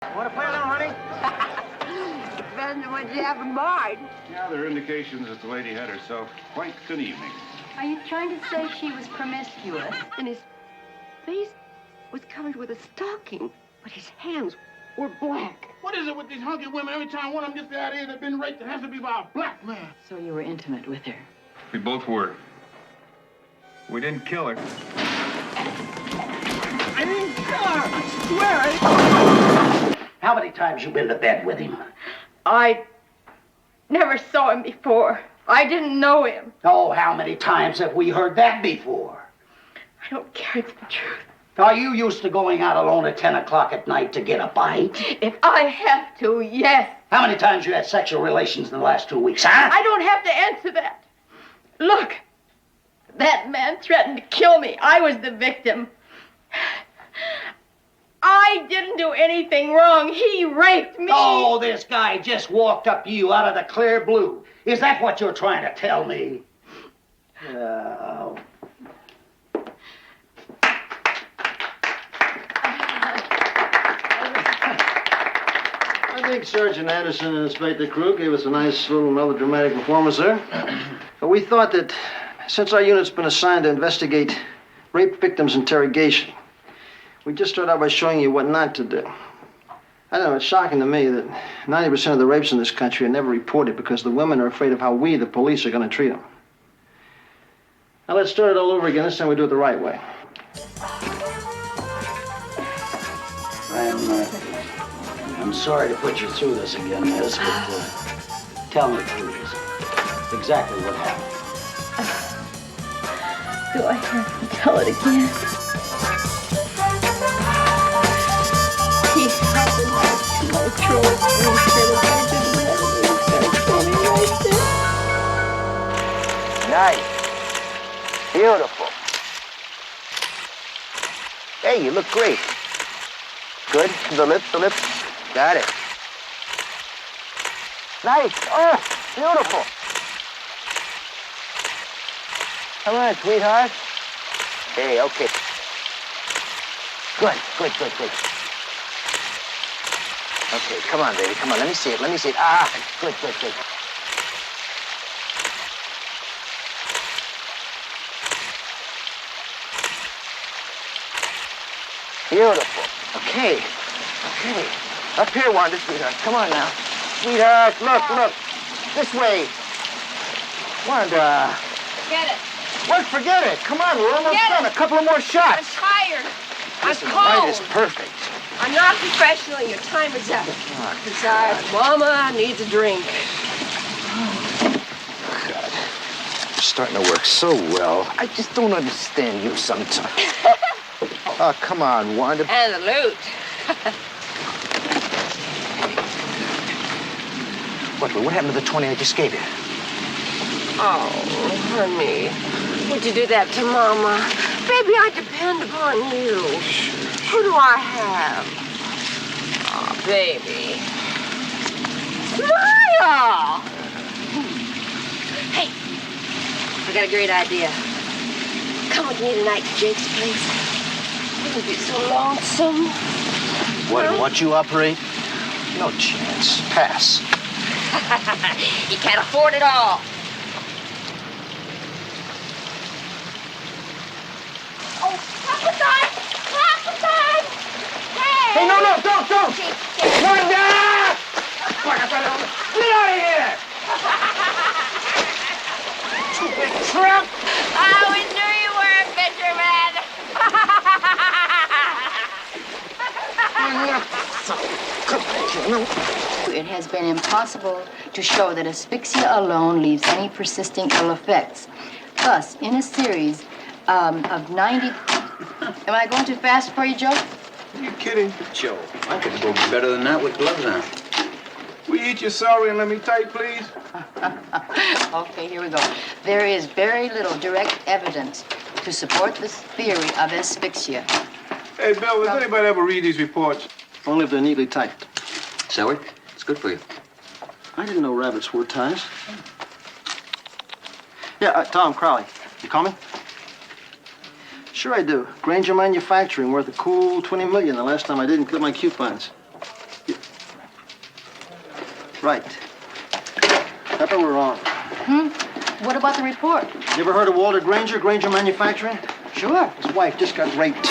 Want to play a little, honey? Depends on what you have in mind. Yeah, there are indications that the lady had herself quite an evening. Are you trying to say she was promiscuous? And his face was covered with a stocking, but his hands were black. What is it with these hunky women? Every time one of them gets the idea they've been raped, it has to be by a black man. So you were intimate with her? We both were. We didn't kill her. I didn't kill her! I swear! How many times you been to bed with him? I never saw him before. I didn't know him. Oh, how many times have we heard that before? I don't care. It's the truth. Are you used to going out alone at 10 o'clock at night to get a bite? If I have to, yes. How many times you had sexual relations in the last 2 weeks, huh? I don't have to answer that. Look, that man threatened to kill me. I was the victim. I didn't do anything wrong. He raped me. Oh, this guy just walked up to you out of the clear blue. Is that what you're trying to tell me? Oh. I think Sergeant Anderson and Inspector Crew gave us a nice little melodramatic performance there. But we thought that since our unit's been assigned to investigate rape victims' interrogation, we'd just start out by showing you what not to do. I don't know, it's shocking to me that 90% of the rapes in this country are never reported because the women are afraid of how we, the police, are going to treat them. Now let's start it all over again. This time we do it the right way. I'm sorry to put you through this again, Miss, but tell me, please, exactly what happened. Do I have to tell it again? He happened to my throat and said if I didn't let him, he was going to kill me right there. Nice. Beautiful. Hey, you look great. Good. The lips. Got it. Nice. Oh, beautiful. Come on, sweetheart. Hey, okay. Good. Okay, come on, baby. Come on, let me see it. Ah, good. Beautiful. Okay. Up here, Wanda, sweetheart. Come on now. Sweetheart, look. This way. Wanda. Get it. What? Forget it. Come on, we're almost done. A couple of more I'm shots. tired. I'm Listen, cold. the light is perfect. I'm not professional. Your time is up. Besides, Mama needs a drink. God. You're starting to work so well. I just don't understand you sometimes. Oh, come on, Wanda. And the loot. What happened to the 20 I just gave you? Oh, honey. Would you do that to Mama? Baby, I depend upon you. Who do I have? Oh, baby. Smile! Hey, I got a great idea. Come with me tonight to Jake's place. It would be so lonesome. What, watch you operate? No chance. Pass. You can't afford it all. Oh, Appetite! Hey, no, don't! Wanda! Get out of here! You big tramp! I always knew you were a fisherman. It has been impossible to show that asphyxia alone leaves any persisting ill effects. Thus, in a series of 90... Am I going too fast for you, Joe? Are you kidding? Joe, I could go better than that with gloves on. Will you eat your celery and let me type, please? Okay, here we go. There is very little direct evidence to support this theory of asphyxia. Hey, Bill, does anybody ever read these reports? Only if they're neatly typed. Celery? It's good for you. I didn't know rabbits wore ties. Yeah, Tom Crowley. You call me? Sure I do. Granger Manufacturing worth a cool $20 million the last time I didn't clip my coupons. Right. Pepper, we're on. What about the report? You ever heard of Walter Granger, Granger Manufacturing? Sure. His wife just got raped.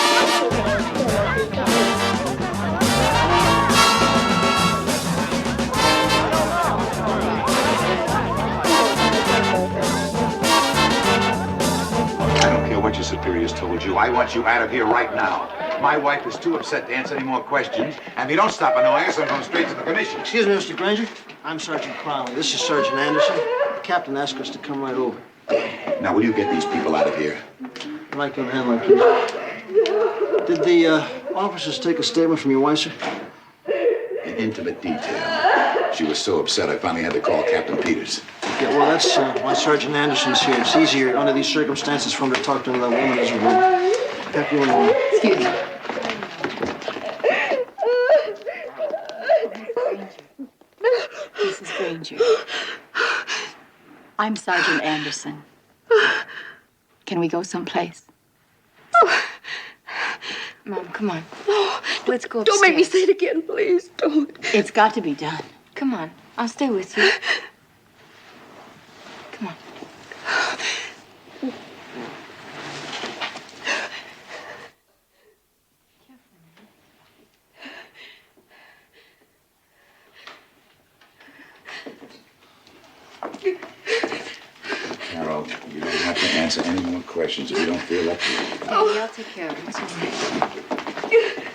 I don't care what your superiors told you. I want you out of here right now. My wife is too upset to answer any more questions. And if you don't stop annoying us, I'm going straight to the commission. Excuse me, Mr. Granger. I'm Sergeant Crowley. This is Sergeant Anderson. The captain asked us to come right over. Now, will you get these people out of here? Like your hand like this. Did the officers take a statement from your wife, sir? In intimate detail. She was so upset, I finally had to call Captain Peters. Yeah, well, that's why Sergeant Anderson's here. It's easier under these circumstances for him to talk to another woman as a rule. Pep, you want to... Excuse me. Mrs. Granger. I'm Sergeant Anderson. Can we go someplace? Mom, come on. Oh, Let's go don't make me say upstairs. it again, please. Don't. It's got to be done. Come on. I'll stay with you. Come on. Carol, you don't have to answer any more questions if you don't feel like it. Daddy, I'll take care of it. It's all right.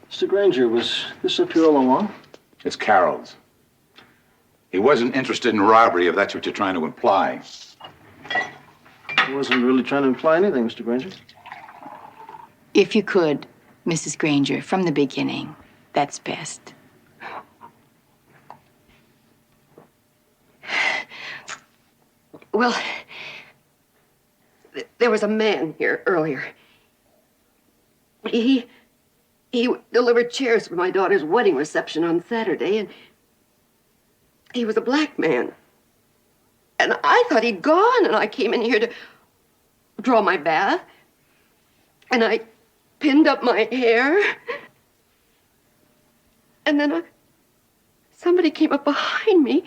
Mr. Granger, was this up here all along? It's Carol's. He wasn't interested in robbery, if that's what you're trying to imply. I wasn't really trying to imply anything, Mr. Granger. If you could, Mrs. Granger, from the beginning, that's best. Well, there was a man here earlier. He delivered chairs for my daughter's wedding reception on Saturday, and he was a black man. And I thought he'd gone, and I came in here to draw my bath, and I pinned up my hair, and then somebody came up behind me,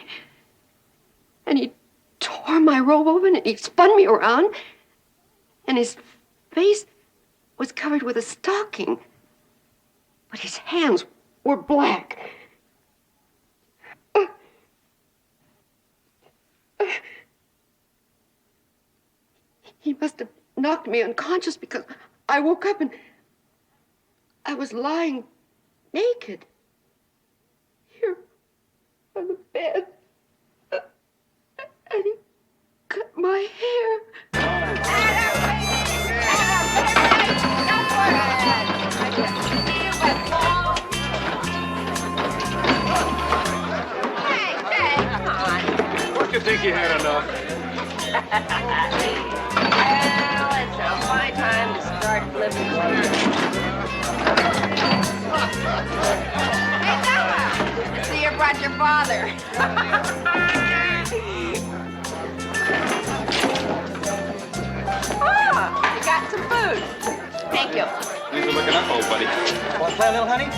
and he tore my robe open, and he spun me around, and his face was covered with a stocking, but his hands were black. He must have knocked me unconscious because I woke up and I was lying naked here on the bed. And he cut my hair. Don't you think you had enough? Well, it's a fine time to start flipping. Hey, Noah! I see you brought your father. Oh, you got some food. Thank you. Things are looking up, old buddy. Want to play a little, honey?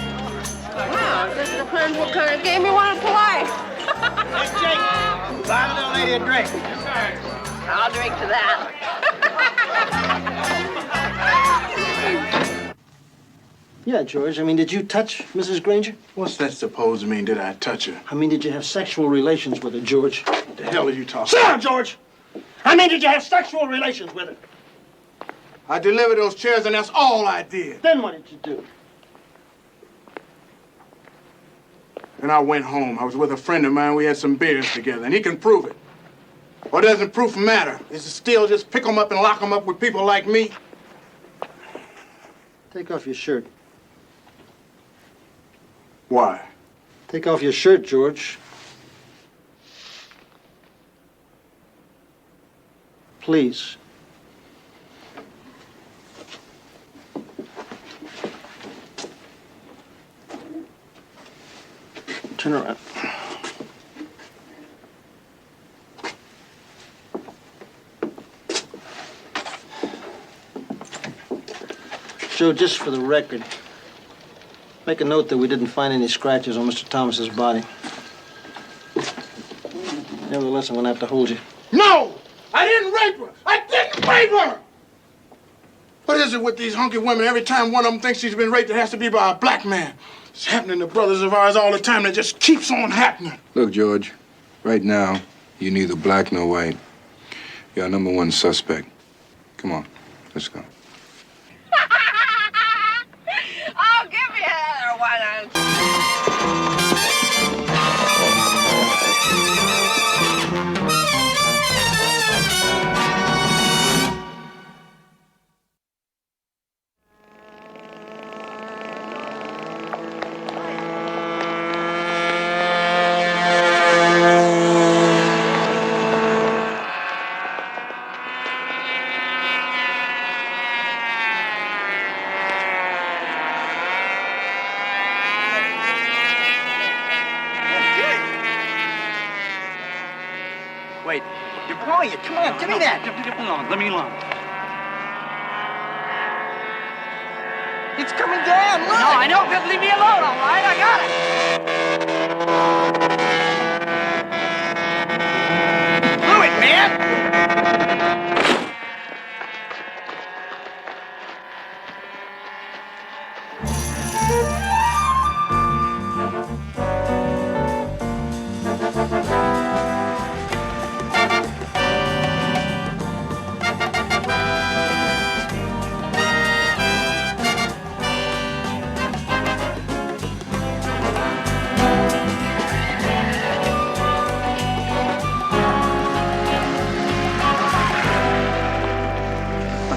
Wow, this depends what kind of game you want to play. Hey, Jake, buy the little lady a drink. I'll drink to that. Yeah, George. I mean, did you touch Mrs. Granger? What's that supposed to mean? Did I touch her? I mean, did you have sexual relations with her, George? What the hell are you talking Sit down, George! I mean, did you have sexual relations with her? I delivered those chairs, and that's all I did. Then what did you do? And I went home. I was with a friend of mine. We had some beers together, and he can prove it. Or doesn't proof matter? Is it still just pick 'em up and lock 'em up with people like me? Take off your shirt. Why? Take off your shirt, George. Please. Turn around. Joe, just for the record, make a note that we didn't find any scratches on Mr. Thomas's body. Nevertheless, I'm gonna have to hold you. No! I didn't rape her! I didn't rape her! What is it with these hunky women? Every time one of them thinks she's been raped, it has to be by a black man. It's happening to brothers of ours all the time. It just keeps on happening. Look, George, right now, you're neither black nor white. You're our #1 suspect. Come on, let's go. Oh, give me another one. Wait, you're blowing it. Come on, give me that. Let me alone. It's coming down. Look. No, I know. Leave me alone, all right? I got it. Do it, man.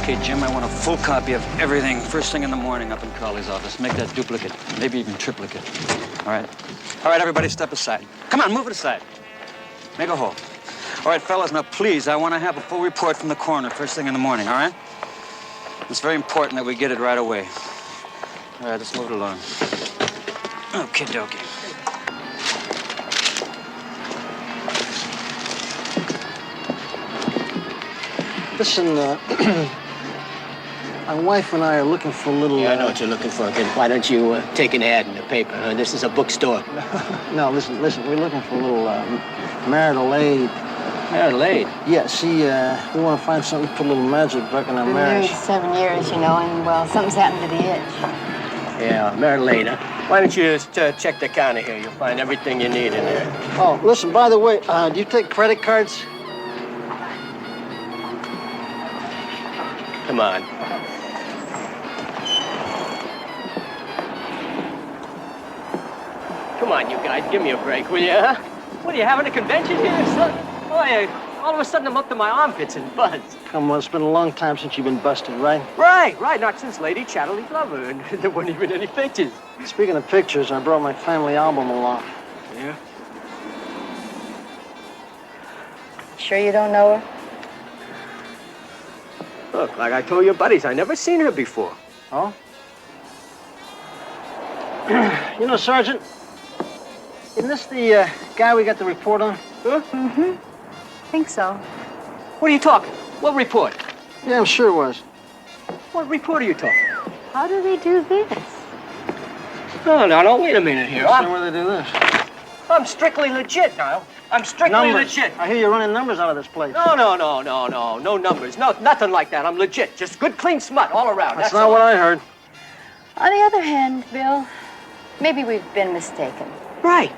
Okay, Jim, I want a full copy of everything first thing in the morning up in Carly's office. Make that duplicate, maybe even triplicate. All right? All right, everybody step aside. Come on, move it aside. Make a hole. All right, fellas, now please, I want to have a full report from the coroner first thing in the morning, all right? It's very important that we get it right away. All right, let's move it along. Okie dokie. Listen, my wife and I are looking for a little... Yeah, I know what you're looking for, kid. Why don't you take an ad in the paper? This is a bookstore. No, listen. We're looking for a little marital aid. Marital aid? Yeah, see, we want to find something to put a little magic back in our Been marriage. married 7 years, you know, and, well, something's happened to the itch. Yeah, marital aid, huh? Why don't you just check the counter here? You'll find everything you need in there. Oh, listen, by the way, do you take credit cards? Come on. Come on, you guys, give me a break, will you, huh? What, are you having a convention here, son? Boy, all of a sudden I'm up to my armpits in buzz. Come on, it's been a long time since you've been busted, right? Right, not since Lady Chatterley Glover, and there weren't even any pictures. Speaking of pictures, I brought my family album along. Yeah? Sure you don't know her? Look, like I told your buddies, I never seen her before. Oh? You know, Sergeant, isn't this the guy we got the report on? Huh? Mm-hmm. Think so. What are you talking? What report? Yeah, I'm sure it was. What report are you talking? How do they do this? No, wait a minute here. Where do they do this? I'm strictly legit now. I'm strictly legit. I hear you're running numbers out of this place. No numbers. No, nothing like that. I'm legit. Just good, clean smut all around. That's not what I heard. On the other hand, Bill, maybe we've been mistaken. Right.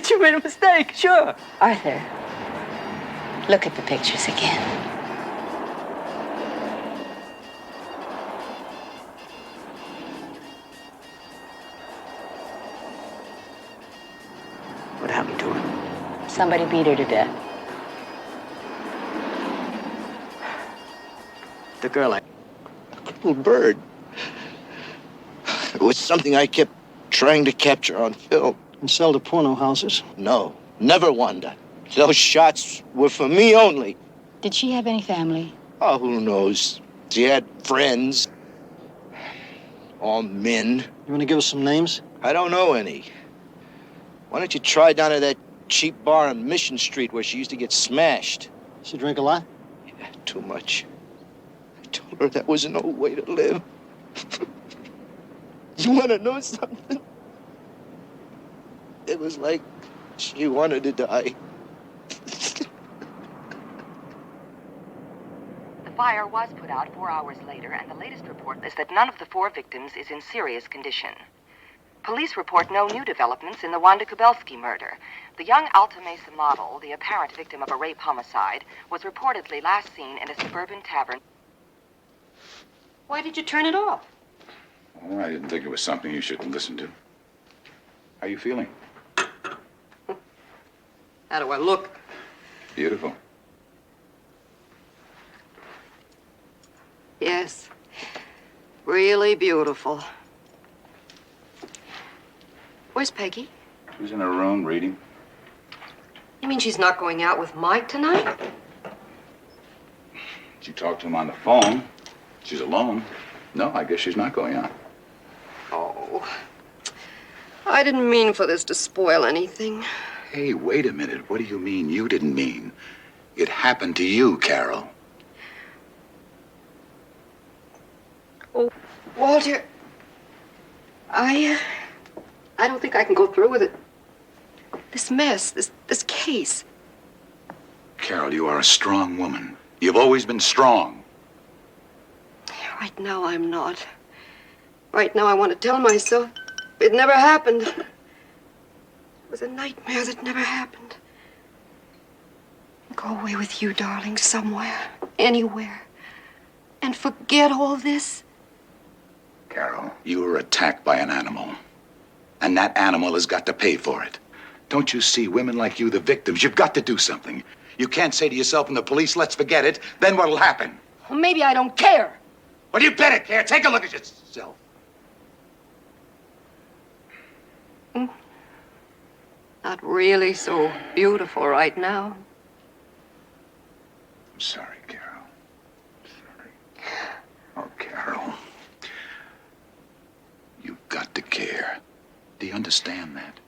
You made a mistake, sure. Arthur, look at the pictures again. What happened to her? Somebody beat her to death. The girl I... Little bird. It was something I kept trying to capture on film. And sell to porno houses? No, never wonder. Those shots were for me only. Did she have any family? Oh, who knows? She had friends. All men. You want to give us some names? I don't know any. Why don't you try down at that cheap bar on Mission Street where she used to get smashed? She drink a lot? Yeah, too much. I told her that was no way to live. You want to know something? It was like she wanted to die. The fire was put out 4 hours later, and the latest report is that none of the 4 victims is in serious condition. Police report no new developments in the Wanda Kubelski murder. The young Alta Mesa model, the apparent victim of a rape homicide, was reportedly last seen in a suburban tavern. Why did you turn it off? Oh, I didn't think it was something you shouldn't listen to. How you feeling? How do I look? Beautiful. Yes. Really beautiful. Where's Peggy? She's in her room reading. You mean she's not going out with Mike tonight? She talked to him on the phone. She's alone. No, I guess she's not going out. Oh. I didn't mean for this to spoil anything. Hey, wait a minute. What do you mean you didn't mean? It happened to you, Carol. Oh, Walter, I don't think I can go through with it. This mess, this case. Carol, you are a strong woman. You've always been strong. Right now, I'm not. Right now, I want to tell myself it never happened. It was a nightmare that never happened. Go away with you, darling, somewhere, anywhere, and forget all this. Carol, you were attacked by an animal. And that animal has got to pay for it. Don't you see women like you, the victims? You've got to do something. You can't say to yourself and the police, let's forget it. Then what'll happen? Well, maybe I don't care. Well, you better care. Take a look at yourself. Not really so beautiful right now. I'm sorry, Carol. Sorry. Oh, Carol. You've got to care. Do you understand that?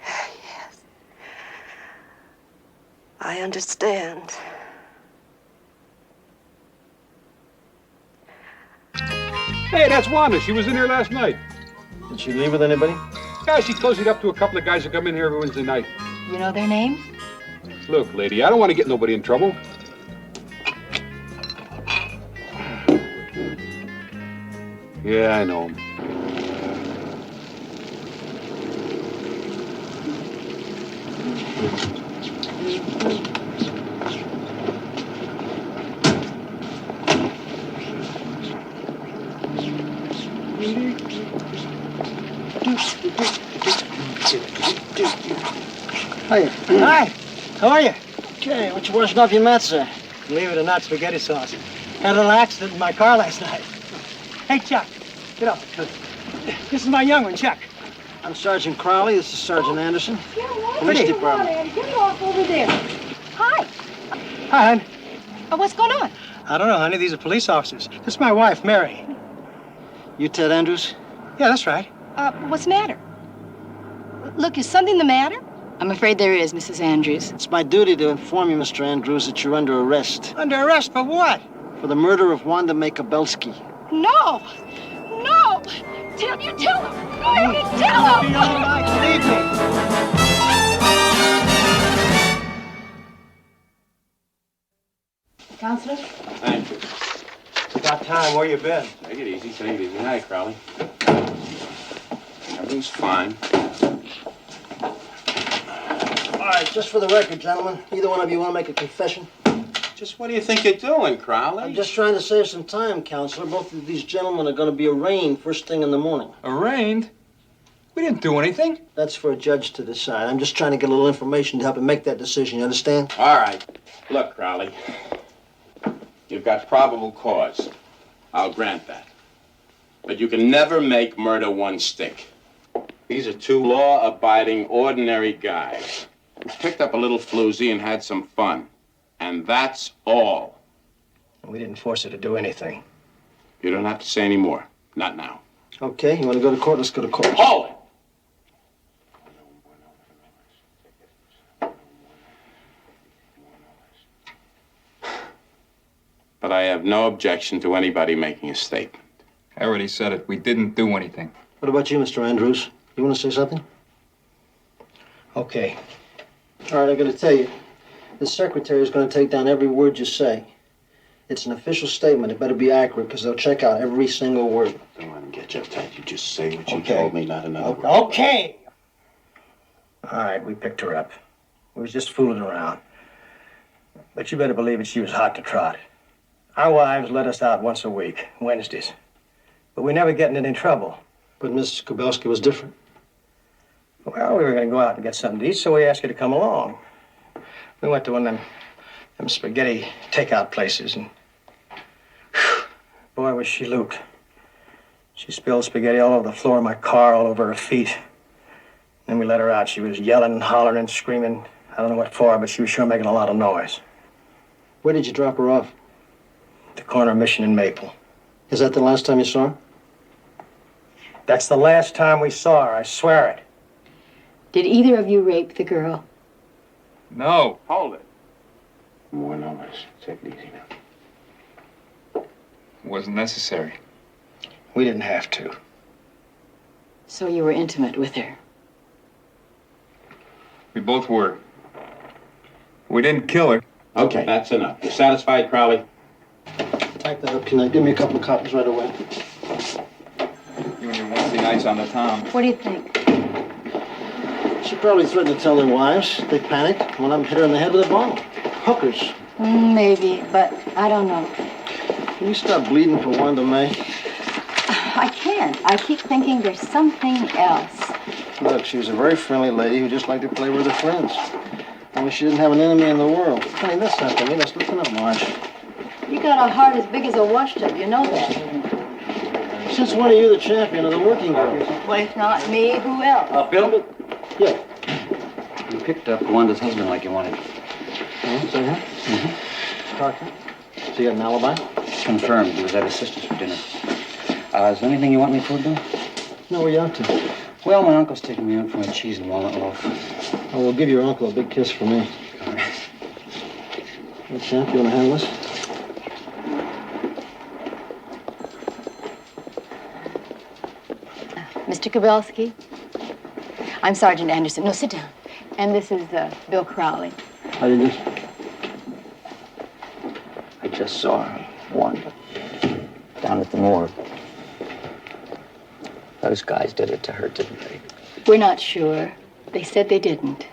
Yes. I understand. Hey, that's Wanda. She was in here last night. Did she leave with anybody? Yeah, she cozied up to a couple of guys that come in here every Wednesday night. You know their names? Look, lady, I don't want to get nobody in trouble. Yeah, I know him. Hiya. Hi. How are you? Okay, what you washing off your mat, sir? Believe it or not, spaghetti sauce. Had a little accident in my car last night. Hey, Chuck, get up. This is my young one, Chuck. I'm Sergeant Crowley. This is Sergeant Anderson. Police Hey. Department. Get off over there. Hi. Hi, hon. What's going on? I don't know, honey. These are police officers. This is my wife, Mary. You Ted Andrews? Yeah, that's right. What's the matter? Look, is something the matter? I'm afraid there is, Mrs. Andrews. It's my duty to inform you, Mr. Andrews, that you're under arrest. Under arrest for what? For the murder of Wanda Mae Kubelski. No! No! Tell him! Go ahead and tell him! Be all right, believe me. Counselor? Thank you. It's about time. Where you been? Take it easy. Take it easy. Hi, Crowley. Everything's fine. All right, just for the record, gentlemen, either one of you want to make a confession? Just what do you think you're doing, Crowley? I'm just trying to save some time, Counselor. Both of these gentlemen are going to be arraigned first thing in the morning. Arraigned? We didn't do anything. That's for a judge to decide. I'm just trying to get a little information to help him make that decision, you understand? All right. Look, Crowley. You've got probable cause. I'll grant that. But you can never make murder one stick. These are two law-abiding, ordinary guys who picked up a little floozy and had some fun. And that's all. We didn't force her to do anything. You don't have to say any more. Not now. Okay, you want to go to court? Let's go to court. Hold it! But I have no objection to anybody making a statement. I already said it. We didn't do anything. What about you, Mr. Andrews? You want to say something? Okay. All right, I got to tell you. The secretary is going to take down every word you say. It's an official statement. It better be accurate, because they'll check out every single word. Don't let him get you uptight. You just say what you told me, not another word. Okay. All right, we picked her up. We was just fooling around. But you better believe it, she was hot to trot. Our wives let us out once a week, Wednesdays. But we never get in any trouble. But Mrs. Kubelski was different. Well, we were going to go out and get something to eat, so we asked her to come along. We went to one of them spaghetti takeout places, and whew, boy, was she looped. She spilled spaghetti all over the floor of my car, all over her feet. Then we let her out. She was yelling and hollering and screaming. I don't know what for, but she was sure making a lot of noise. Where did you drop her off? The corner of Mission and Maple. Is that the last time you saw her? That's the last time we saw her, I swear it. Did either of you rape the girl? No. Hold it. More numbers. Take it easy now. It wasn't necessary. We didn't have to. So you were intimate with her? We both were. We didn't kill her. Okay, that's enough. You satisfied, Crowley? Type that up, Peanut. Give me a couple of copies right away. You and your Wednesday nights on the town. What do you think? She probably threatened to tell their wives. They panicked. One of them hit her in the head with a bottle. Hookers. Maybe, but I don't know. Can you stop bleeding for Wanda May? I can't. I keep thinking there's something else. Look, she was a very friendly lady who just liked to play with her friends. Only she didn't have an enemy in the world. Honey, that's not to me. That's Lieutenant Marsh. You got a heart as big as a washtub. You know that. Since when are you the champion of the working girls? Well, if not me, who else? Bill? Yeah. You picked up Wanda's husband like you wanted. Oh, is that him? Mm-hmm. Talking. So you got an alibi? Confirmed. He was at his sister's for dinner. Is there anything you want me for, Bill? No, where you out to? Well, my uncle's taking me out for a cheese and walnut loaf. Oh, we'll give your uncle a big kiss for me. All right. Hey, champ, you want to handle this? Mr. Kubelski? I'm Sergeant Anderson. No, sit down. And this is Bill Crowley. How do you do? I just saw her, Wanda, down at the morgue. Those guys did it to her, didn't they? We're not sure. They said they didn't.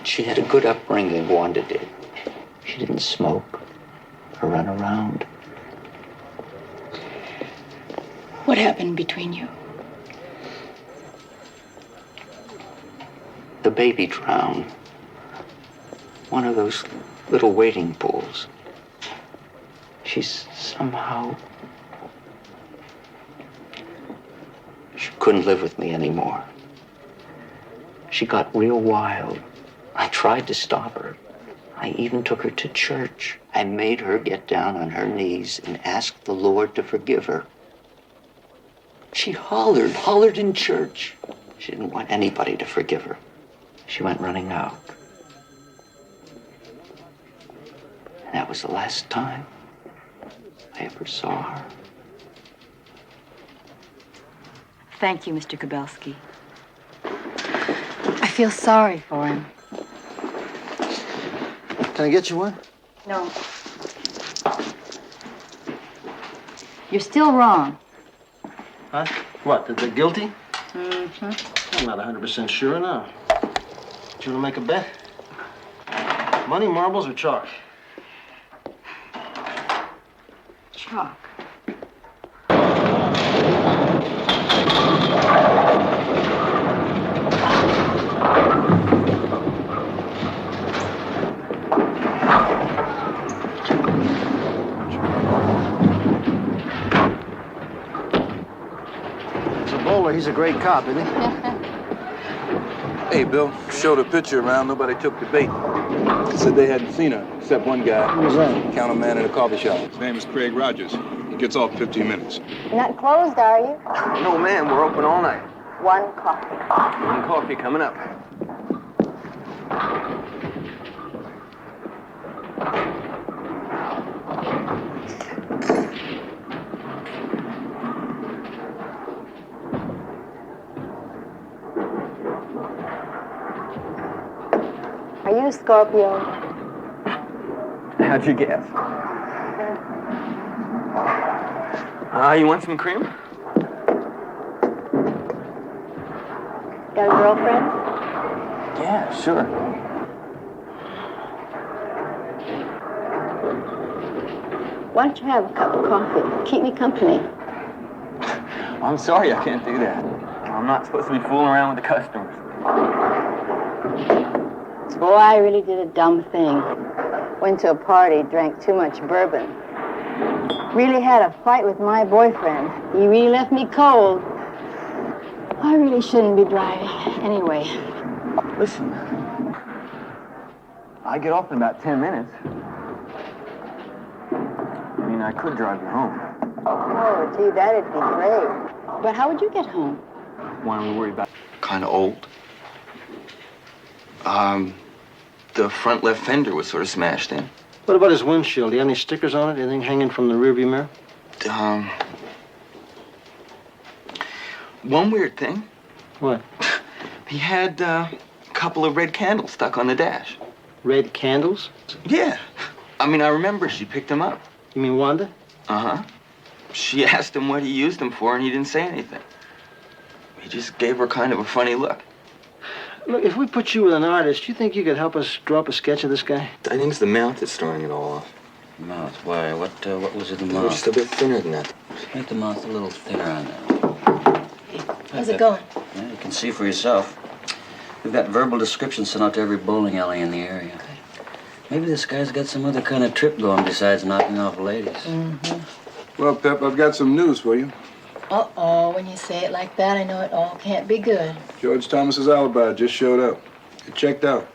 She had a good upbringing, Wanda did. She didn't smoke or run around. What happened between you? The baby drowned. One of those little waiting pools. She's somehow... She couldn't live with me anymore. She got real wild. I tried to stop her. I even took her to church. I made her get down on her knees and ask the Lord to forgive her. She hollered in church. She didn't want anybody to forgive her. She went running out. And that was the last time I ever saw her. Thank you, Mr. Kubelski. I feel sorry for him. Can I get you one? No. You're still wrong. Huh? What, that they're guilty? Mm-hmm. I'm not 100% sure now. Do you want to make a bet? Money, marbles, or chalk? Chalk. He's a great cop, isn't he? Hey, Bill, showed a picture around. Nobody took the bait. Said they hadn't seen her, except one guy. Who was that? Counterman in a coffee shop. His name is Craig Rogers. It gets off 15 minutes. Not closed, are you? No, ma'am. We're open all night. One coffee. One coffee coming up. Are you a Scorpio? How'd you guess? You want some cream? Got a girlfriend? Yeah, sure. Why don't you have a cup of coffee? Keep me company. I'm sorry, I can't do that. I'm not supposed to be fooling around with the customers. Boy, I really did a dumb thing. Went to a party, drank too much bourbon. Really had a fight with my boyfriend. He really left me cold. I really shouldn't be driving. Anyway. Listen, I get off in about 10 minutes. I mean, I could drive you home. Oh, gee, that'd be great. But how would you get home? Why don't we worry about it? Kind of old. The front left fender was sort of smashed in. What about his windshield? Do you have any stickers on it? Anything hanging from the rearview mirror? One weird thing. What? He had a couple of red candles stuck on the dash. Red candles? Yeah. I mean, I remember she picked them up. You mean Wanda? Uh-huh. She asked him what he used them for, and he didn't say anything. He just gave her kind of a funny look. Look, if we put you with an artist, do you think you could help us draw up a sketch of this guy? I think it's the mouth that's throwing it all off. Mouth? Why? What was it in the It's mouth? just a bit thinner than that. Make the mouth a little thinner on that. How's it going? Yeah, you can see for yourself. We've got verbal descriptions sent out to every bowling alley in the area. Maybe this guy's got some other kind of trip going besides knocking off ladies. Mm-hmm. Well, Pep, I've got some news for you. Uh-oh, when you say it like that, I know it all can't be good. George Thomas's alibi just showed up. It checked out.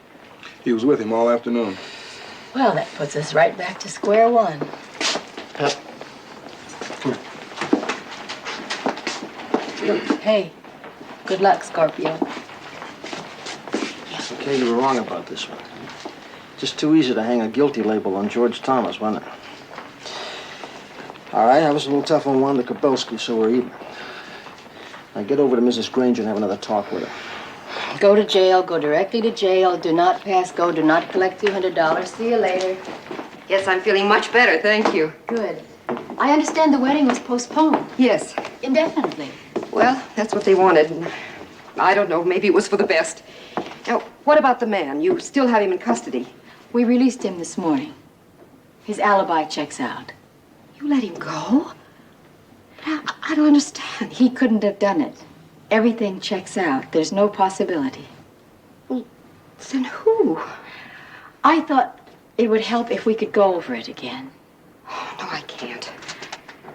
He was with him all afternoon. Well, that puts us right back to square one. Pep. Hey, good luck, Scorpio. It's okay, you were wrong about this one. Just too easy to hang a guilty label on George Thomas, wasn't it? All right, I was a little tough on Wanda Kabelski, so we're even. Now get over to Mrs. Granger and have another talk with her. Go to jail, go directly to jail. Do not pass go, do not collect $200. See you later. Yes, I'm feeling much better, thank you. Good. I understand the wedding was postponed. Yes. Indefinitely. Well, that's what they wanted. And I don't know, maybe it was for the best. Now, what about the man? You still have him in custody. We released him this morning. His alibi checks out. You let him go? I don't understand. He couldn't have done it. Everything checks out. There's no possibility. Well, then who? I thought it would help if we could go over it again. Oh, no, I can't.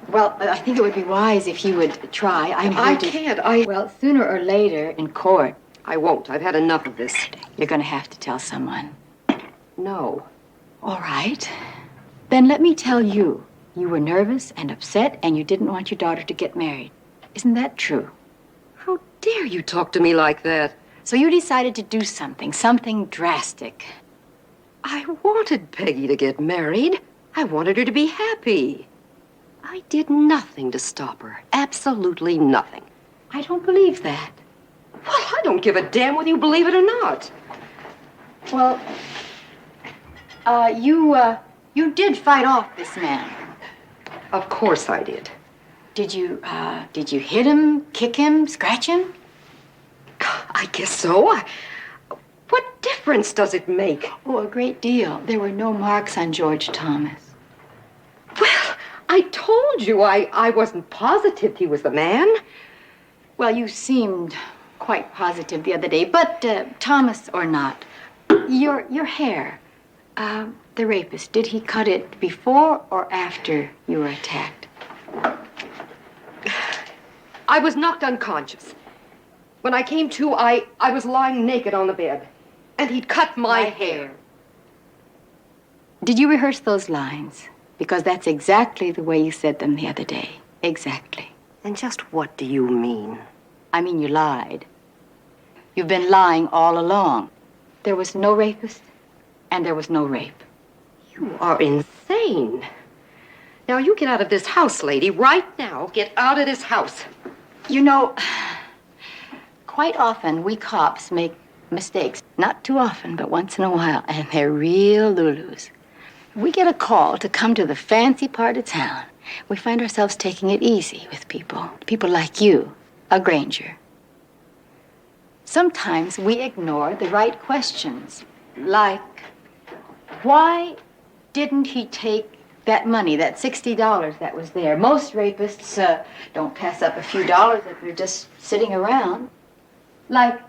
Well, I think it would be wise if you would try. I can't. Well, sooner or later, in court. I won't. I've had enough of this. You're going to have to tell someone. No. All right. Then let me tell you. You were nervous and upset, and you didn't want your daughter to get married. Isn't that true? How dare you talk to me like that? So you decided to do something drastic. I wanted Peggy to get married. I wanted her to be happy. I did nothing to stop her. Absolutely nothing. I don't believe that. Well, I don't give a damn whether you believe it or not. Well, you did fight off this man. Of course I did. Did you hit him, kick him, scratch him? I guess so. What difference does it make? Oh, a great deal. There were no marks on George Thomas. Well, I told you I wasn't positive he was the man. Well, you seemed quite positive the other day, but Thomas or not, your hair, the rapist, did he cut it before or after you were attacked? I was knocked unconscious. When I came to, I was lying naked on the bed, and he'd cut my hair. Did you rehearse those lines? Because that's exactly the way you said them the other day. Exactly. And just what do you mean? I mean, you lied. You've been lying all along. There was no rapist, and there was no rape. You are insane. Now, you get out of this house, lady, right now. Get out of this house. You know, quite often we cops make mistakes. Not too often, but once in a while, and they're real Lulus. We get a call to come to the fancy part of town. We find ourselves taking it easy with people. People like you, a Granger. Sometimes we ignore the right questions, like, why didn't he take that money, that $60 that was there? Most rapists don't pass up a few dollars if they're just sitting around. Like,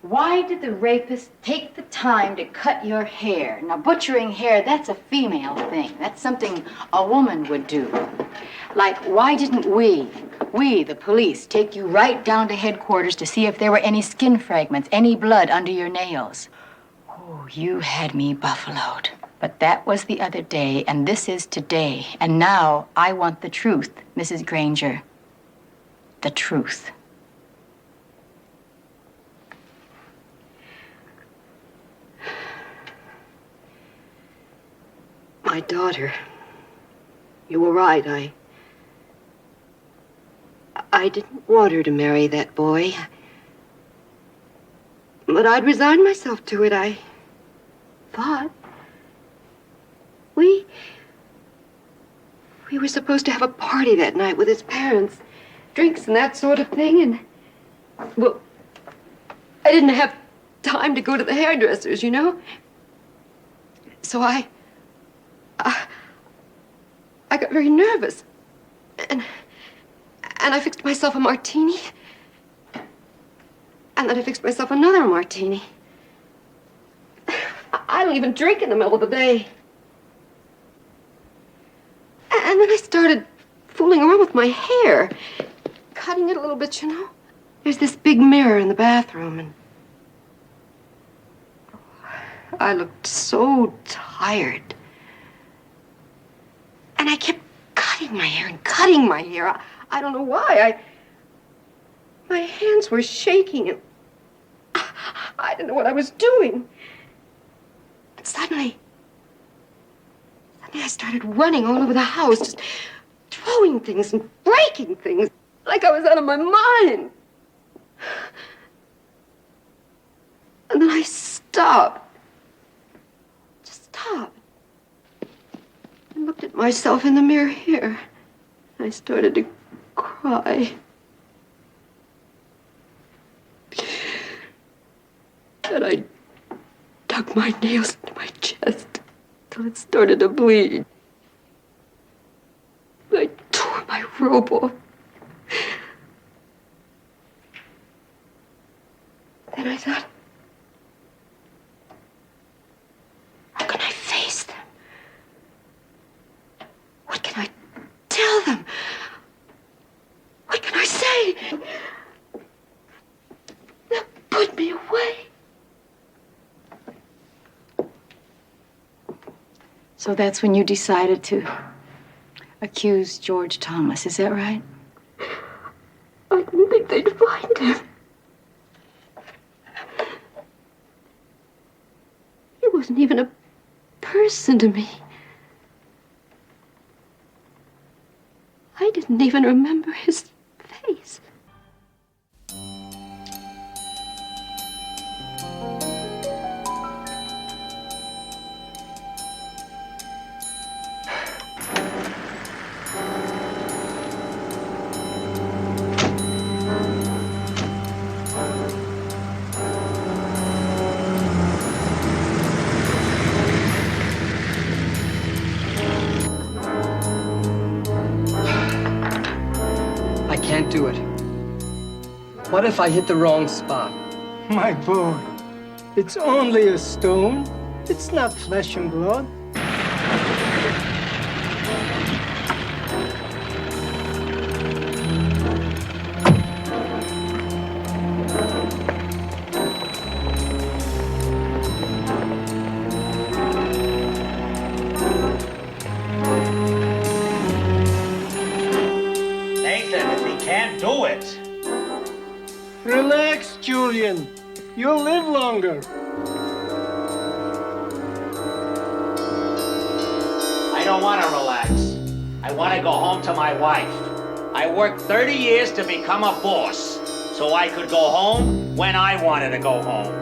why did the rapist take the time to cut your hair? Now, butchering hair, that's a female thing. That's something a woman would do. Like, why didn't we, the police, take you right down to headquarters to see if there were any skin fragments, any blood under your nails? Oh, you had me buffaloed. But that was the other day, and this is today. And now I want the truth, Mrs. Granger. The truth. My daughter. You were right. I didn't want her to marry that boy. But I'd resigned myself to it, I thought. We were supposed to have a party that night with his parents. Drinks and that sort of thing, and... Well, I didn't have time to go to the hairdressers, you know? So I got very nervous. And I fixed myself a martini. And then I fixed myself another martini. I don't even drink in the middle of the day. And then I started fooling around with my hair, cutting it a little bit, you know. There's this big mirror in the bathroom, and I looked so tired. And I kept cutting my hair and cutting my hair. I don't know why. My hands were shaking, and I didn't know what I was doing. And suddenly I started running all over the house, just throwing things and breaking things, like I was out of my mind. And then I stopped. Just stopped. And looked at myself in the mirror here. I started to cry. And I dug my nails into my chest till it started to bleed. I tore my robe off. Then I thought, how can I face them? What can I tell them? What can I say? They'll put me away. So that's when you decided to accuse George Thomas, is that right? I didn't think they'd find him. He wasn't even a person to me. I didn't even remember his face. I can't do it. What if I hit the wrong spot? My boy, it's only a stone. It's not flesh and blood. do it. Relax, Julian. You'll live longer. I don't want to relax. I want to go home to my wife. I worked 30 years to become a boss, so I could go home when I wanted to go home.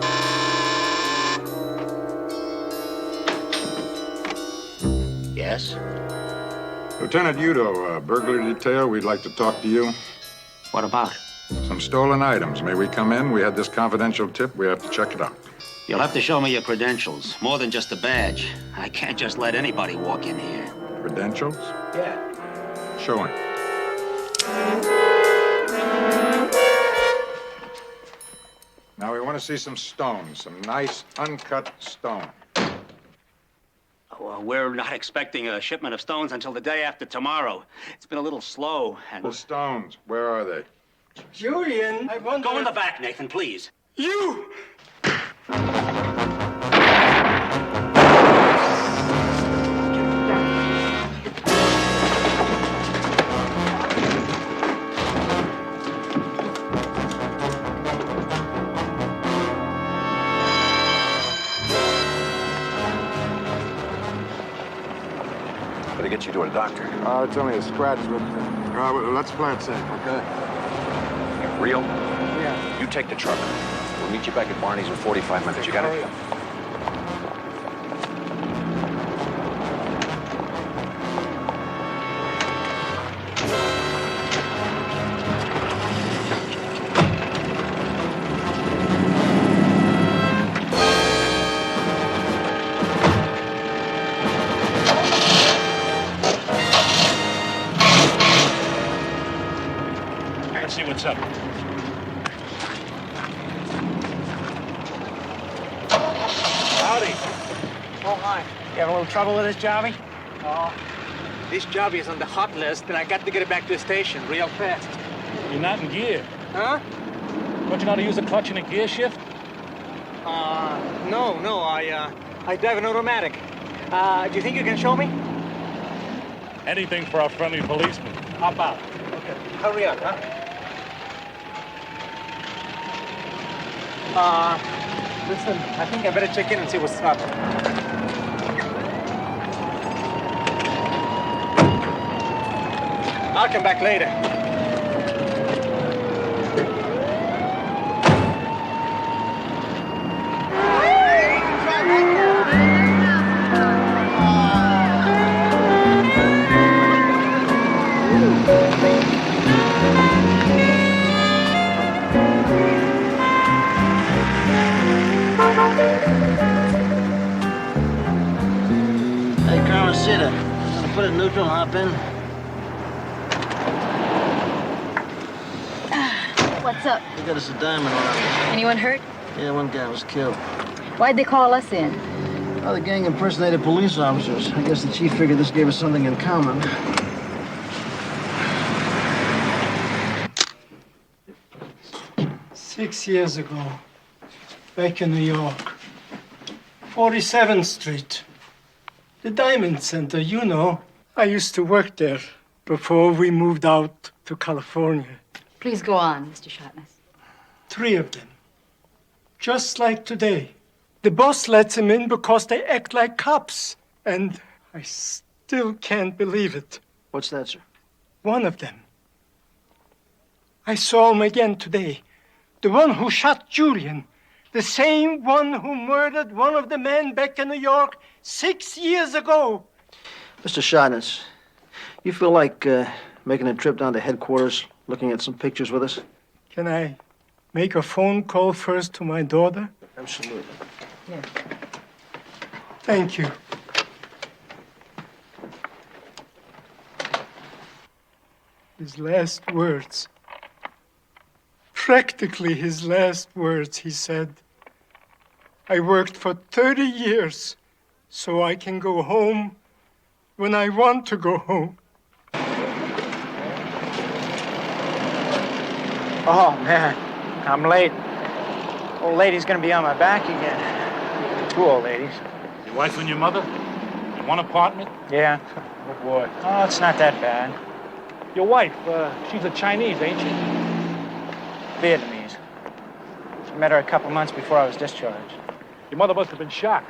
Yes? Lieutenant Udo, burglary detail, we'd like to talk to you. What about? Some stolen items. May we come in? We had this confidential tip. We have to check it out. You'll have to show me your credentials, more than just a badge. I can't just let anybody walk in here. Credentials? Yeah. Show him. Now we want to see some stone, some nice uncut stone. Well, we're not expecting a shipment of stones until the day after tomorrow. It's been a little slow, and... The stones, where are they? Julian, I wonder... Go in the back, Nathan, please. You! Better get you to a doctor. It's only a scratch, but let's play it safe, okay? Real? Yeah. You take the truck. We'll meet you back at Barney's in 45 minutes. You got it? Let's see what's up. Howdy. Oh, hi. You having a little trouble with this jobby? Oh, this jobby is on the hot list, and I got to get it back to the station real fast. You're not in gear. Huh? Don't you know how to use a clutch in a gear shift? No, I drive an automatic. Do you think you can show me? Anything for our friendly policeman. Hop out. Okay. Hurry up, huh? Listen, I think I better check in and see what's up. I'll come back later. Hey, Carmen, sit up. Gonna put it in neutral and hop in. What's up? We got us a diamond around. Anyone hurt? Yeah, one guy was killed. Why'd they call us in? Well, the gang impersonated police officers. I guess the chief figured this gave us something in common. Six years ago, back in New York, 47th Street, the Diamond Center, you know. I used to work there before we moved out to California. Please go on, Mr. Sharpness. 3 of them. Just like today. The boss lets them in because they act like cops. And I still can't believe it. What's that, sir? One of them. I saw him again today. The one who shot Julian. The same one who murdered one of the men back in New York 6 years ago. Mr. Sharpness, you feel like making a trip down to headquarters, looking at some pictures with us? Can I make a phone call first to my daughter? Absolutely. Yeah. Thank you. His last words, practically his last words, he said, I worked for 30 years so I can go home when I want to go home. Oh, man, I'm late. Old lady's gonna be on my back again. 2 old ladies. Your wife and your mother? In one apartment? Yeah. Oh, boy. Oh, it's not that bad. Your wife, she's a Chinese, ain't she? Vietnamese. I met her a couple months before I was discharged. Your mother must have been shocked.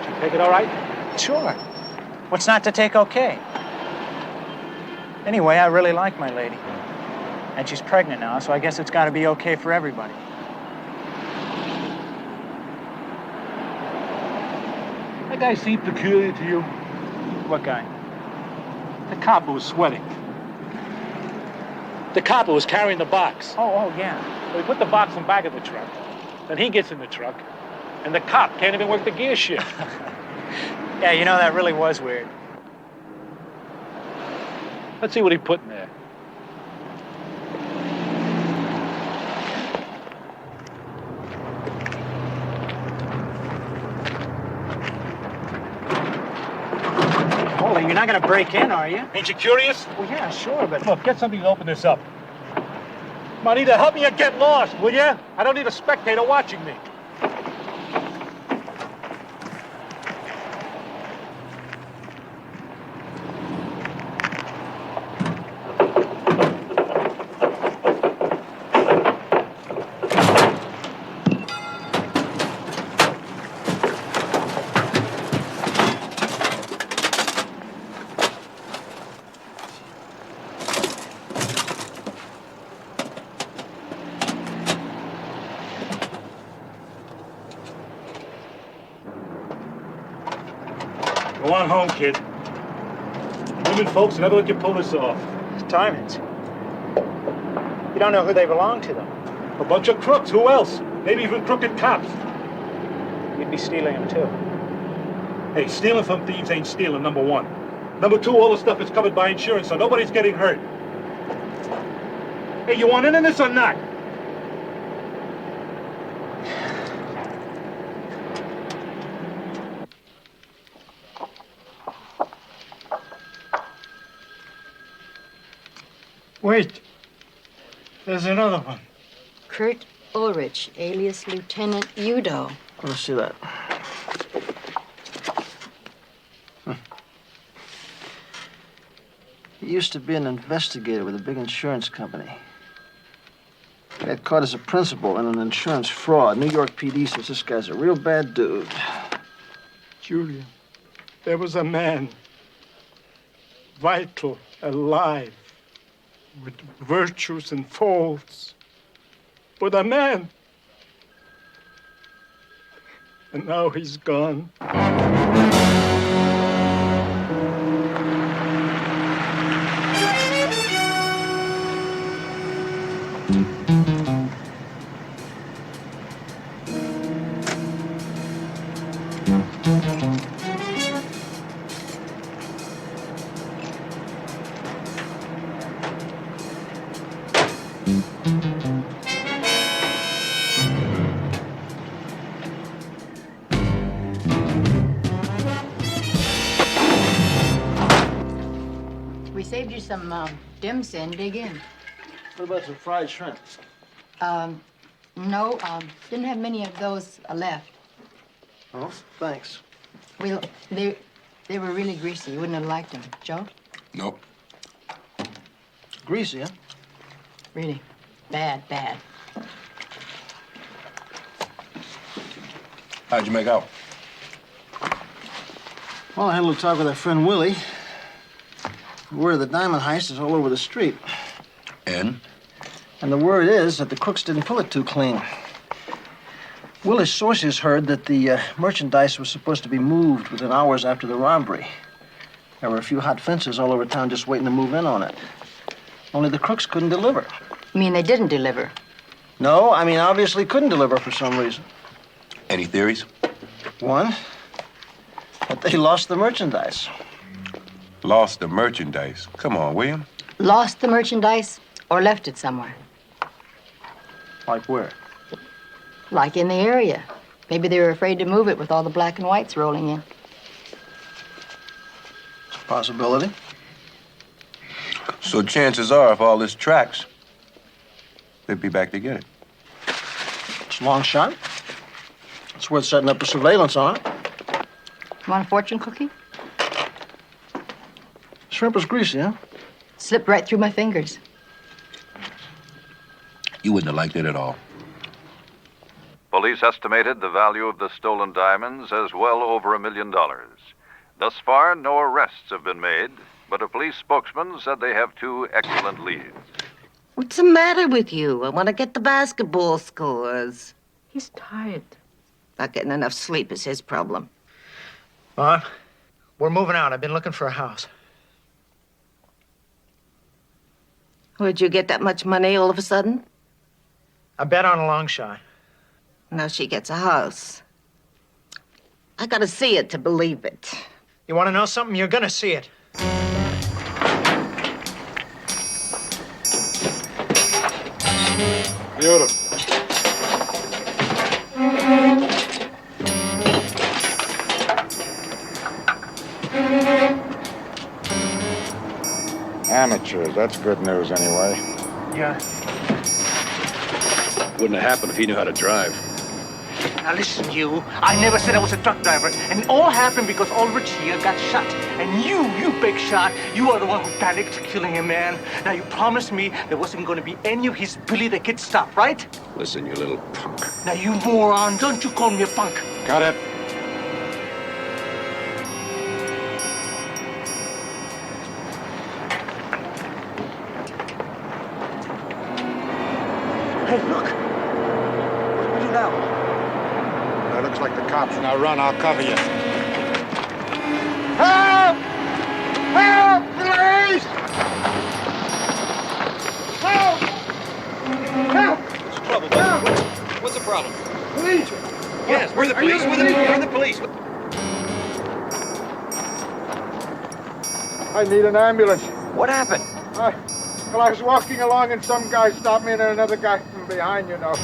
Did she take it all right? Sure. What's not to take okay? Anyway, I really like my lady. And she's pregnant now, so I guess it's got to be okay for everybody. That guy seemed peculiar to you. What guy? The cop who was sweating. The cop who was carrying the box. Oh, yeah. So he put the box in the back of the truck. Then he gets in the truck, and the cop can't even work the gear shift. Yeah, you know, that really was weird. Let's see what he put in there. Holy, you're not going to break in, are you? Ain't you curious? Well, yeah, sure, but... Look, get something to open this up. Come on, either help me or get lost, will ya? I don't need a spectator watching me. Go on home, kid. Women folks never let you pull this off. Diamonds. You don't know who they belong to, though. A bunch of crooks. Who else? Maybe even crooked cops. You'd be stealing them, too. Hey, stealing from thieves ain't stealing, number one. Number two, all the stuff is covered by insurance, so nobody's getting hurt. Hey, you want in on this or not? Wait. There's another one. Kurt Ulrich, alias Lieutenant Udo. Let's see that. He used to be an investigator with a big insurance company. He got caught as a principal in an insurance fraud. New York PD says this guy's a real bad dude. Julia, there was a man, vital, alive, with virtues and faults, but a man. And now he's gone. We saved you some dim sum. Dig in. What about some fried shrimp? No, didn't have many of those left. Oh, thanks. Well, they were really greasy. You wouldn't have liked them. Joe? Nope. Greasy, huh? Really bad, bad. How'd you make out? Well, I had a little talk with our friend Willie. Word of the diamond heist is all over the street. And? And the word is that the crooks didn't pull it too clean. Willie's sources heard that the merchandise was supposed to be moved within hours after the robbery. There were a few hot fences all over town just waiting to move in on it. Only the crooks couldn't deliver. You mean they didn't deliver? No, I mean, obviously couldn't deliver for some reason. Any theories? One, that they lost the merchandise. Lost the merchandise. Come on, William. Lost the merchandise or left it somewhere? Like where? Like in the area. Maybe they were afraid to move it with all the black and whites rolling in. It's a possibility. So chances are, if all this tracks, they'd be back to get it. It's a long shot. It's worth setting up a surveillance on it. Want a fortune cookie? Shrimp is greasy, huh? Slipped right through my fingers. You wouldn't have liked it at all. Police estimated the value of the stolen diamonds as well over $1 million. Thus far, no arrests have been made, but a police spokesman said they have 2 excellent leads. What's the matter with you? I want to get the basketball scores. He's tired. Not getting enough sleep is his problem. Mom, we're moving out. I've been looking for a house. Where'd you get that much money all of a sudden? I bet on a long shot. Now she gets a house. I gotta see it to believe it. You want to know something? You're gonna see it. Beautiful. Amateurs, that's good news anyway. Yeah. Wouldn't have happened if he knew how to drive. Now listen, you. I never said I was a truck driver. And it all happened because Ulrich here got shot. And you big shot, you are the one who panicked, killing a man. Now you promised me there wasn't going to be any of his Billy the Kid stuff, right? Listen, you little punk. Now you moron, don't you call me a punk. Cut it. Hey, look. What do we do now? That looks like the cops. Now run, I'll cover you. Help! Help, please! Help! Help! What's the trouble, buddy? What's the problem? Police! Yes, we're the police. We're the police. I need an ambulance. What happened? Well, I was walking along and some guy stopped me and another guy from behind, you know.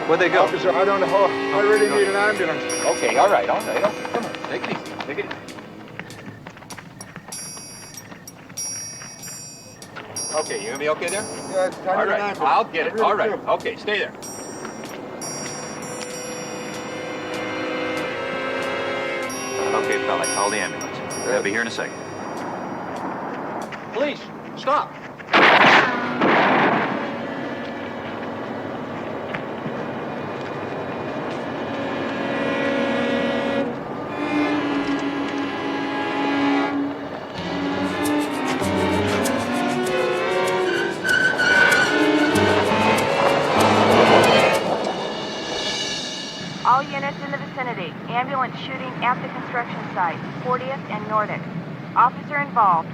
Where'd they go? Officer, I don't know. I really need an ambulance. Okay, all right. Okay, come on. Take it easy. Take it easy. Okay, you gonna be okay there? Yeah, it's time All to right, ambulance. I'll get it. I really All right. do. Okay, stay there. Okay, fella, call the ambulance. They'll be here in a second. Police, stop. All units in the vicinity. Ambulance shooting at the construction site. 40th and Nordic. Officer involved.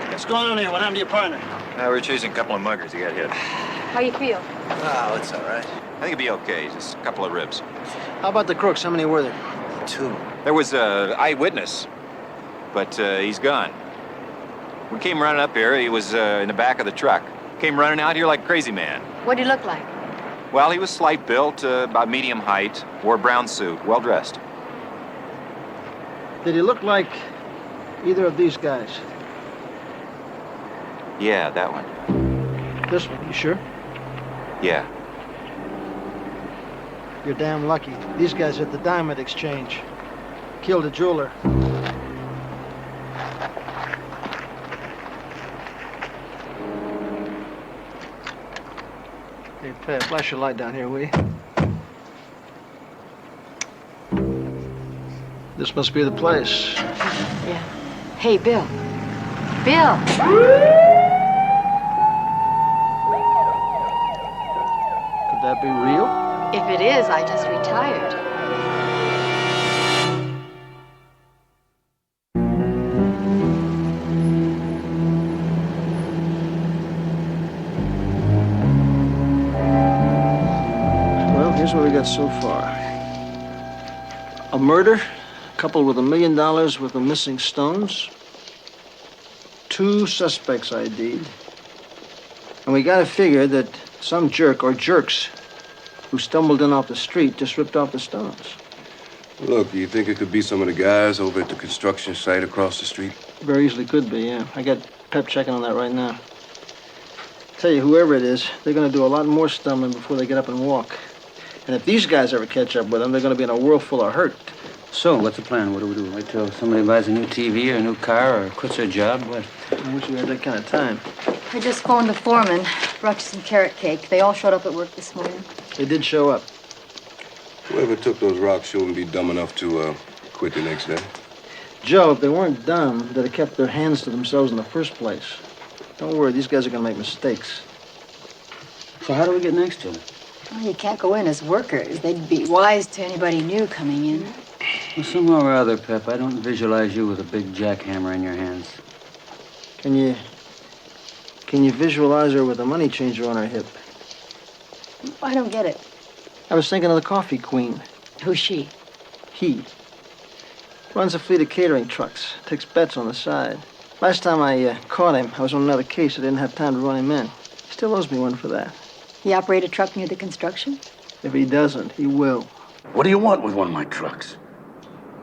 What's going on here? What happened to your partner? We're chasing a couple of muggers. He got hit. How you feel? Oh, it's all right. I think it'll be okay. Just a couple of ribs. How about the crooks? How many were there? 2. There was an eyewitness, but he's gone. We came running up here. He was in the back of the truck. Came running out here like a crazy man. What'd he look like? Well, he was slight built, about medium height, wore a brown suit, well dressed. Did he look like either of these guys? Yeah, that one. This one, you sure? Yeah. You're damn lucky. These guys at the Diamond Exchange killed a jeweler. Hey, flash your light down here, will you? This must be the place. Yeah. Hey, Bill. Bill! Could that be real? If it is, I just retired. Well, here's what we got so far. A murder, coupled with $1 million worth of missing stones. 2 suspects ID'd. And we gotta figure that some jerk or jerks who stumbled in off the street just ripped off the stones. Look, you think it could be some of the guys over at the construction site across the street? Very easily could be, yeah. I got Pep checking on that right now. Tell you, whoever it is, they're gonna do a lot more stumbling before they get up and walk. And if these guys ever catch up with them, they're gonna be in a world full of hurt. So, what's the plan? What do we do? Wait till somebody buys a new TV or a new car or quits their job? What? I wish we had that kind of time. I just phoned the foreman, brought you some carrot cake. They all showed up at work this morning. They did show up. Whoever took those rocks shouldn't be dumb enough to quit the next day. Joe, if they weren't dumb, they'd have kept their hands to themselves in the first place. Don't worry, these guys are gonna make mistakes. So how do we get next to them? Well, you can't go in as workers. They'd be wise to anybody new coming in. Well, somehow or other, Pep, I don't visualize you with a big jackhammer in your hands. Can you visualize her with a money changer on her hip? I don't get it. I was thinking of the coffee queen. Who's she? He. Runs a fleet of catering trucks. Takes bets on the side. Last time I caught him, I was on another case. I didn't have time to run him in. He still owes me one for that. He operate a truck near the construction? If he doesn't, he will. What do you want with one of my trucks?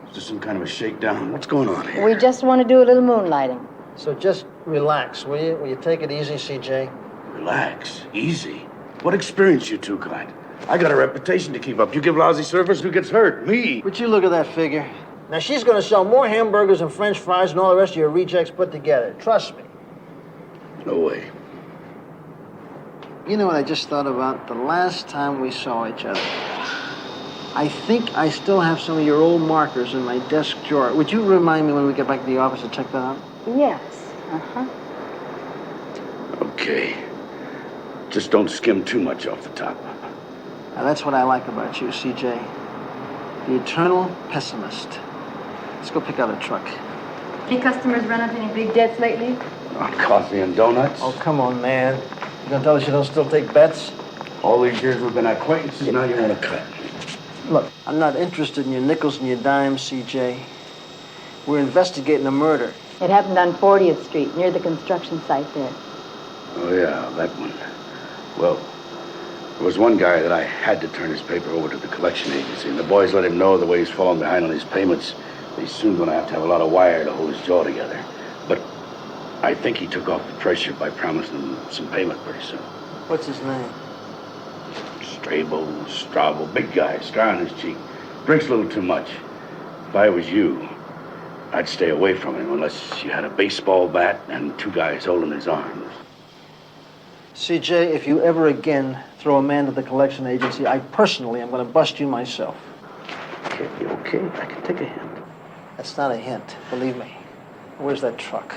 Is this some kind of a shakedown? What's going on here? We just want to do a little moonlighting. So just relax, will you? Will you take it easy, CJ? Relax. Easy. What experience you two got? I got a reputation to keep up. You give lousy service, who gets hurt? Me. Would you look at that figure? Now, she's going to sell more hamburgers and French fries than all the rest of your rejects put together. Trust me. No way. You know what I just thought about? The last time we saw each other. I think I still have some of your old markers in my desk drawer. Would you remind me when we get back to the office to check that out? Yes. Uh-huh. Okay. Just don't skim too much off the top. Now, that's what I like about you, CJ. The eternal pessimist. Let's go pick out a truck. Any customers run up any big debts lately? On coffee and donuts? Oh, come on, man. You gonna tell us you don't still take bets? All these years we've been acquaintances, now you want to cut. Look, I'm not interested in your nickels and your dimes, CJ. We're investigating a murder. It happened on 40th Street, near the construction site there. Oh, yeah, that one. Well, there was one guy that I had to turn his paper over to the collection agency, and the boys let him know the way he's falling behind on his payments, he's soon going to have a lot of wire to hold his jaw together. But I think he took off the pressure by promising him some payment pretty soon. What's his name? Strabo, big guy, scar on his cheek. Drinks a little too much. If I was you, I'd stay away from him unless you had a baseball bat and two guys holding his arms. CJ, if you ever again throw a man to the collection agency, I personally am going to bust you myself. Okay, I can take a hint. That's not a hint, believe me. Where's that truck?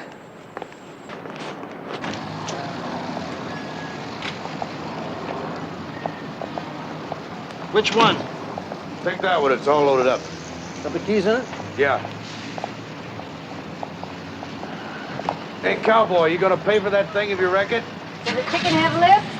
Which one? Take that one, it's all loaded up. Got the keys in it? Yeah. Hey, cowboy, you gonna pay for that thing if you wreck it? Does the chicken have lips?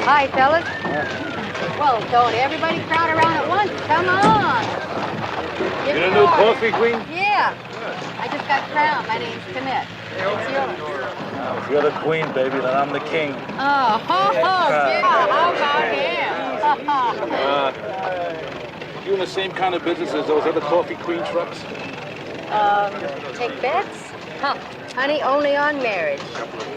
Hi, fellas. Well, don't everybody crowd around at once. Come on. Get a new coffee, Queen? Yeah. I just got crowned. My name's Commit. What's yours? If you're the queen, baby, then I'm the king. Oh, yeah. How about him? You in the same kind of business as those other coffee queen trucks? Take bets? Huh. Honey, only on marriage.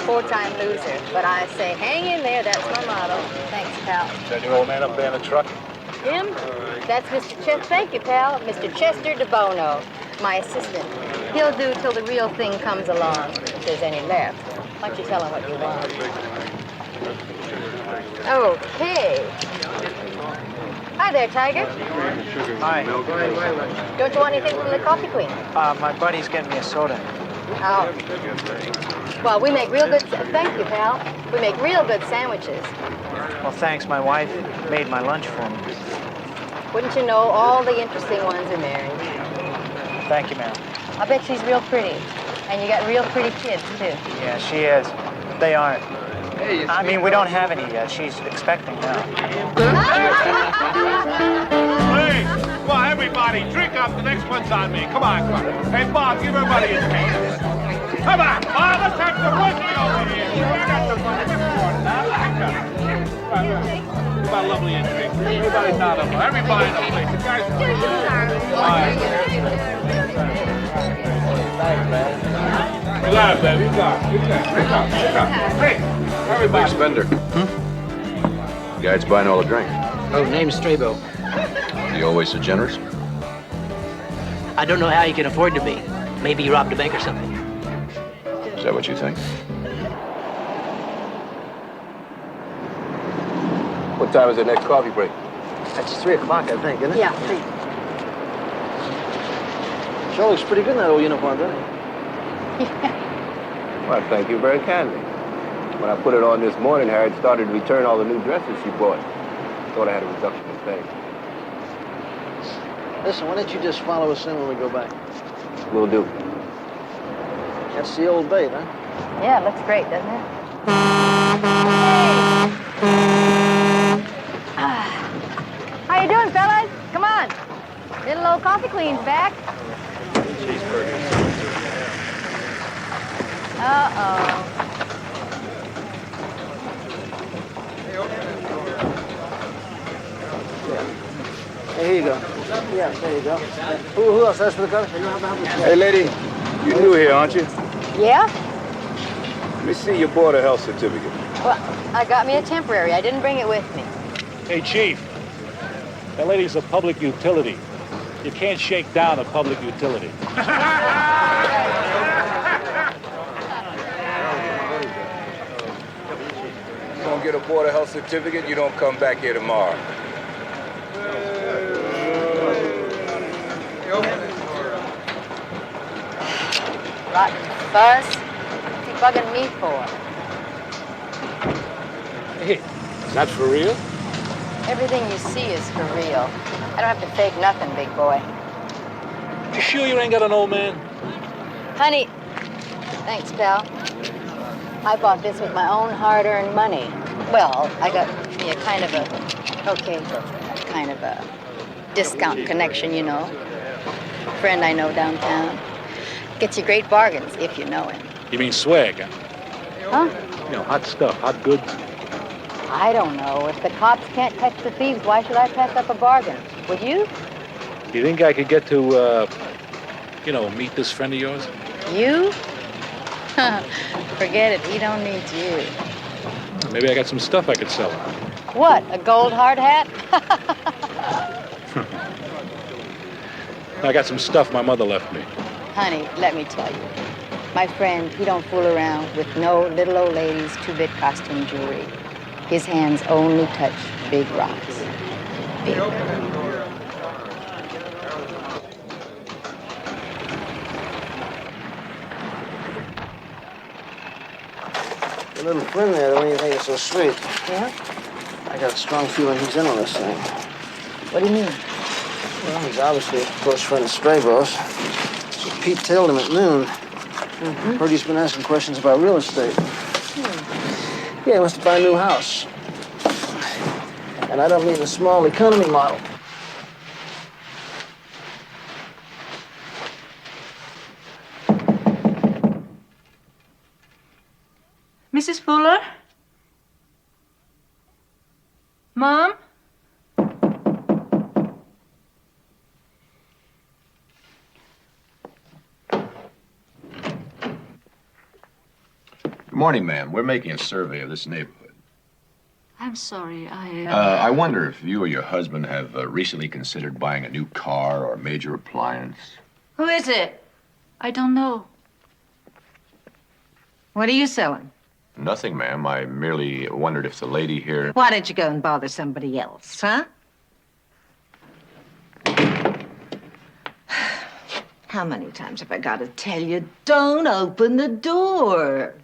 4-time loser. But I say, hang in there. That's my motto. Thanks, pal. That your old man up there in the truck? Him? That's Mr. Thank you, pal. Mr. Chester DeBono, my assistant. He'll do till the real thing comes along, if there's any left. Why don't you tell him what you want? Okay. Hi there, Tiger. Hi. Don't you want anything from the Coffee Queen? My buddy's getting me a soda. Oh. Well, we make real good... Thank you, pal. We make real good sandwiches. Well, thanks. My wife made my lunch for me. Wouldn't you know, all the interesting ones are married. Thank you, ma'am. I bet she's real pretty. And you got real pretty kids, too. Yeah, she is. They aren't. I mean, we don't have any yet. She's expecting now. Hey, come on, everybody, drink up. The next one's on me. Come on, come on. Hey, Bob, give everybody a drink. Come on, Bob, let's have some whiskey over here. I got some whiskey now. My lovely drink. Everybody's not up. Everybody in the place. The guys. All right. Thanks, man. Relax, baby. Relax. Hey, everybody. Big spender. Guy's buying all the drink. Oh, name's Strabo. He always so generous? I don't know how you can afford to be. Maybe you robbed a bank or something. Is that what you think? What time is the next coffee break? That's 3 o'clock, I think, isn't it? Yeah, 3. Sure looks pretty good in that old uniform, doesn't he? Well, thank you very kindly. When I put it on this morning, Harriet started to return all the new dresses she bought. Thought I had a reduction in pay. Listen, why don't you just follow us in when we go back? Will do. That's the old bait, huh? Yeah, it looks great, doesn't it? How you doing, fellas? Come on. Little old Coffee Queen's back. Uh-oh. Hey, here you go. Yeah, there you go. Who else asked for the coffee? Hey, lady, you new here, aren't you? Yeah? Let me see your Board of Health certificate. Well, I got me a temporary. I didn't bring it with me. Hey, Chief. That lady's a public utility. You can't shake down a public utility. You don't get a Board of Health certificate, you don't come back here tomorrow. Rotten fuzz. What's he bugging me for? Hey, is that for real? Everything you see is for real. I don't have to fake nothing, big boy. You sure you ain't got an old man? Honey, thanks, pal. I bought this with my own hard-earned money. Well, I got me a kind of a discount connection, you know. Friend I know downtown. Gets you great bargains if you know him. You mean swag, huh? Huh? You know, hot stuff, hot goods. I don't know. If the cops can't catch the thieves, why should I pass up a bargain? Would you? Do you think I could get to, meet this friend of yours? You? Forget it. He don't need you. Maybe I got some stuff I could sell. What, a gold hard hat? I got some stuff my mother left me. Honey, let me tell you. My friend, he don't fool around with no little old ladies' two-bit costume jewelry. His hands only touch big rocks. Big. Your little friend there, the one you think is so sweet. Yeah? I got a strong feeling he's in on this thing. What do you mean? Well, he's obviously a close friend of Strabo's. So Pete tailed him at noon. Heard he's been asking questions about real estate. Yeah, he wants to buy a new house. And I don't mean the small economy model. Mrs. Fuller? Mom? Good morning, ma'am. We're making a survey of this neighborhood. I'm sorry, I wonder if you or your husband have recently considered buying a new car or a major appliance. Who is it? I don't know. What are you selling? Nothing, ma'am. I merely wondered if the lady here... Why don't you go and bother somebody else, huh? How many times have I got to tell you, don't open the door?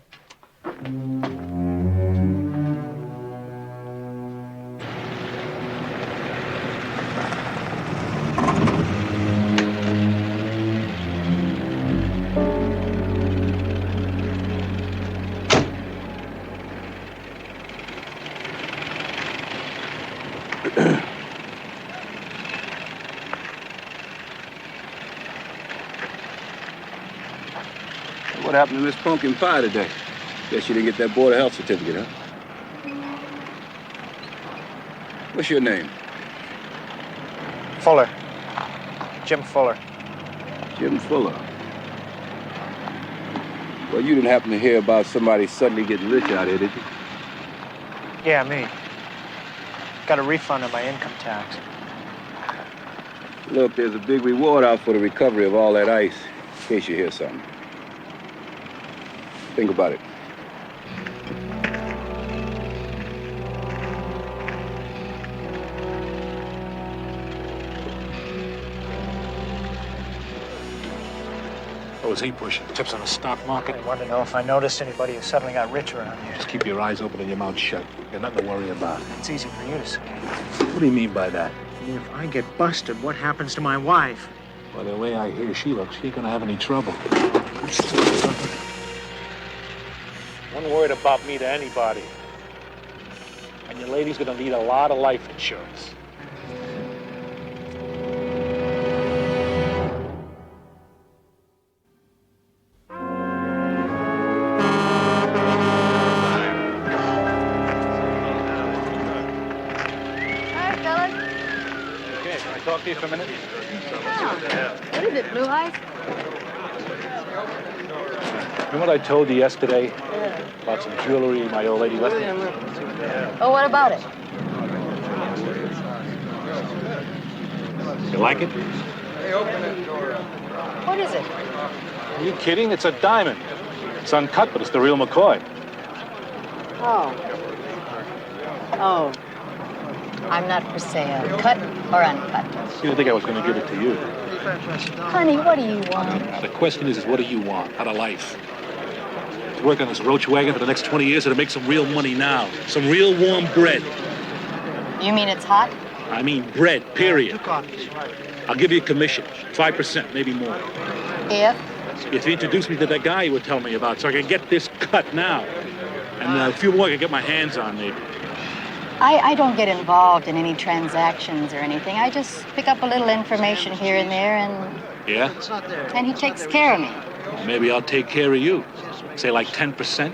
What happened to Miss Pumpkin Pie today? Guess you didn't get that Board of Health certificate, huh? What's your name? Fuller. Jim Fuller. Jim Fuller. Well, you didn't happen to hear about somebody suddenly getting rich out here, did you? Yeah, me. Got a refund on my income tax. Look, there's a big reward out for the recovery of all that ice, in case you hear something. Think about it. What was he pushing? Tips on the stock market? I want to know if I noticed anybody who suddenly got rich around here. Just keep your eyes open and your mouth shut. You got nothing to worry about. It's easy for you to say. What do you mean by that? I mean, if I get busted, what happens to my wife? Well, the way I hear she looks, she ain't gonna have any trouble. One word about me to anybody. And your lady's gonna need a lot of life insurance. Talk to you for a minute? What is it, Blue Eyes? You know what I told you yesterday about some jewelry my old lady left me? Oh, what about it? You like it? What is it? Are you kidding? It's a diamond. It's uncut, but it's the real McCoy. Oh. Oh. I'm not for sale. Cut or uncut? You didn't think I was going to give it to you. Honey, what do you want? The question is what do you want out of life? To work on this roach wagon for the next 20 years or to make some real money now? Some real warm bread. You mean it's hot? I mean bread, period. I'll give you a commission, 5%, maybe more. If you introduce me to that guy you were telling me about, so I can get this cut now. And a few more I can get my hands on, maybe. I don't get involved in any transactions or anything. I just pick up a little information here and there, and he takes care of me. Maybe I'll take care of you. Say like 10%.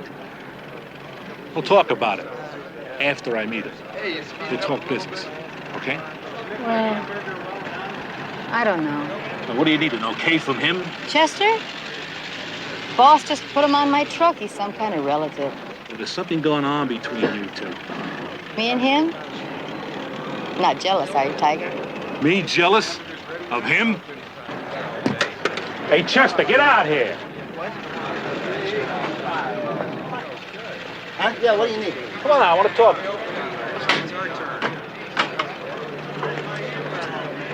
We'll talk about it after I meet him. We'll talk business, okay? Well, I don't know. Now, what do you need, an okay from him? Chester? Boss just put him on my truck. He's some kind of relative. Well, there's something going on between you two. Me and him? Not jealous, are you, Tiger? Me jealous of him? Hey, Chester, get out here. Huh? Yeah, what do you need? Come on now, I want to talk.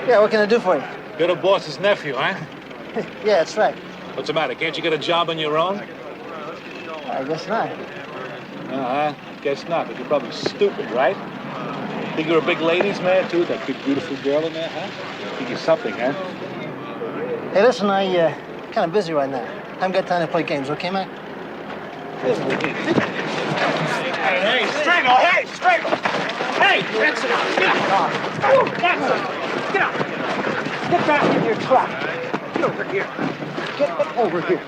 Yeah, what can I do for you? You're the boss's nephew, huh? Yeah, that's right. What's the matter? Can't you get a job on your own? I guess not. Guess not, but you're probably stupid, right? Think you're a big ladies' man, too? That big, beautiful girl in there, huh? Think you're something, huh? Hey, listen, I kind of busy right now. I haven't got time to play games, okay, man? Hey, Strangle! Hey, Strangle! Hey, that's enough! Get out! Oh, that's enough! Get out! Get back in your truck! Get over here! Get over here!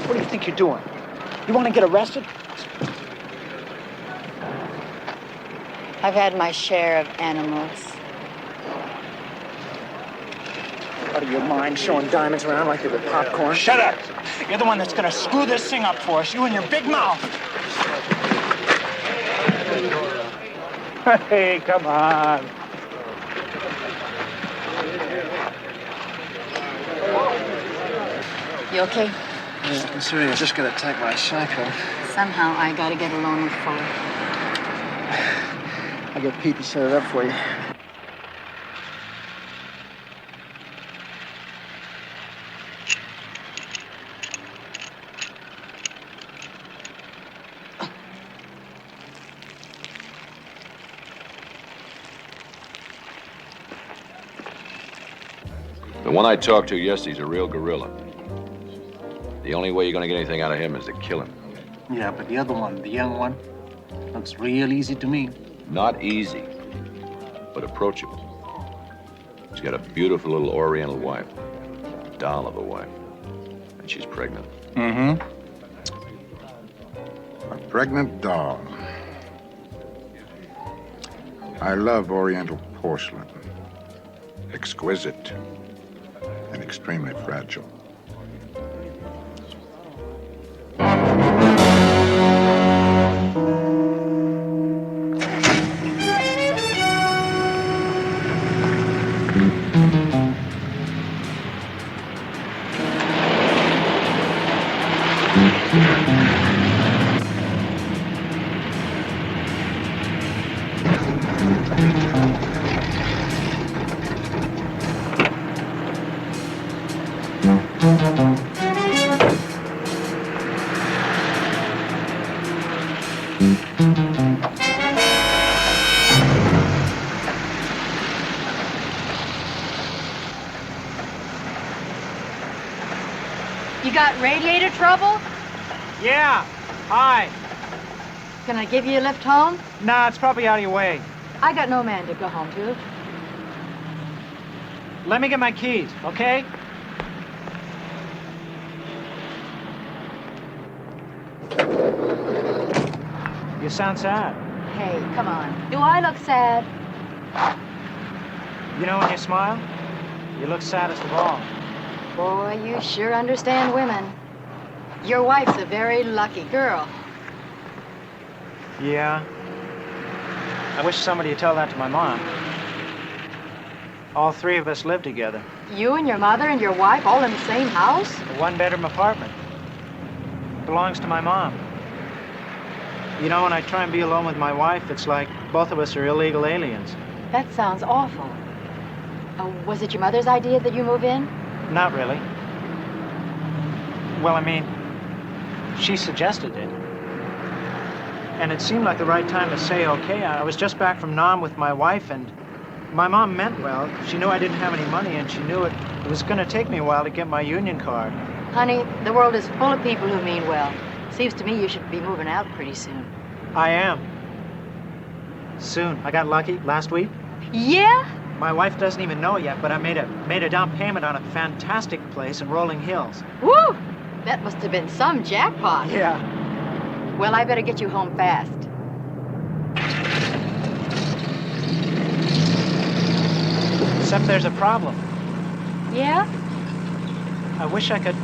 What do you think you're doing? You want to get arrested? I've had my share of animals. Out of your mind, showing diamonds around like they were popcorn. Shut up! You're the one that's gonna screw this thing up for us, you and your big mouth. Hey, come on. You okay? Yeah, considering I just got attacked by a psycho. Somehow I gotta get alone with Fuller. I'll get Pete to set it up for you. The one I talked to yesterday's a real gorilla. The only way you're gonna get anything out of him is to kill him. Yeah, but the other one, the young one, looks real easy to me. Not easy, but approachable. He's got a beautiful little Oriental wife, a doll of a wife, and she's pregnant. Mm-hmm. A pregnant doll. I love Oriental porcelain. Exquisite and extremely fragile. You got radiator trouble? Yeah. Hi. Can I give you a lift home? Nah, it's probably out of your way. I got no man to go home to. Let me get my keys, okay? You sound sad. Hey, come on. Do I look sad? You know, when you smile, you look saddest of all. Boy, you sure understand women. Your wife's a very lucky girl. Yeah. I wish somebody would tell that to my mom. All three of us live together. You and your mother and your wife all in the same house? A one-bedroom apartment. Belongs to my mom. You know, when I try and be alone with my wife, it's like both of us are illegal aliens. That sounds awful. Was it your mother's idea that you move in? Not really. Well, I mean, she suggested it. And it seemed like the right time to say okay. I was just back from Nam with my wife, and my mom meant well. She knew I didn't have any money, and she knew it was going to take me a while to get my union card. Honey, the world is full of people who mean well. Seems to me you should be moving out pretty soon. I am. Soon. I got lucky last week. Yeah? My wife doesn't even know it yet, but I made a down payment on a fantastic place in Rolling Hills. Woo! That must have been some jackpot. Yeah. Well, I better get you home fast. Except there's a problem. Yeah? I wish I could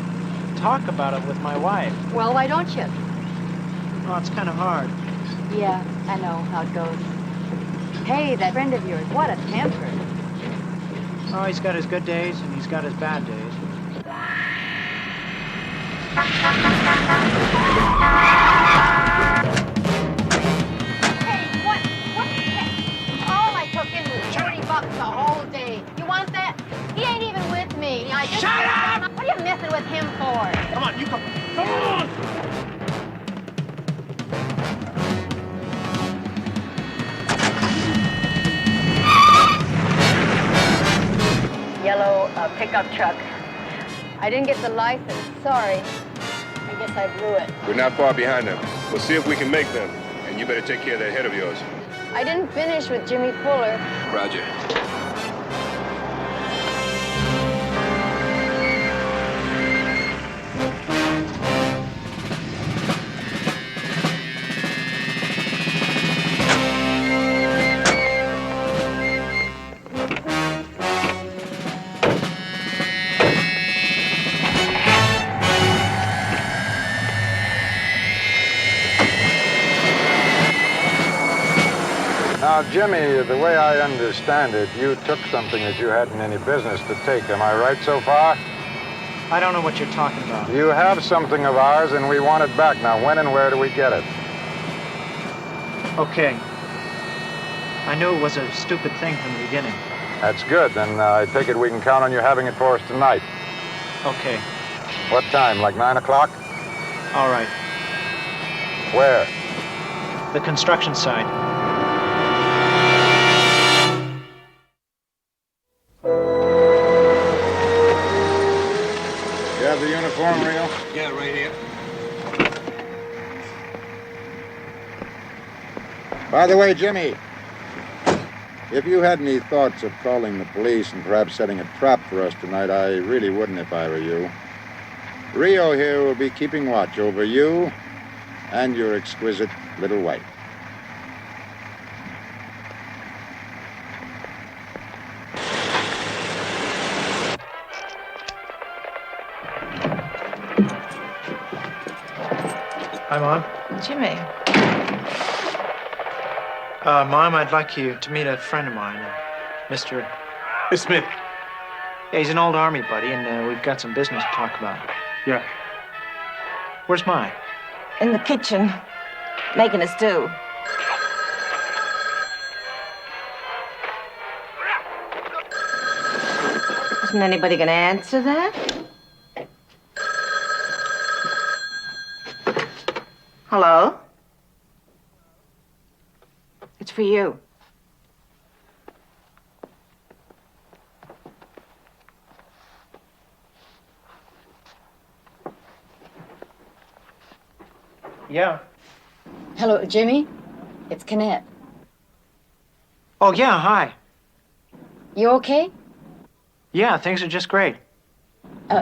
talk about it with my wife. Well, why don't you? Oh, it's kind of hard. Yeah, I know how it goes. Hey, that friend of yours, what a temper. Oh, he's got his good days and he's got his bad days. Hey, what the heck? All I took in was $40 the whole day. You want that? He ain't even with me. Shut up! What are you messing with him for? Come on, you come. Come on! Yellow pickup truck. I didn't get the license. Sorry. I guess I blew it. We're not far behind them. We'll see if we can make them. And you better take care of that head of yours. I didn't finish with Jimmy Fuller. Roger. Now, Jimmy, the way I understand it, you took something that you hadn't any business to take. Am I right so far? I don't know what you're talking about. You have something of ours, and we want it back. Now, when and where do we get it? Okay. I knew it was a stupid thing from the beginning. That's good. Then I take it we can count on you having it for us tonight. Okay. What time, like 9 o'clock? All right. Where? The construction site. Yeah, right here. By the way, Jimmy, if you had any thoughts of calling the police and perhaps setting a trap for us tonight, I really wouldn't if I were you. Rio here will be keeping watch over you and your exquisite little wife. Hi, Mom. Jimmy. Mom, I'd like you to meet a friend of mine, Mr. Smith. Yeah, he's an old Army buddy, and we've got some business to talk about. Yeah. Where's Mai? In the kitchen, making a stew. Isn't anybody gonna answer that? Hello? It's for you. Yeah. Hello, Jimmy. It's Canette. Oh, yeah, hi. You okay? Yeah, things are just great.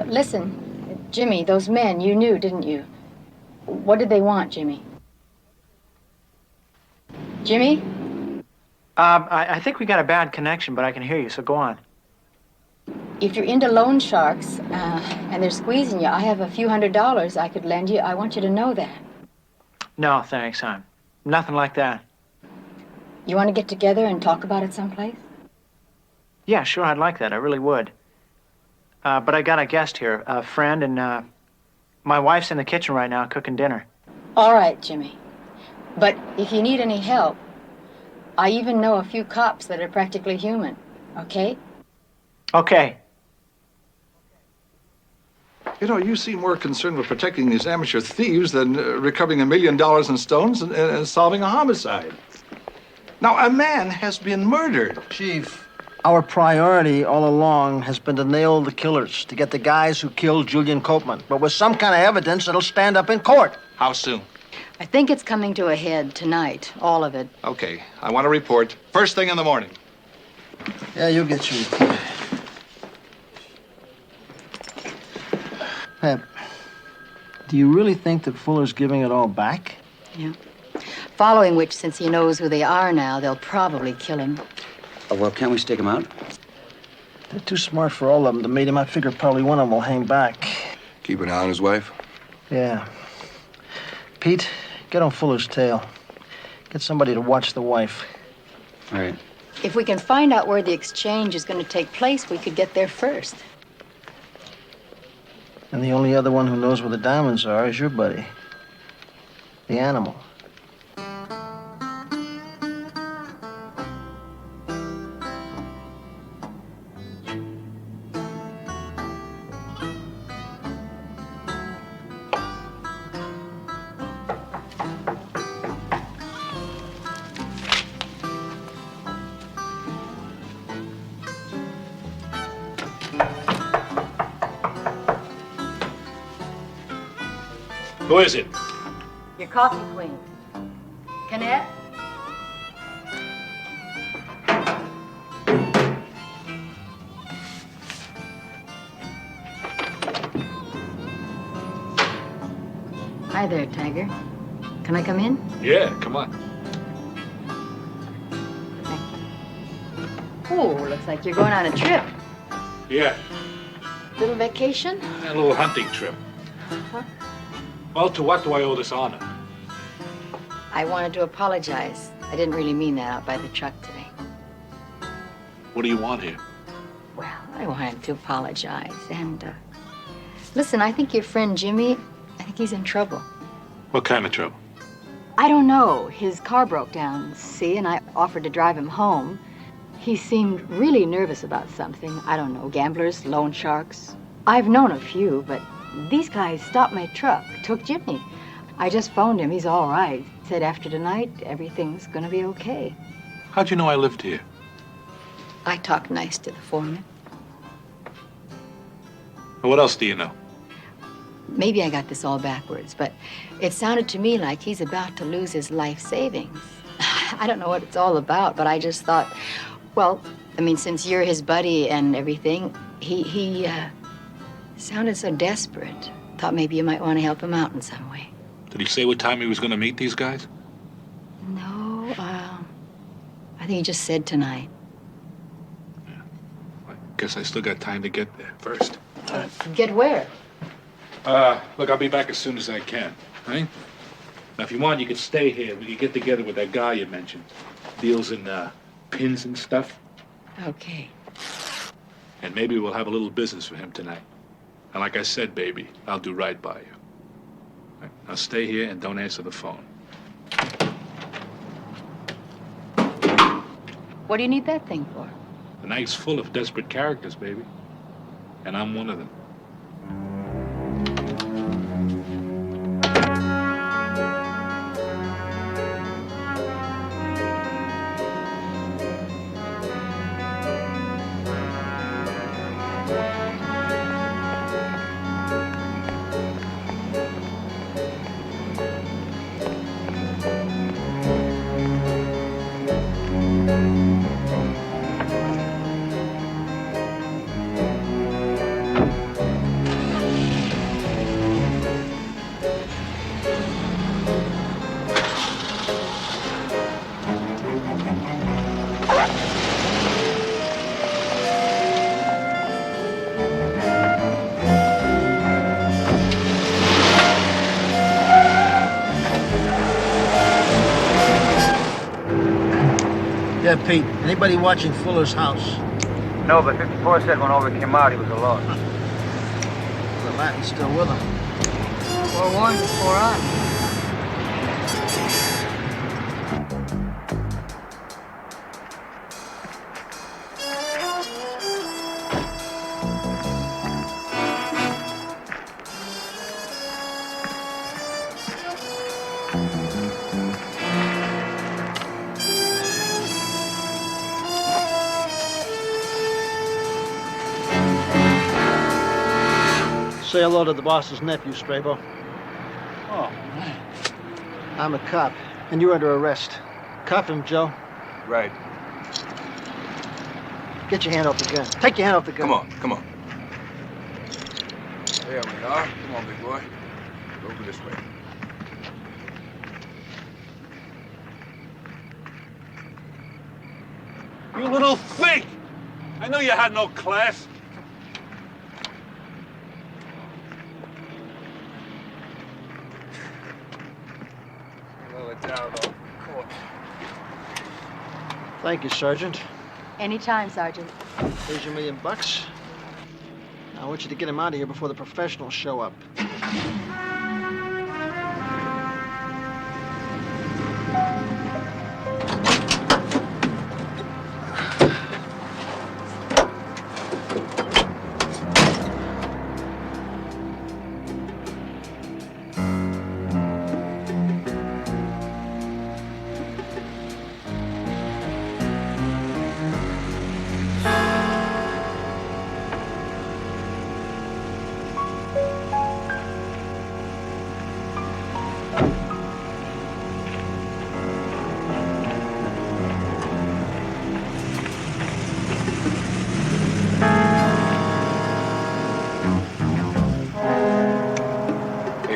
Listen, Jimmy, those men, you knew, didn't you? What did they want, Jimmy? Jimmy? I think we got a bad connection, but I can hear you, so go on. If you're into loan sharks and they're squeezing you, I have a few $100s I could lend you. I want you to know that. No, thanks, hon. Nothing like that. You want to get together and talk about it someplace? Yeah, sure, I'd like that. I really would. But I got a guest here, a friend, and my wife's in the kitchen right now cooking dinner. All right, Jimmy. But if you need any help, I even know a few cops that are practically human, okay? Okay. You know, you seem more concerned with protecting these amateur thieves than recovering $1 million in stones and solving a homicide. Now, a man has been murdered. Chief, our priority all along has been to nail the killers, to get the guys who killed Julian Copeman, but with some kind of evidence that'll stand up in court. How soon? I think it's coming to a head tonight, all of it. Okay, I want a report first thing in the morning. Yeah, you'll get your report. Pep, do you really think that Fuller's giving it all back? Yeah. Following which, since he knows who they are now, they'll probably kill him. Oh, well, can't we stake him out? They're too smart for all of them to meet him. I figure probably one of them will hang back. Keep an eye on his wife? Yeah. Pete, get on Fuller's tail. Get somebody to watch the wife. All right. If we can find out where the exchange is going to take place, we could get there first. And the only other one who knows where the diamonds are is your buddy, the animal. Who is it? Your coffee queen. Canette? Hi there, Tiger. Can I come in? Yeah, come on. Oh, looks like you're going on a trip. Yeah, Little vacation? a little hunting trip. Huh? Well, to what do I owe this honor? I wanted to apologize. I didn't really mean that out by the truck today. What do you want here? Well, I wanted to apologize. And, listen, I think your friend Jimmy, I think he's in trouble. What kind of trouble? I don't know. His car broke down, see, and I offered to drive him home. He seemed really nervous about something. I don't know, gamblers, loan sharks. I've known a few, but these guys stopped my truck, took Jimmy. I just phoned him. He's all right. Said after tonight, everything's gonna be okay. How'd you know I lived here? I talked nice to the foreman. What else do you know? maybe I got this all backwards, but it sounded to me like he's about to lose his life savings. I don't know what it's all about, but I just thought, well, I mean, since you're his buddy and everything, he sounded so desperate. Thought maybe you might want to help him out in some way. Did he say what time he was going to meet these guys? No, I think he just said tonight. Guess I still got time to get there first. Get where? Look, I'll be back as soon as I can, right? Now, if you want, you could stay here. We could get together with that guy you mentioned. Deals in pins and stuff. Okay. And maybe we'll have a little business for him tonight. And like I said, baby, I'll do right by you. Right? Now stay here and don't answer the phone. What do you need that thing for? The night's full of desperate characters, baby. And I'm one of them. Yeah, Pete, anybody watching Fuller's house? No, but 54 said when Over came out, he was alone. The Latin's still with him. Forewarned is forearmed. Say hello to the boss's nephew, Strabo. Oh, man. I'm a cop, and you're under arrest. Cuff him, Joe. Right. Get your hand off the gun. Take your hand off the gun. Come on. There we are. Come on, big boy. Over this way. You little fake! I knew you had no class. Thank you, Sergeant. Anytime, Sergeant. Here's your $1 million. Now, I want you to get him out of here before the professionals show up.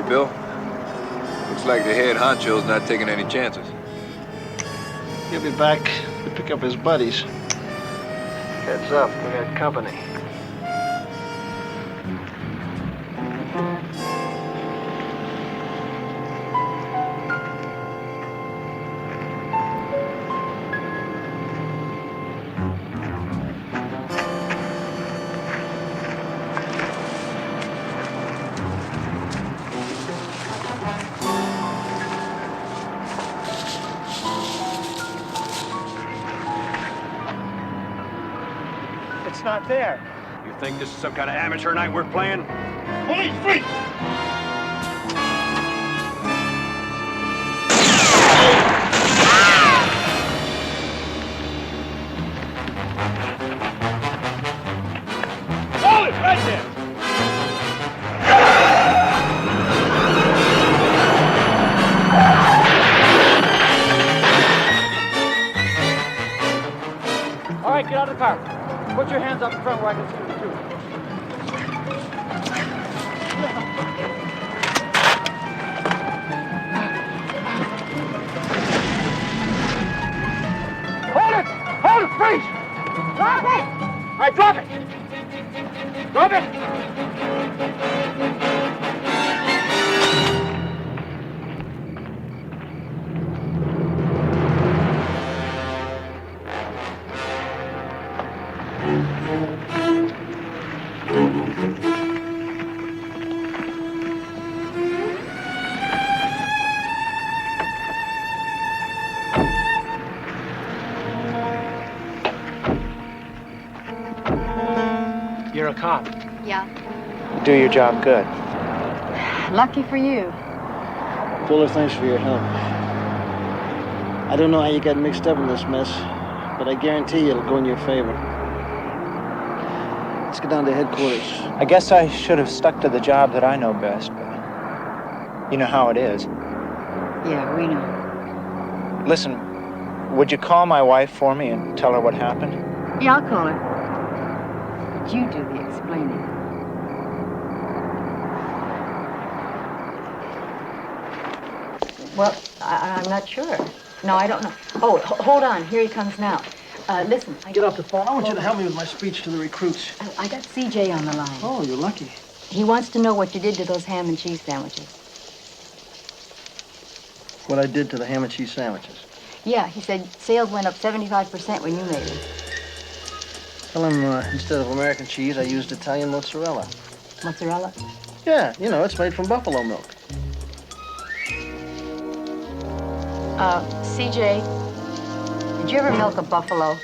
Bill, looks like the head honcho's not taking any chances. He'll be back to pick up his buddies. Heads up, we got company. It's not there. You think this is some kind of amateur night we're playing? Police, freeze! Hold it right there! get out of the car. Put your hands up in front where I can see you, too. Hold it! Hold it, freeze! Drop it! All right, drop it! Drop it! You're a cop. Yeah. You do your job good. Lucky for you. Fuller, thanks for your help. I don't know how you got mixed up in this mess, but I guarantee you it'll go in your favor. Let's get down to headquarters. I guess I should have stuck to the job that I know best, but you know how it is. Yeah, we know. Listen, would you call my wife for me and tell her what happened? Yeah, I'll call her. But you do the explaining. Well, I'm not sure. No, I don't know. Oh, hold on. Here he comes now. Listen. Get off the phone. I want you to help me with my speech to the recruits. I got CJ on the line. Oh, you're lucky. He wants to know what you did to those ham and cheese sandwiches. What I did to the ham and cheese sandwiches. Yeah, he said sales went up 75% when you made them. Tell him instead of American cheese, I used Italian mozzarella. Mozzarella? Yeah, you know, it's made from buffalo milk. CJ, did you ever milk a buffalo?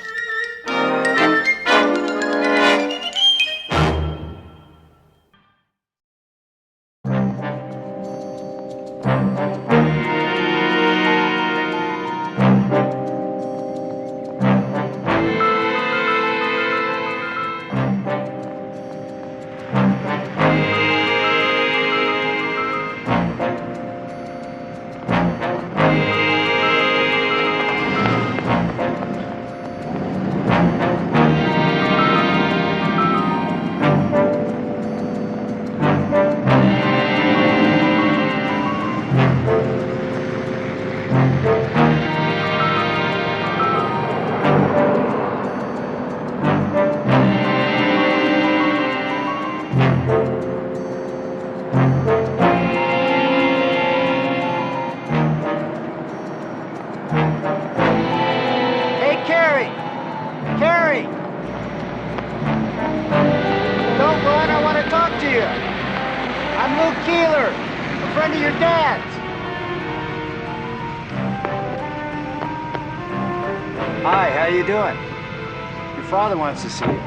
Hi, how you doing? Your father wants to see you.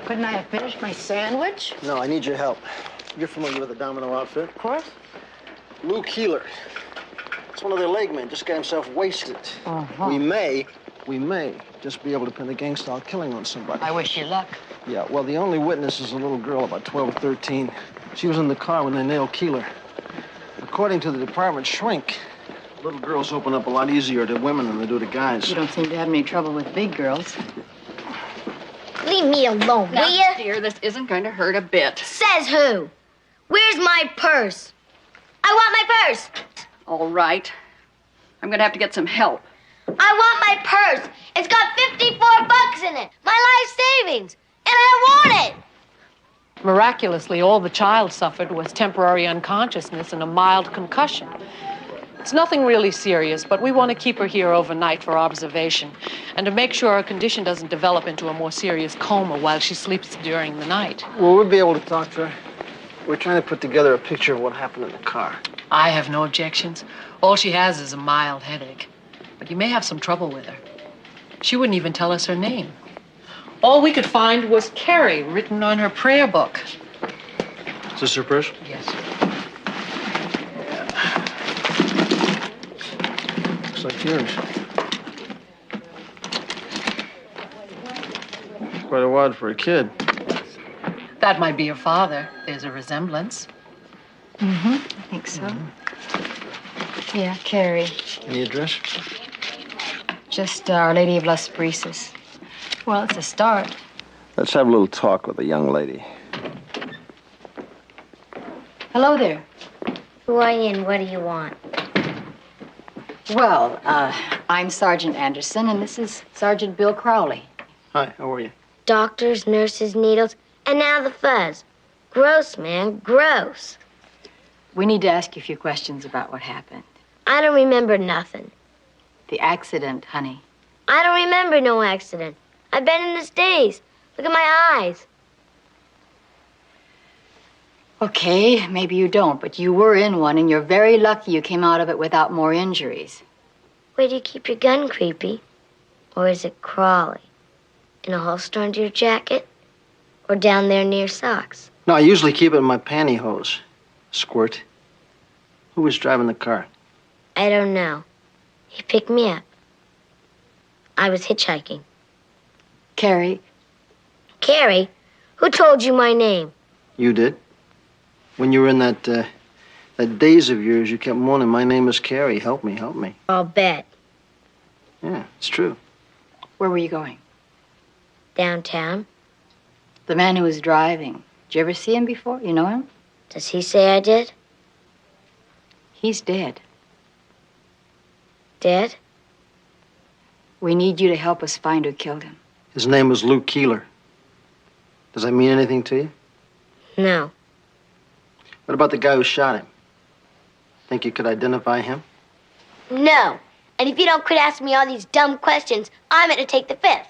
Couldn't I have finished my sandwich? No, I need your help. You're familiar with the Domino outfit? Of course. Lou Keeler. It's one of their leg men. Just got himself wasted. Uh-huh. We may just be able to pin a gang-style killing on somebody. I wish you luck. Yeah, well, the only witness is a little girl about 12 or 13. She was in the car when they nailed Keeler. According to the department shrink, little girls open up a lot easier to women than they do to guys. You don't seem to have any trouble with big girls. Leave me alone, will you? Dear, this isn't going to hurt a bit. Says who? Where's my purse? I want my purse. All right. I'm going to have to get some help. I want my purse. It's got 54 bucks in it. My life savings. And I want it. Miraculously, all the child suffered was temporary unconsciousness and a mild concussion. It's nothing really serious, but we want to keep her here overnight for observation and to make sure her condition doesn't develop into a more serious coma while she sleeps during the night. Will we be able to talk to her? We're trying to put together a picture of what happened in the car. I have no objections. All she has is a mild headache, but you may have some trouble with her. She wouldn't even tell us her name. All we could find was Carrie written on her prayer book. Is this her purse? Yes. Looks like yours. Quite a wad for a kid. That might be her father. There's a resemblance. Mm-hmm, I think so. Yeah, Carrie. Any address? Just Our Lady of Las Brisas. Well, it's a start. Let's have a little talk with the young lady. Hello there. Who are you and what do you want? Well, I'm Sergeant Anderson, and this is Sergeant Bill Crowley. Hi, how are you? Doctors, nurses, needles, and now the fuzz. Gross, man, gross. We need to ask you a few questions about what happened. I don't remember nothing. The accident, honey. I don't remember no accident. I've been in this daze. Look at my eyes. Okay, maybe you don't, but you were in one, and you're very lucky you came out of it without more injuries. Where do you keep your gun, Creepy? Or is it Crawley? In a holster under your jacket? Or down there near your socks? No, I usually keep it in my pantyhose. Squirt. Who was driving the car? I don't know. He picked me up. I was hitchhiking. Carrie. Carrie? Who told you my name? You did. When you were in that daze of yours, you kept moaning, "My name is Carrie. Help me, help me." I'll bet. Yeah, it's true. Where were you going? Downtown. The man who was driving. Did you ever see him before? You know him? Does he say I did? He's dead. Dead? We need you to help us find who killed him. His name was Lou Keeler. Does that mean anything to you? No. What about the guy who shot him? Think you could identify him? No. And if you don't quit asking me all these dumb questions, I'm going to take the fifth.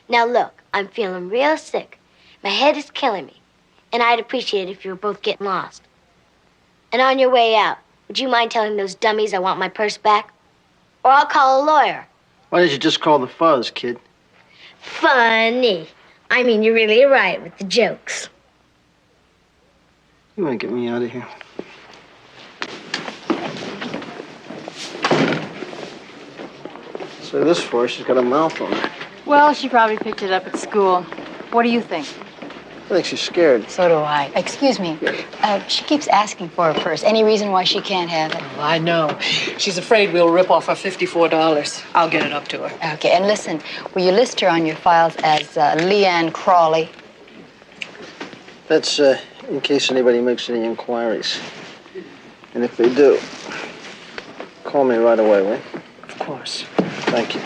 Now look, I'm feeling real sick. My head is killing me. And I'd appreciate it if you were both getting lost. And on your way out, would you mind telling those dummies I want my purse back? Or I'll call a lawyer. Why did you just call the fuzz, kid? Funny. I mean, you're really right with the jokes. You want to get me out of here? So this for? She's got a mouth on her. Well, she probably picked it up at school. What do you think? I think she's scared. So do I. Excuse me. She keeps asking for her purse. Any reason why she can't have it? Oh, I know. She's afraid we'll rip off her $54. I'll get it up to her. Okay, and listen, will you list her on your files as Leanne Crawley? That's in case anybody makes any inquiries. And if they do, call me right away, will you? Of course. Thank you.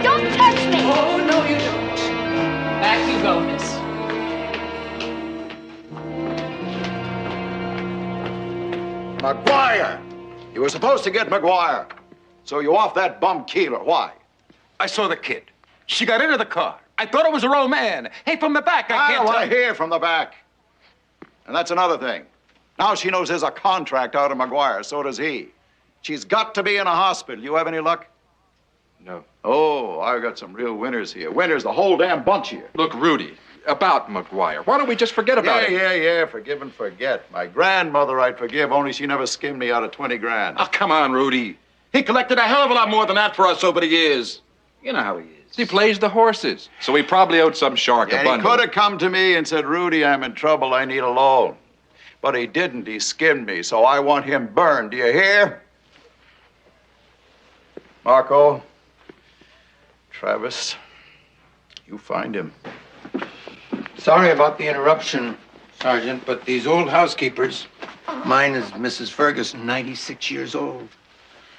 Don't touch me! Oh, no, you don't. Back you go, miss. McGuire! You were supposed to get McGuire. So you off that bum Keeler. Why? I saw the kid. She got into the car. I thought it was her old man. Hey, from the back, I I can't don't want tell. to hear from the back. And that's another thing. Now she knows there's a contract out of McGuire. So does he. She's got to be in a hospital. You have any luck? No. Oh, I've got some real winners here. Winners, the whole damn bunch here. Look, Rudy, about McGuire. Why don't we just forget about it? Yeah, forgive and forget. My grandmother I'd forgive, only she never skimmed me out of 20 grand. Oh, come on, Rudy. He collected a hell of a lot more than that for us over the years. You know how he is. He plays the horses, so he probably owed some shark a He bundle. could have come to me and said, Rudy, I'm in trouble, I need a loan. But he didn't, he skimmed me, so I want him burned, do you hear? Marco, Travis, you find him. Sorry about the interruption, Sergeant, but these old housekeepers, mine is Mrs. Ferguson, 96 years old.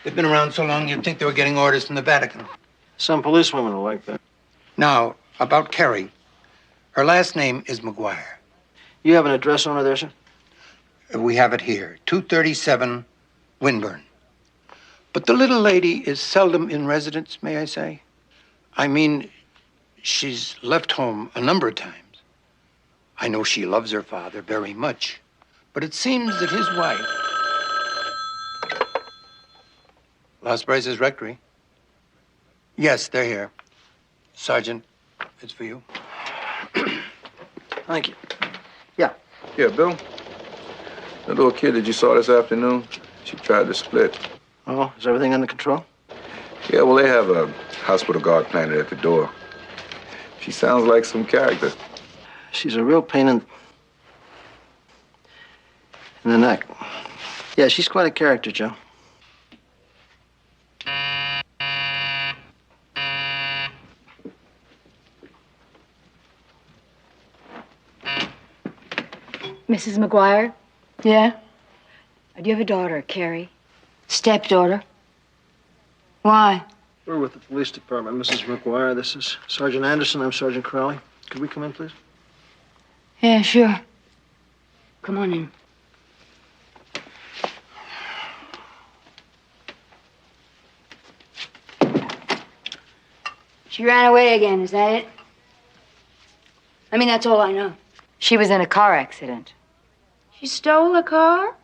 They've been around so long you'd think they were getting orders from the Vatican. Some policewomen are like that. Now, about Carrie. Her last name is McGuire. You have an address on her there, sir? We have it here, 237 Winburn. But the little lady is seldom in residence, may I say? I mean, she's left home a number of times. I know she loves her father very much, but it seems that his wife... Las Brazas Rectory. Yes, they're here. Sergeant, it's for you. Thank you. Yeah, Bill. The little kid that you saw this afternoon, she tried to split. Oh, is everything under control? Yeah, well, they have a hospital guard planted at the door. She sounds like some character. She's a real pain in the neck. Yeah, she's quite a character, Joe. Mrs. McGuire? Yeah? Do you have a daughter, Carrie? Stepdaughter? Why? We're with the police department, Mrs. McGuire. This is Sergeant Anderson. I'm Sergeant Crowley. Could we come in, please? Yeah, sure. Come on in. She ran away again, is that it? I mean, that's all I know. She was in a car accident. She stole a car?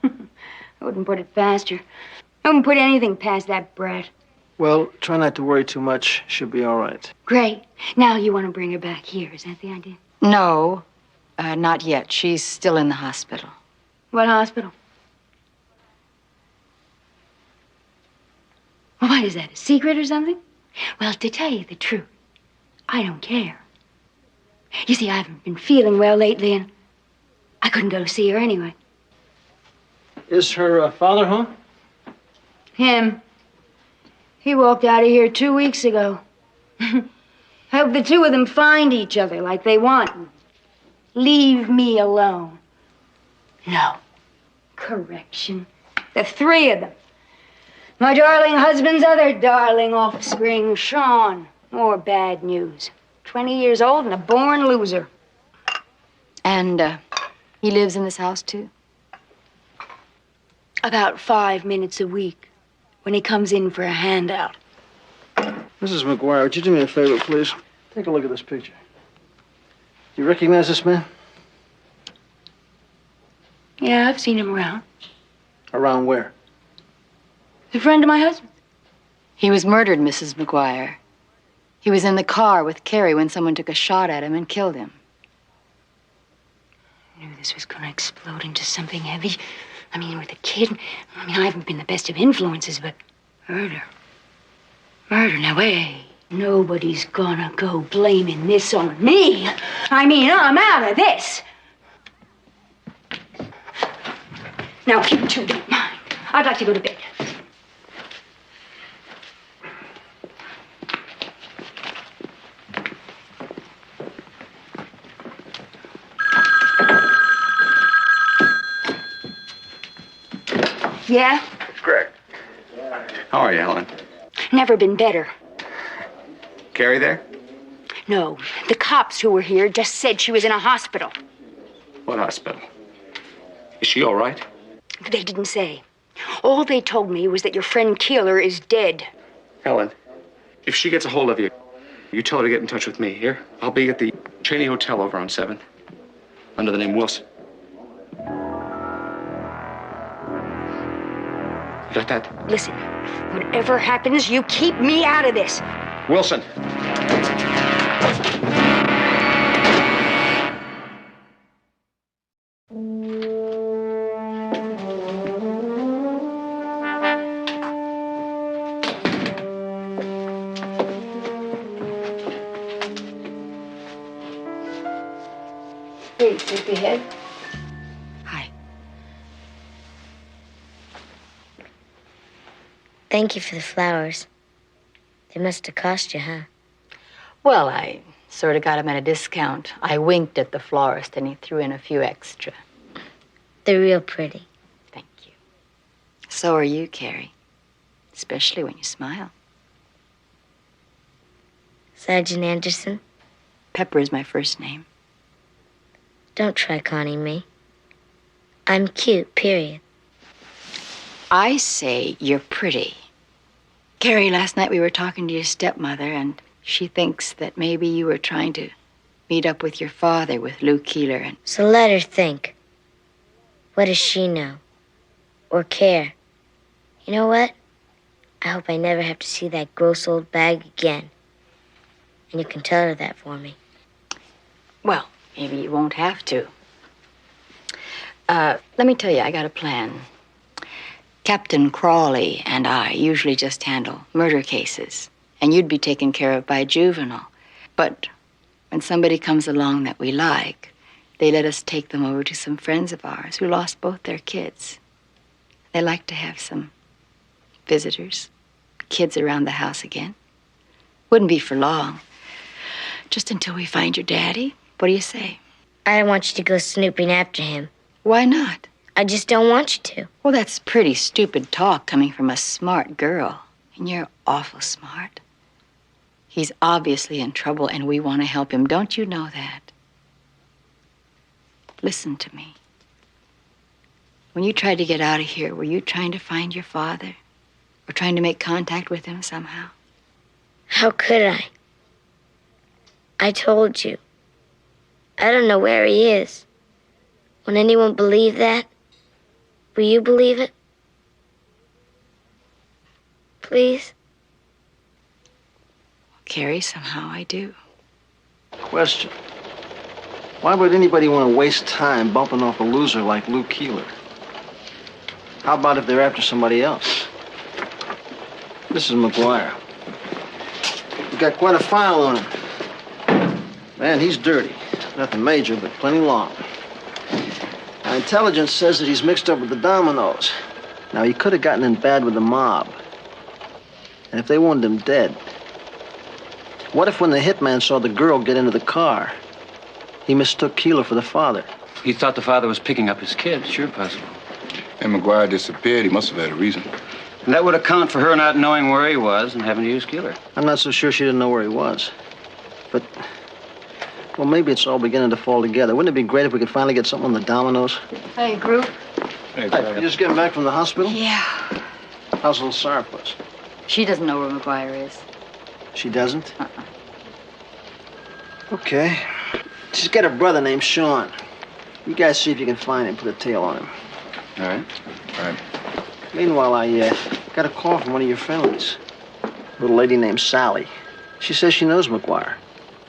I wouldn't put it past her. I wouldn't put anything past that brat. Well, try not to worry too much. She'll be all right. Great. Now you want to bring her back here, is that the idea? No, not yet. She's still in the hospital. What hospital? What is that, a secret or something? Well, to tell you the truth, I don't care. You see, I haven't been feeling well lately, and I couldn't go to see her anyway. Is her father home? Him. He walked out of here 2 weeks ago. Hope the two of them find each other like they want. Leave me alone. No. Correction. The three of them. My darling husband's other darling offspring, Sean. More bad news. 20 years old and a born loser. And he lives in this house, too? About 5 minutes a week when he comes in for a handout. Mrs. McGuire, would you do me a favor, please? Take a look at this picture. Do you recognize this man? Yeah, I've seen him around. Around where? He's a friend of my husband. He was murdered, Mrs. McGuire. He was in the car with Carrie when someone took a shot at him and killed him. I knew this was going to explode into something heavy. I mean, with a kid, I haven't been the best of influences, but murder. Murder, now, hey, nobody's gonna go blaming this on me. I mean, I'm out of this. Now, you two don't mind. I'd like to go to bed. Yeah? Greg. How are you, Helen? Never been better. Carrie there? No, the cops who were here just said she was in a hospital. What hospital? Is she all right? They didn't say. All they told me was that your friend Keeler is dead. Helen, if she gets a hold of you, you tell her to get in touch with me, here? I'll be at the Cheney Hotel over on 7th, under the name Wilson. You got that? Listen, whatever happens, you keep me out of this. Wilson. Sleepyhead. Thank you for the flowers. They must have cost you, huh? Well, I sort of got him at a discount. I winked at the florist and he threw in a few extra. They're real pretty. Thank you. So are you, Carrie. Especially when you smile. Sergeant Anderson? Pepper is my first name. Don't try conning me. I'm cute, period. I say you're pretty. Carrie, last night we were talking to your stepmother, and she thinks that maybe you were trying to meet up with your father, with Lou Keeler. And So let her think. What does she know? Or care? You know what? I hope I never have to see that gross old bag again. And you can tell her that for me. Well, maybe you won't have to. Let me tell you, I got a plan. Captain Crawley and I usually just handle murder cases, and you'd be taken care of by a juvenile. But when somebody comes along that we like, they let us take them over to some friends of ours who lost both their kids. They like to have some visitors, kids around the house again. Wouldn't be for long. Just until we find your daddy. What do you say? I don't want you to go snooping after him. Why not? I just don't want you to. Well, that's pretty stupid talk coming from a smart girl. And you're awful smart. He's obviously in trouble and we want to help him. Don't you know that? Listen to me. When you tried to get out of here, were you trying to find your father? Or trying to make contact with him somehow? How could I? I told you. I don't know where he is. Will anyone believe that? Will you believe it? Please? Carrie, somehow I do. Question. Why would anybody want to waste time bumping off a loser like Lou Keeler? How about if they're after somebody else? This is McGuire. We got quite a file on him. Man, he's dirty. Nothing major, but plenty long. Our intelligence says that he's mixed up with the Dominoes. Now, he could have gotten in bad with the mob. And if they wanted him dead, what if when the hitman saw the girl get into the car, he mistook Keeler for the father? He thought the father was picking up his kid. Sure possible. And McGuire disappeared. He must have had a reason. And that would account for her not knowing where he was and having to use Keeler. I'm not so sure she didn't know where he was. But, well, maybe it's all beginning to fall together. Wouldn't it be great if we could finally get something on the Dominoes? Hey, group. Hey, Hi, you just getting back from the hospital? Yeah. How's little Sarpus? She doesn't know where McGuire is. She doesn't? Okay. She's got a brother named Sean. You guys see if you can find him, put a tail on him. All right. All right. Meanwhile, I got a call from one of your friendlies. A little lady named Sally. She says she knows McGuire.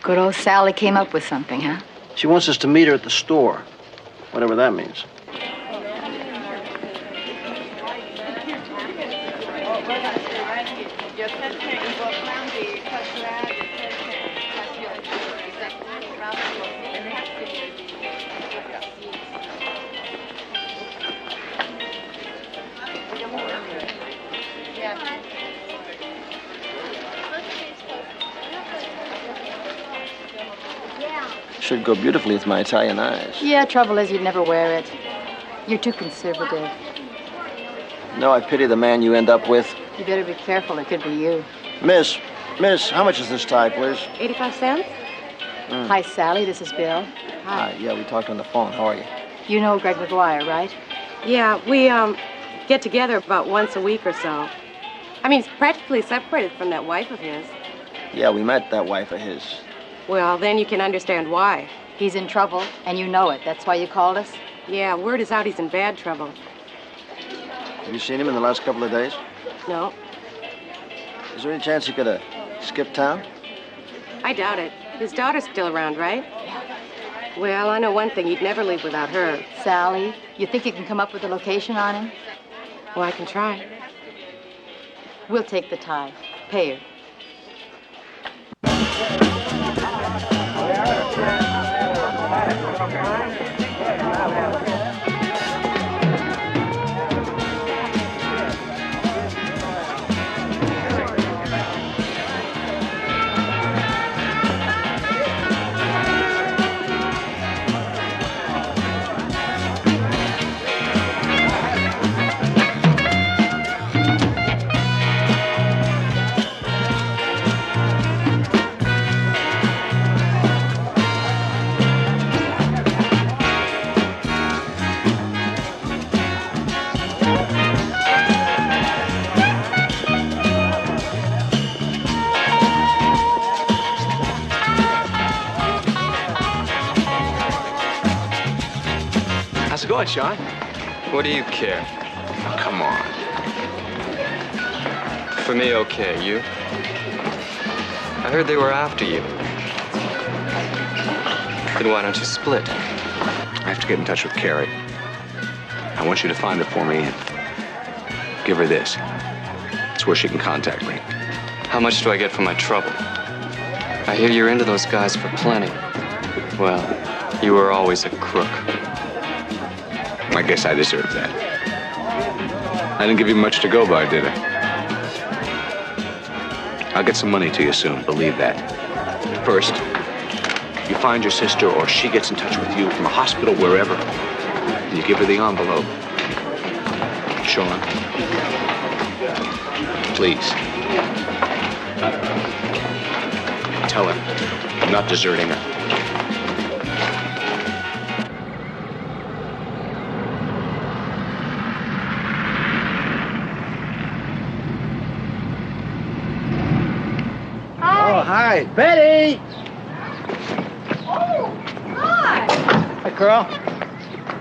Good old Sally came up with something, huh? She wants us to meet her at the store. Whatever that means. Should go beautifully with my Italian eyes. Yeah, trouble is you'd never wear it. You're too conservative. No, I pity the man you end up with. You better be careful, it could be you. Miss, how much is this tie, please? 85 cents? Hi, Sally, this is Bill. Hi, yeah, we talked on the phone. How are you? You know Greg McGuire, right? Yeah, we get together about once a week or so. I mean, he's practically separated from that wife of his. Yeah, we met that wife of his. Well, then you can understand why. He's in trouble, and you know it. That's why you called us? Yeah, word is out he's in bad trouble. Have you seen him in the last couple of days? No, Is there any chance he could have skipped town? I doubt it. His daughter's still around, right? Well, I know one thing. He'd never leave without her. Sally, you think you can come up with a location on him? Well, I can try. We'll take the tie. Pay her. Go on, Sean. What do you care? Oh, come on. For me, okay. You? I heard they were after you. Then why don't you split? I have to get in touch with Carrie. I want you to find her for me and give her this. It's where she can contact me. How much do I get for my trouble? I hear you're into those guys for plenty. Well, you were always a crook. I guess I deserve that. I didn't give you much to go by, did I? I'll get some money to you soon, believe that. First, you find your sister or she gets in touch with you from a hospital, wherever, and you give her the envelope. Sean, please. Tell her I'm not deserting her. Oh, hi, Betty! Oh, hi. Hi, Carl.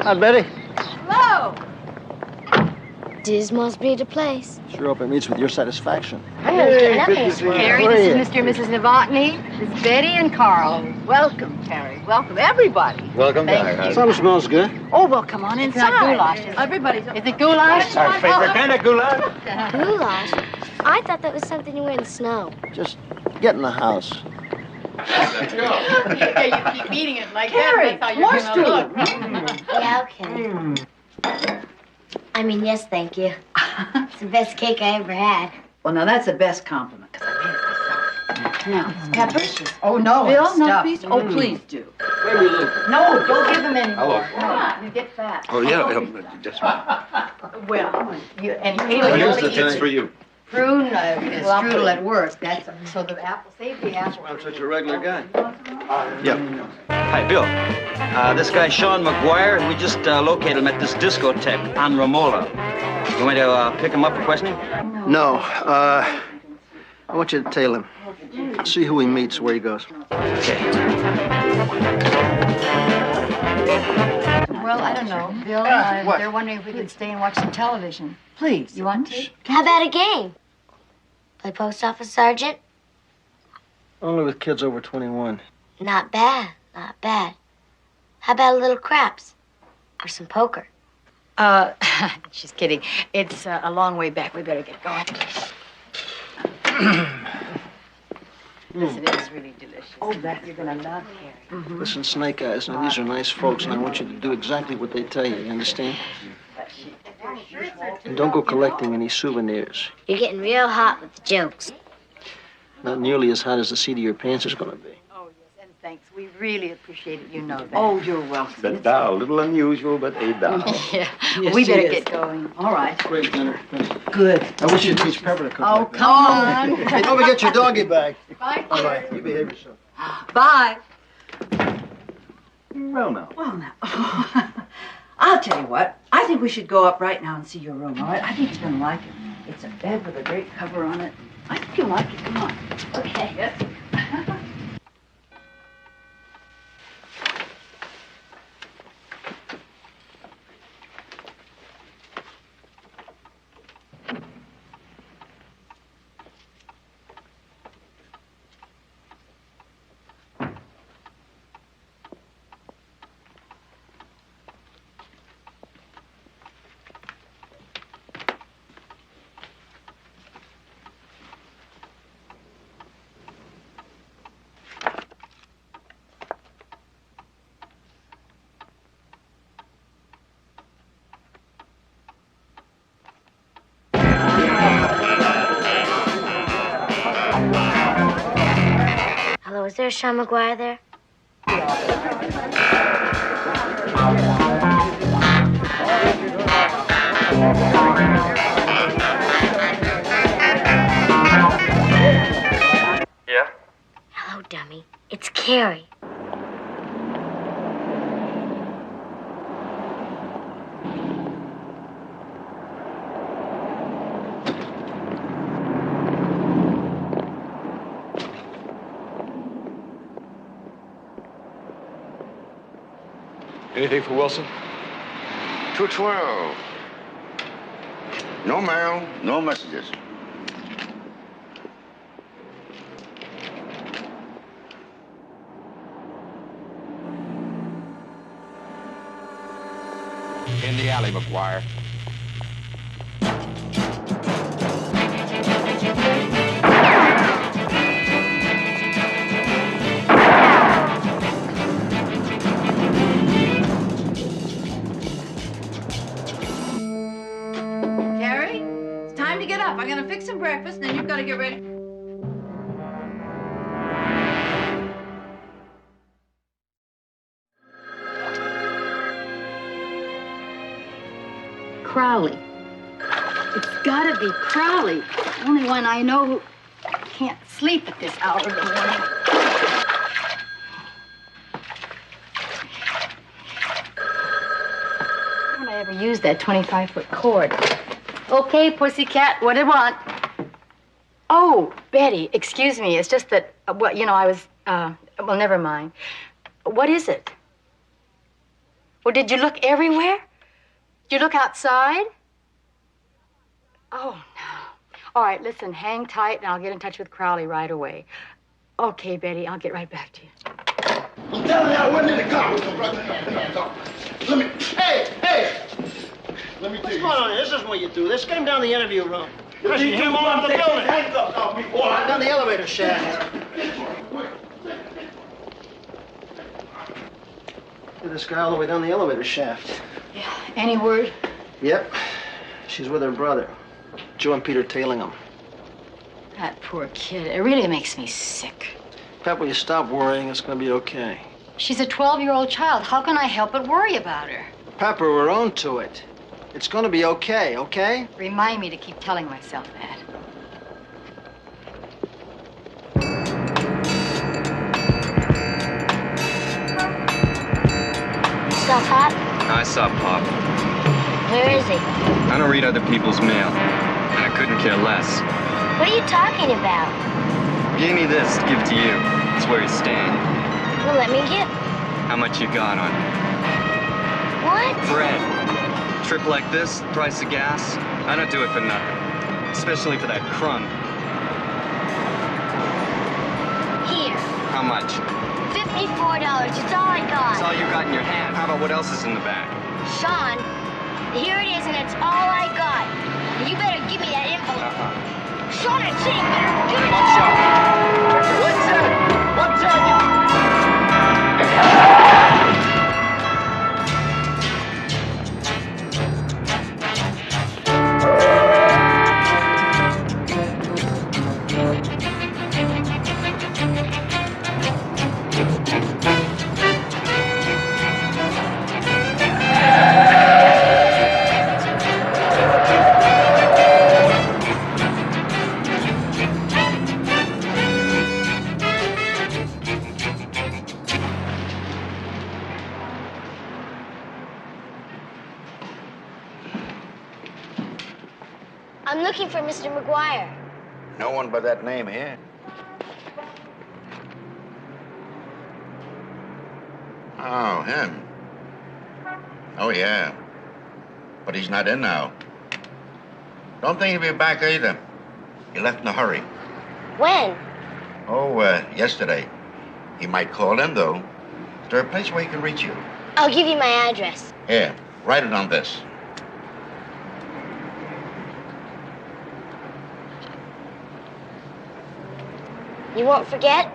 Hi, Betty. Hello. This must be the place. Sure hope it meets with your satisfaction. Hey, good to see you. Carrie, How are this you? is Mr. and Mrs. Novotny. This is Betty and Carl. Welcome, Carrie. Welcome, everybody. Welcome Thank you. Something smells good. Oh, well, come on inside. It's not goulash. Everybody's... Is it goulash? Our favorite kind of goulash. Goulash? I thought that was something you wear in the snow. Just get in the house. Yeah, you keep eating it like Carrie, that. That's how you're gonna look. Yeah, okay. I mean, yes, thank you. It's the best cake I ever had. Well, now that's the best compliment, because I made it myself. Now, peppers? Oh, no. Bill, no, Stuff. please? Oh, please do. Where we live? No, don't give them any Hello. more. Come on, you get fat. Oh, yeah. Just Well, you, and Oh, Haley here's only the thing eats for you. prune strudel at work. That's so the apple. Save the apple. I'm such a regular guy. Yep. Hi, Bill. This guy, Sean McGuire, we just located him at this discotheque on Romola. You want me to pick him up for questioning? No, I want you to tail him. See who he meets, where he goes. Okay. Well, I don't know. Bill, What? they're wondering if we could stay and watch some television. Please. You want to? How about a game? Play post office sergeant? Only with kids over 21. Not bad, not bad. How about a little craps? Or some poker? She's kidding. It's a long way back. We better get going. This is really delicious. Oh, that you're going to love, Carrie. Listen, Snake Eyes, now these are nice folks, and I want you to do exactly what they tell you, you understand? And don't go collecting any souvenirs. You're getting real hot with the jokes. Not nearly as hot as the seat of your pants is going to be. Oh, yes, and thanks. We really appreciate it. You know that. Oh, you're welcome. The doll, a little unusual, but a doll. Yeah. Yes, We she better is. get going. All right. Great dinner. Good. I wish you'd teach Pepper to cook. Oh, like that. come on. Hey, don't forget your doggy bag. Bye. Bye-bye. You behave yourself. Bye. Well, now. Well, now. I'll tell you what. I think we should go up right now and see your room, all right? I think you're going to like it. It's a bed with a great cover on it. I think you'll like it. Come on. Okay. Yes. Hello, is there a Sean McGuire there? Yeah? Hello, dummy. It's Carrie. Anything for Wilson? 212. No mail, no messages. In the alley, McGuire. Carrie, it's time to get up. I'm gonna fix some breakfast, and then you've got to get ready. Crowley. It's gotta be Crowley. Only one I know who can't sleep at this hour of the morning. Why don't I ever use that 25-foot cord? Okay, pussycat, what do you want? Oh, Betty, excuse me. It's just that, well, you know, I was, well, never mind. What is it? Well, did you look everywhere? Did you look outside? Oh, no. All right, listen, hang tight, and I'll get in touch with Crowley right away. Okay, Betty, I'll get right back to you. I'm telling you, I wasn't in the car. Let me, hey! Let me tell you. What's going on here? This isn't what you do. This came down the interview room. You He came all over the building. Handcuffs off me, boy. Down the elevator shaft. Get this guy all the way down the elevator shaft. Any word? Yep. She's with her brother, Joe and Peter Tailingham. That poor kid. It really makes me sick. Pep, will you stop worrying? It's gonna be okay. She's a 12-year-old child. How can I help but worry about her? Pepper, we're on to it. It's gonna be okay, okay? Remind me to keep telling myself that. Saw Pop? I saw Pop. Where is he? I don't read other people's mail, and I couldn't care less. What are you talking about? He gave me this to give to you. It's where he's staying. Well, let me get... How much you got on it? What? Bread. Trip like this, price of gas, I don't do it for nothing. Especially for that crumb. Here. How much? $54. It's all I got. That's all you got in your hand. How about what else is in the bag? Sean, here it is, and it's all I got. You better give me that envelope. Sean, I say you better give me that. What's that? What's that? I'm looking for Mr. McGuire. No one by that name here. Oh, him. Oh, yeah. But he's not in now. Don't think he'll be back either. He left in a hurry. When? Oh, yesterday. He might call in, though. Is there a place where he can reach you? I'll give you my address. Here, write it on this. You won't forget?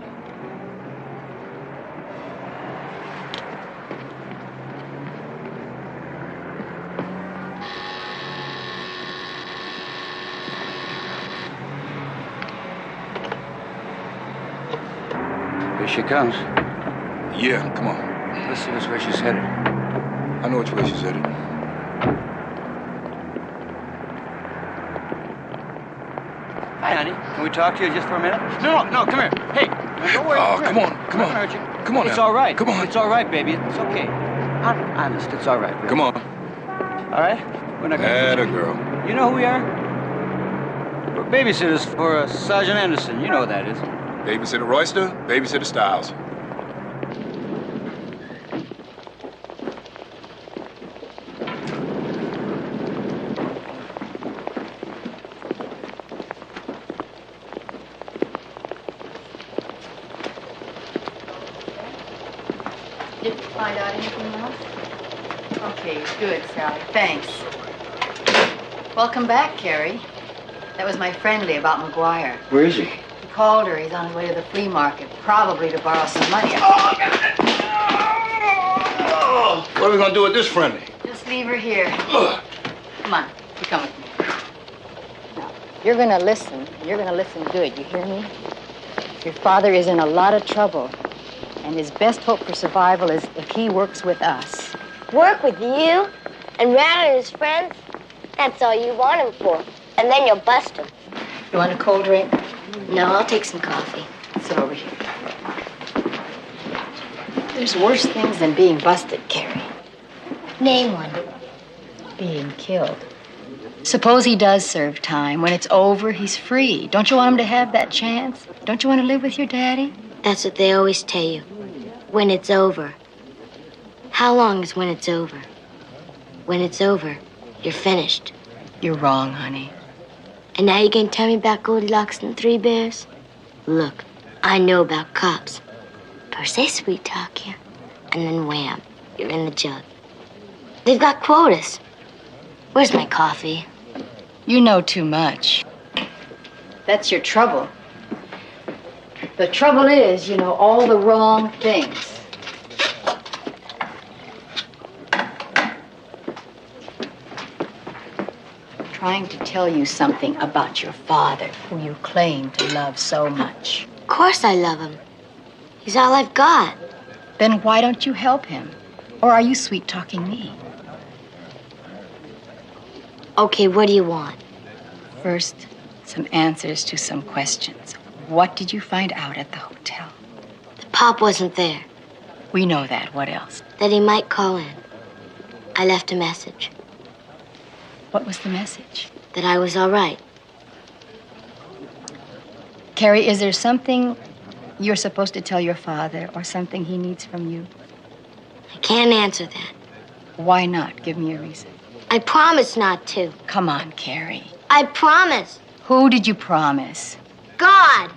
Here she comes. Yeah, come on. Let's see which way she's headed. I know which way she's headed. Hi, honey. Can we talk to you just for a minute? No, come here. Hey, don't worry. Oh, come on. Come on It's now. all right. Come on. It's all right, baby. It's okay. Honest, it's all right. Really. Come on. All right? We're not gonna... Atta girl. You know who we are? We're babysitters for Sergeant Anderson. You know who that is. Babysitter Royster, babysitter Styles. find out anything else? Okay, good, Sally. Thanks. Welcome back, Carrie. That was my friendly about McGuire. Where is he? He called her. He's on his way to the flea market, probably to borrow some money. Oh, what are we gonna do with this friendly? Just leave her here. Come on, you come with me. Now, you're gonna listen. You're gonna listen good, you hear me? Your father is in a lot of trouble, and his best hope for survival is if he works with us. Work with you? And Ron and his friends? That's all you want him for. And then you'll bust him. You want a cold drink? No, I'll take some coffee. Sit over here. There's worse things than being busted, Carrie. Name one. Being killed. Suppose he does serve time. When it's over, he's free. Don't you want him to have that chance? Don't you want to live with your daddy? That's what they always tell you. When it's over. How long is when it's over? When it's over, you're finished. You're wrong, honey. And now you're gonna tell me about Goldilocks and the Three Bears? Look, I know about cops. First they sweet talk you, and then wham, you're in the jug. They've got quotas. Where's my coffee? You know too much. That's your trouble. The trouble is, you know all the wrong things. Trying to tell you something about your father, who you claim to love so much. Of course I love him. He's all I've got. Then why don't you help him? Or are you sweet-talking me? Okay, what do you want? First, some answers to some questions. What did you find out at the hotel? The Pop wasn't there. We know that. What else? That he might call in. I left a message. What was the message? That I was all right. Carrie, is there something you're supposed to tell your father or something he needs from you? I can't answer that. Why not? Give me a reason. I promised not to. Come on, Carrie. I promised. Who did you promise? God!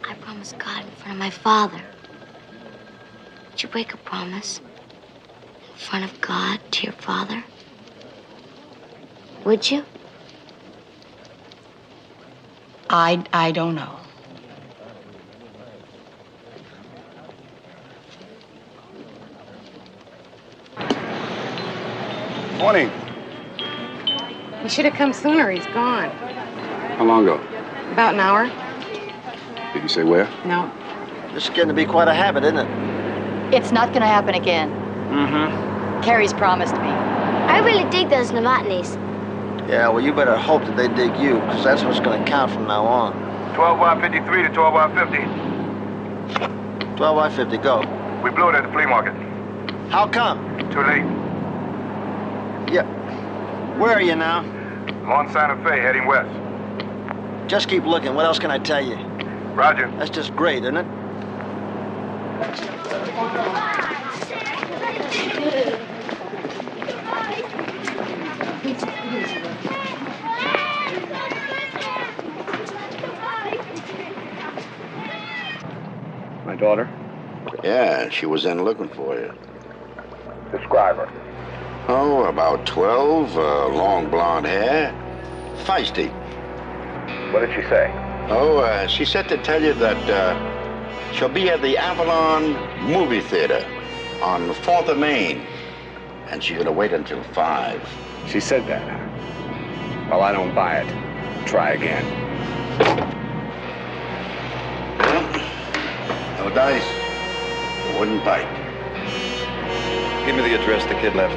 I promised God in front of my father. Would you break a promise? In front of God to your father? Would you? I don't know. Morning. He should have come sooner. He's gone. How long ago? About an hour. Did you say where? No. This is getting to be quite a habit, isn't it? It's not going to happen again. Mm-hmm. Carrie's promised me. I really dig those Novotnys. Yeah, well, you better hope that they dig you, because that's what's going to count from now on. 12 by 53 to 12 by 50. 12 by 50, go. We blew it at the flea market. How come? Too late. Yeah. Where are you now? I'm on Santa Fe, heading west. Just keep looking. What else can I tell you? Roger. That's just great, isn't it? My daughter? Yeah, she was in looking for you. Describe her. Oh, about 12, long blonde hair, feisty. What did she say? Oh, she said to tell you that she'll be at the Avalon movie theater on 4th of Main, and she's gonna wait until 5. She said that. Well, I don't buy it. Try again. No dice. Wooden pipe. Give me the address the kid left.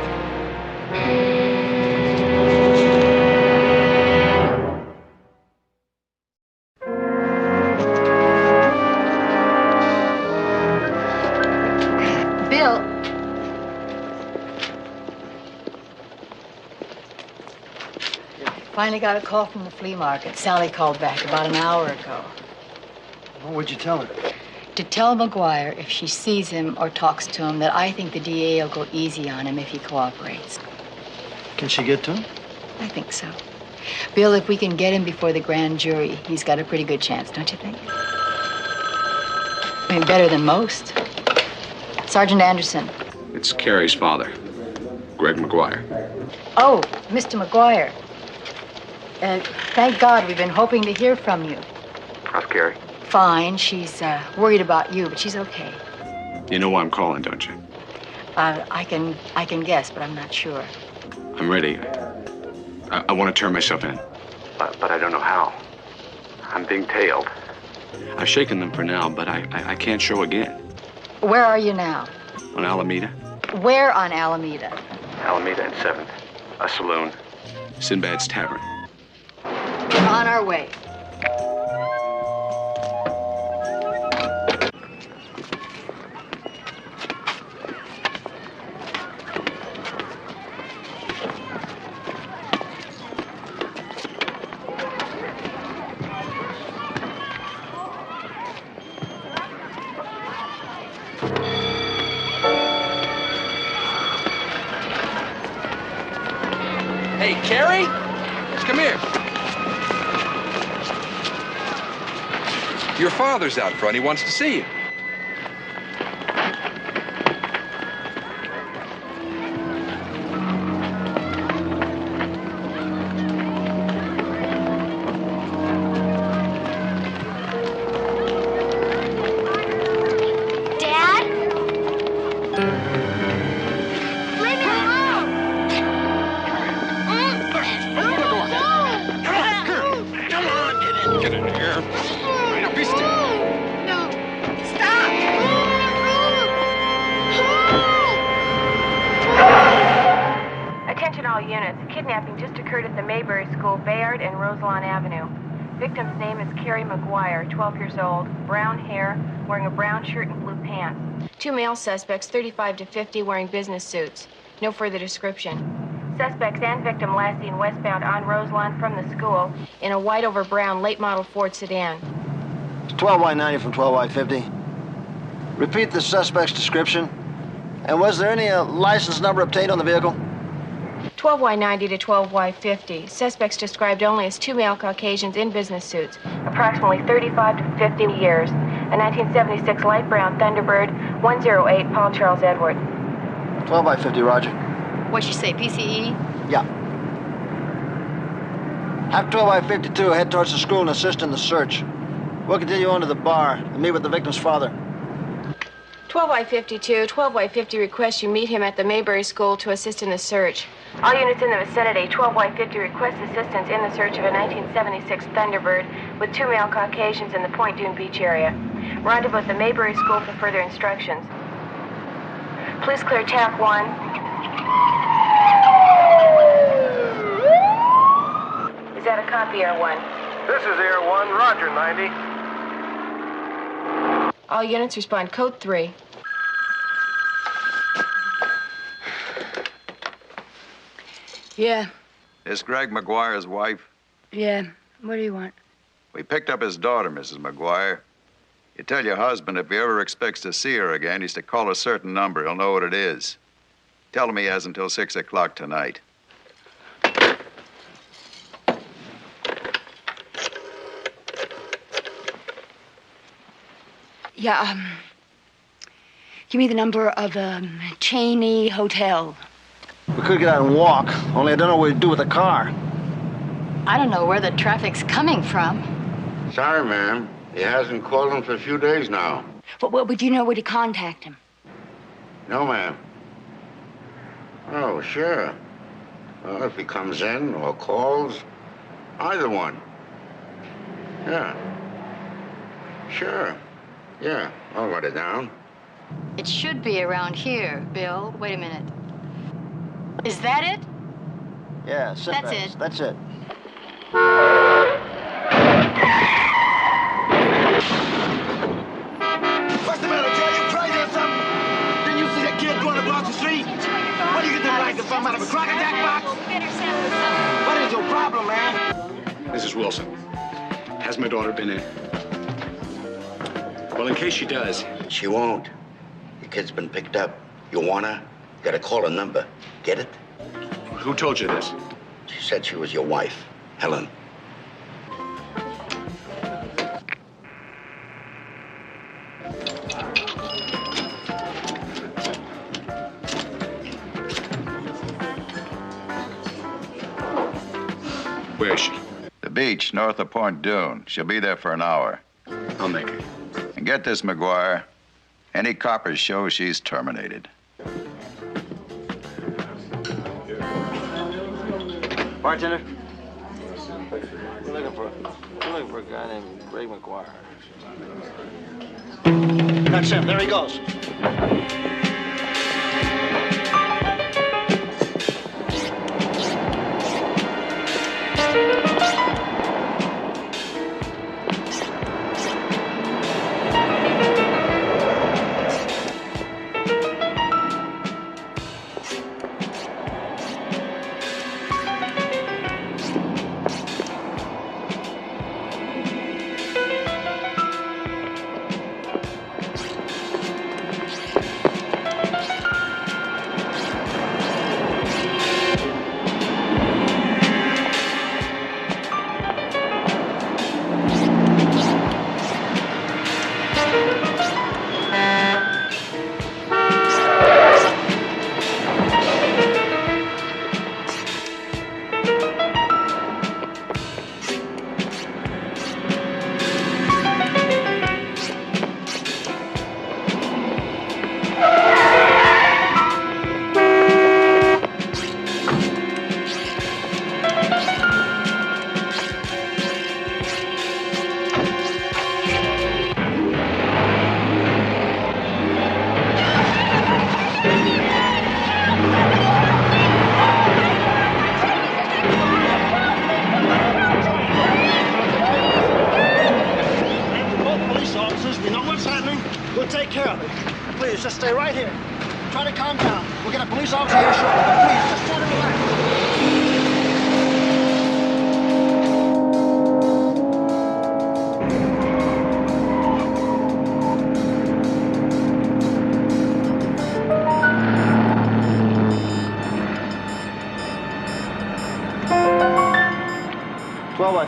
Bill. Finally got a call from the flea market. Sally called back about an hour ago. What would you tell her? To tell McGuire if she sees him or talks to him that I think the DA will go easy on him if he cooperates. Can she get to him? I think so. Bill, if we can get him before the grand jury, he's got a pretty good chance, don't you think? I mean, better than most. Sergeant Anderson. It's Carrie's father, Greg McGuire. Oh, Mr. McGuire. Thank God, we've been hoping to hear from you. How's Carrie? Fine. She's worried about you, but she's okay. You know why I'm calling, don't you? I can guess, but I'm not sure. I'm ready. I want to turn myself in. But I don't know how. I'm being tailed. I've shaken them for now, but I can't show again. Where are you now? On Alameda? Where on Alameda? Alameda and 7th. A saloon. Sinbad's Tavern. We're on our way. Hey, Carrie? Come here. Your father's out front. He wants to see you. Dad? Leave me alone! Get in here. Now be still. Attention all units. A kidnapping just occurred at the Maybury School, Bayard and Roselawn Avenue. Victim's name is Carrie McGuire, 12 years old, brown hair, wearing a brown shirt and blue pants. 2 male suspects, 35 to 50, wearing business suits. No further description. Suspects and victim last seen westbound on Roselawn from the school in a white over brown late model Ford sedan. It's 12Y90 from 12Y50. Repeat the suspect's description. And was there any license number obtained on the vehicle? 12Y90 to 12Y50. Suspects described only as 2 male Caucasians in business suits, approximately 35 to 50 years. A 1976 light brown Thunderbird, 108 Paul Charles Edward. 12Y50, roger. What'd she say, PCE? Yeah. Have 12Y52 head towards the school and assist in the search. We'll continue on to the bar and meet with the victim's father. 12Y52, 12Y50 requests you meet him at the Maybury School to assist in the search. All units in the vicinity, 12Y50 requests assistance in the search of a 1976 Thunderbird with 2 male Caucasians in the Point Dune Beach area. Rendezvous at the Maybury School for further instructions. Please clear TAP 1. Is that a copy, Air 1? This is Air 1, Roger, 90. All units respond code 3. Yeah, Is Greg McGuire's wife? yeah. What do you want? We picked up his daughter, Mrs. McGuire. You tell your husband if he ever expects to see her again, he's to call a certain number. He'll know what it is. Tell him he has until 6 o'clock tonight. Yeah, give me the number of Cheney Hotel. We could get out and walk, only I don't know what to do with the car. I don't know where the traffic's coming from. Sorry, ma'am. He hasn't called him for a few days now. But would you know where to contact him? No, ma'am. Oh, sure. Well, if he comes in or calls, either one. Yeah. Sure. Yeah, I'll write it down. It should be around here, Bill. Wait a minute. Is that it? Yeah, That's it. That's it. What's the matter, Joe? You crazy or something? Didn't you see that kid going across the street? What do you get this rifle from, out of a crocodile box? What is your problem, man? Mrs. Wilson, has my daughter been in? Well, in case she does. She won't. Your kid's been picked up. You want her? You gotta call a number. Get it? Who told you this? She said she was your wife, Helen. Where is she? The beach, north of Point Dune. She'll be there for an hour. I'll make it. And get this, McGuire. Any coppers show she's terminated. Bartender? We're looking for a guy named Ray McGuire. That's him. There he goes.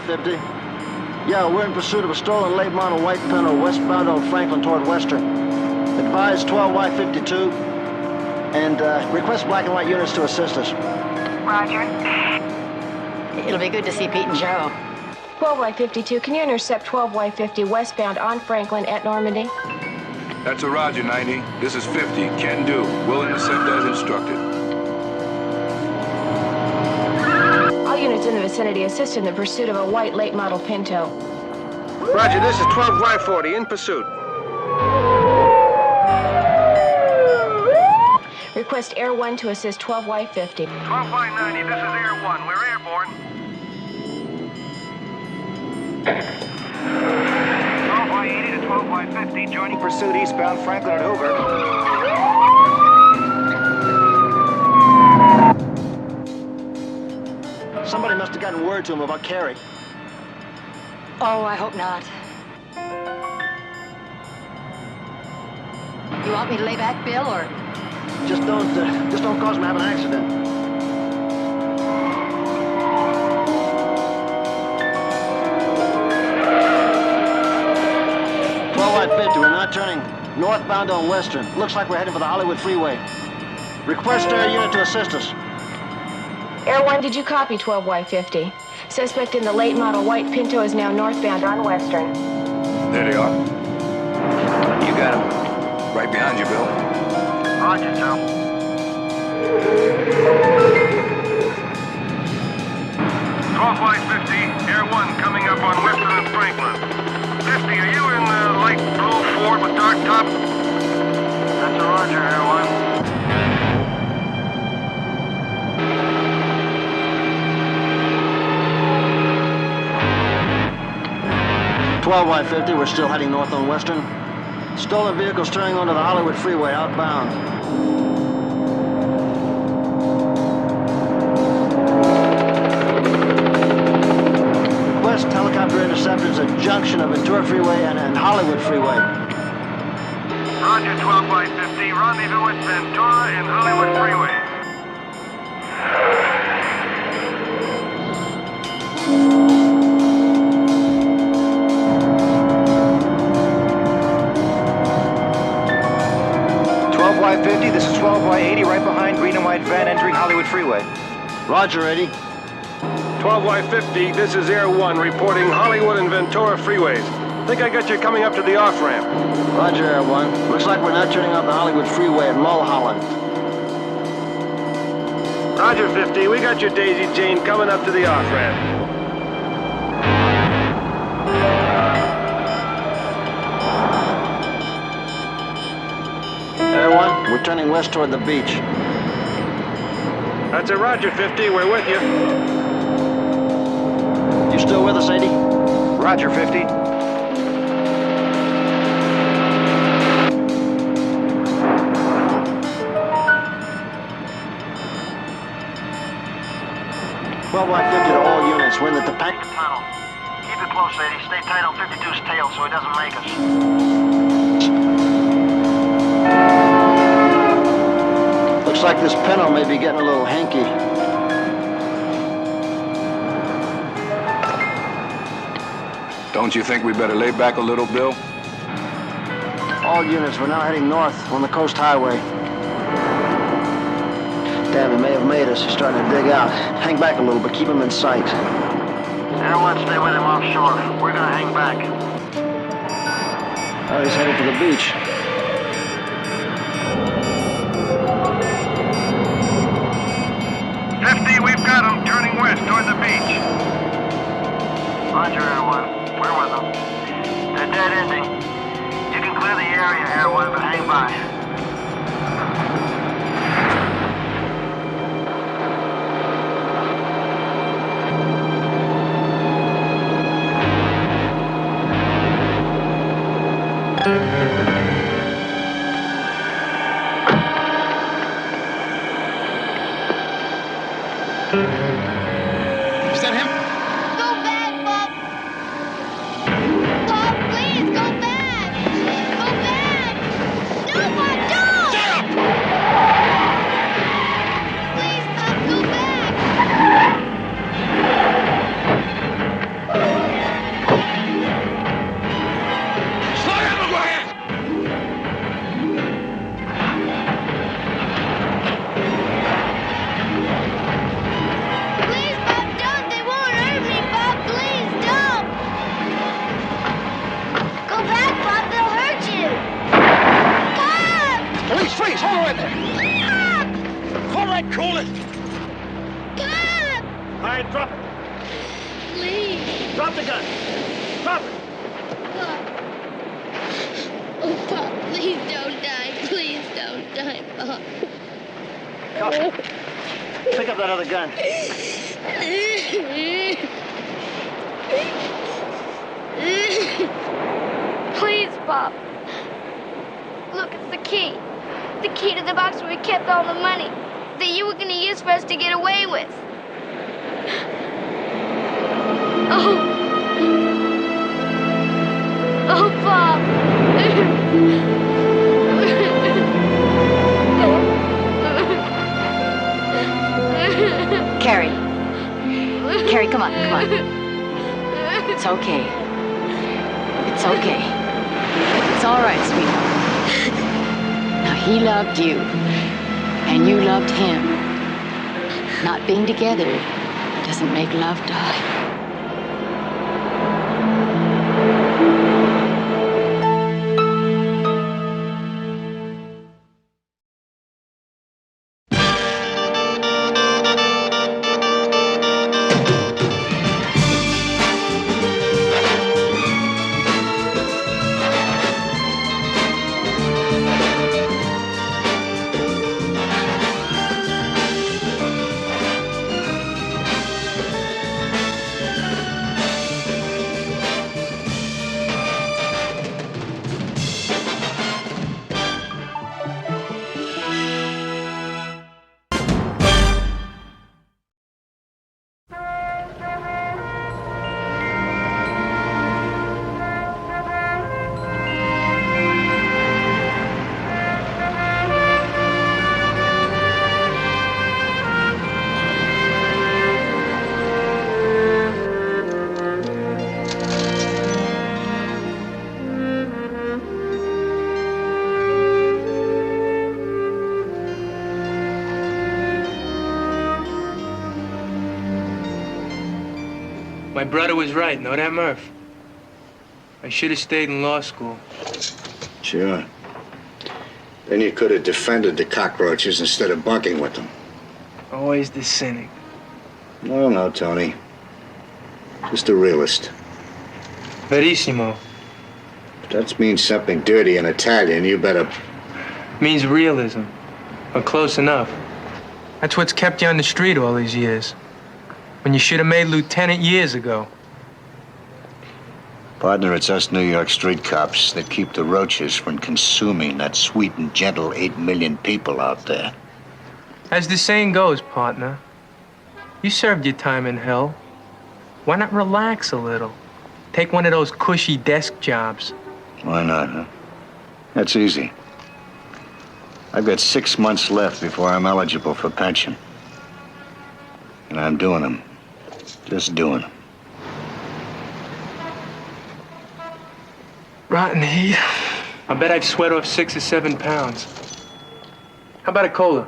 50. Yeah, we're in pursuit of a stolen late model white Pinto westbound on Franklin toward Western. Advise 12Y52 and request black and white units to assist us. Roger. It'll be good to see Pete and Joe. 12Y52, can you intercept 12Y50 westbound on Franklin at Normandy? That's a Roger, 90. This is 50. Can do. Will intercept as instructed. All units in the vicinity assist in the pursuit of a white late model Pinto. Roger, this is 12Y40 in pursuit. Request Air 1 to assist 12Y50. 12Y90, this is Air 1. We're airborne. 12Y80 to 12Y50, joining pursuit eastbound Franklin and Hoover. Somebody must have gotten word to him about Carrie. Oh, I hope not. You want me to lay back, Bill, or? Just don't cause him to have an accident. Y50, we're now turning northbound on Western. Looks like we're heading for the Hollywood Freeway. Request Air Unit to assist us. Air 1, did you copy 12Y50? Suspect in the late model white Pinto is now northbound on Western. There they are. You got them. Right behind you, Bill. Roger, Joe. 12Y50, Air 1 coming up on Western and Franklin. 50, are you in the light blue Ford with dark top? That's a Roger, Air 12Y50, we're still heading north on Western. Stolen vehicles turning onto the Hollywood Freeway outbound. West helicopter interceptors at junction of Ventura Freeway and Hollywood Freeway. Roger, 12Y50, rendezvous at Ventura and Hollywood Freeway. Y50, this is 12Y80, right behind green and white van entering Hollywood Freeway. Roger, 80. 12Y50, this is Air One, reporting Hollywood and Ventura freeways. Think I got you coming up to the off-ramp. Roger, Air One. Looks like we're now turning off the Hollywood Freeway at Mulholland. Roger, 50, we got your Daisy Jane coming up to the off-ramp. Air One, we're turning west toward the beach. That's a Roger, 50, we're with you. You still with us, 80? Roger, 50. Y50 to all units. We're in the Topanga Tunnel. Keep it close, 80. Stay tight on 52's tail so he doesn't make us. Looks like this Pinto may be getting a little hanky. Don't you think we better lay back a little, Bill? All units, we're now heading north on the Coast Highway. Damn, he may have made us. He's starting to dig out. Hang back a little, but keep him in sight. Air One, stay with him offshore. We're gonna hang back. Oh, he's headed for the beach. We've got him turning west toward the beach. Roger, Air One. We're with them. They're dead ending. You can clear the area, Air One, but hang by. Is that him? Go back, Bob. Bob, please, go back. Go back. No, Bob, don't. Shut up. Please, Bob, go back. Slow down, McGuire! Please, Bob, don't. They won't hurt me, Bob. Please, don't. Go back, Bob. They'll hurt you. Bob! Police, freeze! Hold it right there! Bob! All right, cool it! Bob! All right, drop it. Please. Drop the gun. Drop it. Bob. Oh, Bob, please don't die. Please don't die, Bob. Caution. Pick up that other gun. Please, Bob. Look, it's the key. The key to the box where we kept all the money that you were going to use for us to get away with. Oh. Oh, Bob. Carrie. Carrie, come on, come on. It's okay. It's okay. It's all right, sweetheart. Now, he loved you, and you loved him. Not being together doesn't make love die. My brother was right, know that, Murph? I should have stayed in law school. Sure. Then you could have defended the cockroaches instead of bunking with them. Always the cynic. No, Tony. Just a realist. Verissimo. If that means something dirty in Italian, you better... Means realism. Or close enough. That's what's kept you on the street all these years. When you should have made lieutenant years ago. Partner, it's us New York street cops that keep the roaches from consuming that sweet and gentle 8 million people out there. As the saying goes, partner, you served your time in hell. Why not relax a little? Take one of those cushy desk jobs. Why not, huh? That's easy. I've got 6 months left before I'm eligible for pension. And I'm doing them. Just doing them. Rotten heat. I bet I've sweat off 6 or 7 pounds. How about a cola?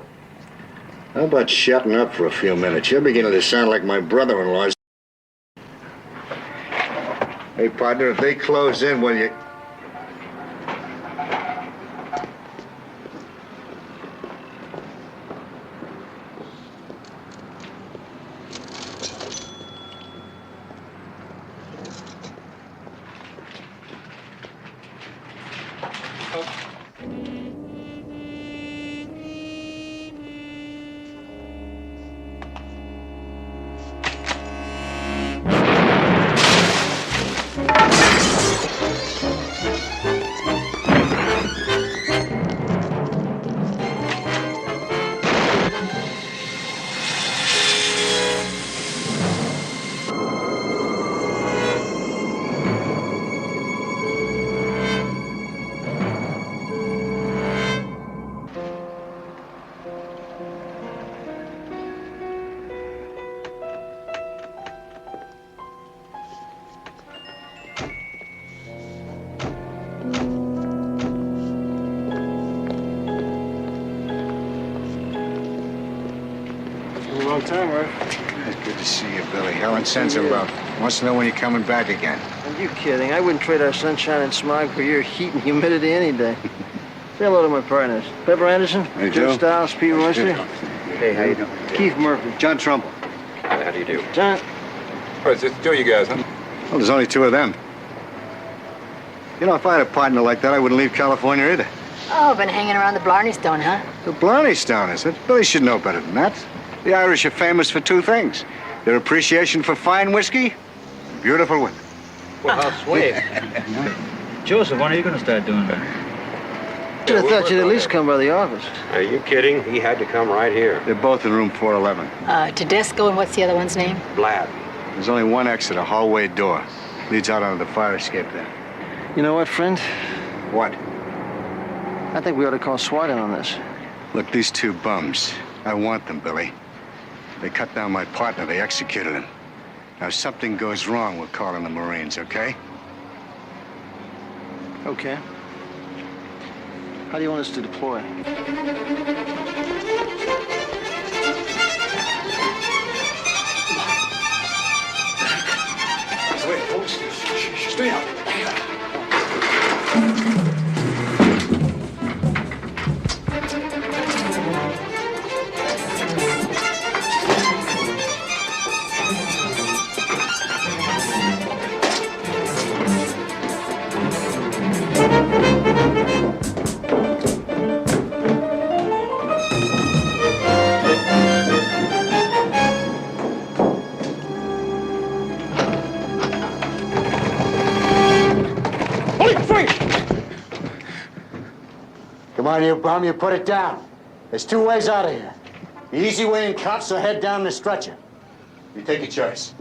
How about shutting up for a few minutes? You're beginning to sound like my brother-in-law. Hey, partner, if they close in, will you... Long time, right? It's good to see you, Billy. Helen sends her love. Wants to know when you're coming back again. Are you kidding? I wouldn't trade our sunshine and smog for your heat and humidity any day. Say hello to my partners. Pepper Anderson, Hey, Joe Joe. Stiles, Pete Royster. Hey, how you doing? Keith Murphy. John Trumbull. How do you do? John. Oh, it's just 2 of you guys, huh? Well, there's only 2 of them. You know, if I had a partner like that, I wouldn't leave California either. Oh, been hanging around the Blarney Stone, huh? The Blarney Stone, is it? Billy should know better than that. The Irish are famous for 2 things. Their appreciation for fine whiskey, and beautiful women. Well, how sweet. Joseph, when are you going to start doing that? Should have thought you'd at least come by the office. Are you kidding? He had to come right here. They're both in room 411. Tedesco, and what's the other one's name? Blab. There's only one exit, a hallway door. Leads out onto the fire escape there. You know what, friend? What? I think we ought to call SWAT in on this. Look, these 2 bums, I want them, Billy. They cut down my partner, they executed him. Now, if something goes wrong, we'll call in the Marines, okay? Okay. How do you want us to deploy? Wait, hold stay up. Come on, you bum, you put it down. There's 2 ways out of here. The easy way in cuffs or head down the stretcher. You take your choice.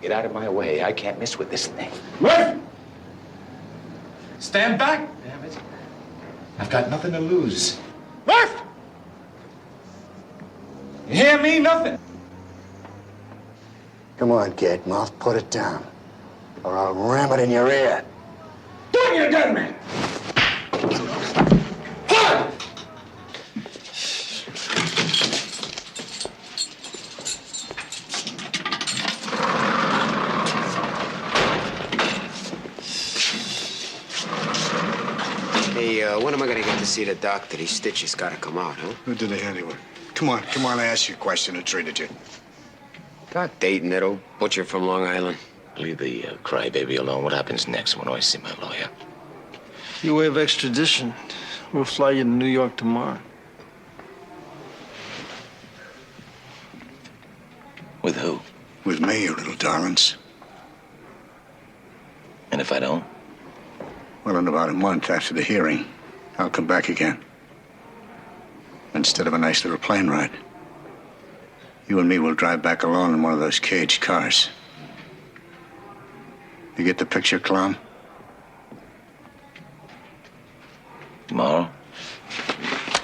Get out of my way. I can't miss with this thing. Murph! Stand back, damn it. I've got nothing to lose. Murph! You hear me? Nothing. Come on, kid. Mouth, put it down. Or I'll ram it in your ear. Doing your gun, man. when am I gonna get to see the doctor? These stitches gotta come out, huh? Who did they anyway? Come on, I asked you a question. Who treated you? Doc Dayton, that old butcher from Long Island. Leave the crybaby alone. What happens next when I see my lawyer? You waive extradition. We'll fly you to New York tomorrow. With who? With me, you little darlings. And if I don't? Well, in about a month after the hearing, I'll come back again. Instead of a nice little plane ride, you and me will drive back alone in one of those caged cars. You get the picture, clown? Tomorrow?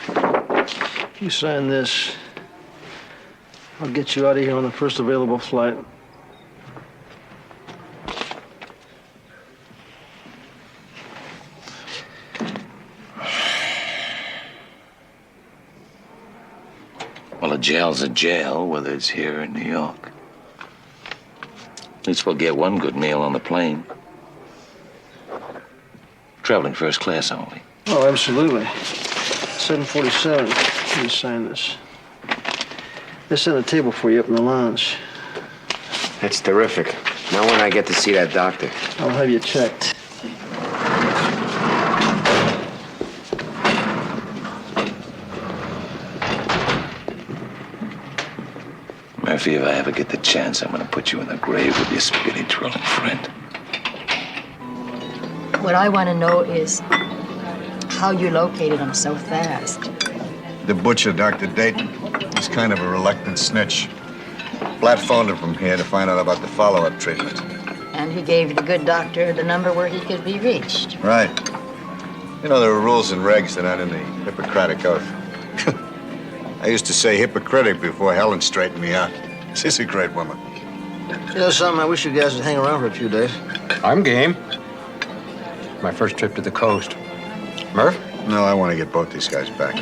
If you sign this, I'll get you out of here on the first available flight. Well, a jail's a jail, whether it's here or in New York. At least we'll get one good meal on the plane. Traveling first class only. Oh, absolutely. 747. Let me sign this. They set a table for you up in the lounge. That's terrific. Now when I get to see that doctor? I'll have you checked. Murphy, if I ever get the chance, I'm gonna put you in the grave with your spaghetti twirling friend. What I want to know is how you located him so fast. The butcher, Dr. Dayton, is kind of a reluctant snitch. Blatt phoned him from here to find out about the follow-up treatment. And he gave the good doctor the number where he could be reached. Right. You know, there are rules and regs that aren't in the Hippocratic Oath. I used to say hypocritic before Helen straightened me out. She's a great woman. You know something? I wish you guys would hang around for a few days. I'm game. My first trip to the coast. Murph? No, I want to get both these guys back.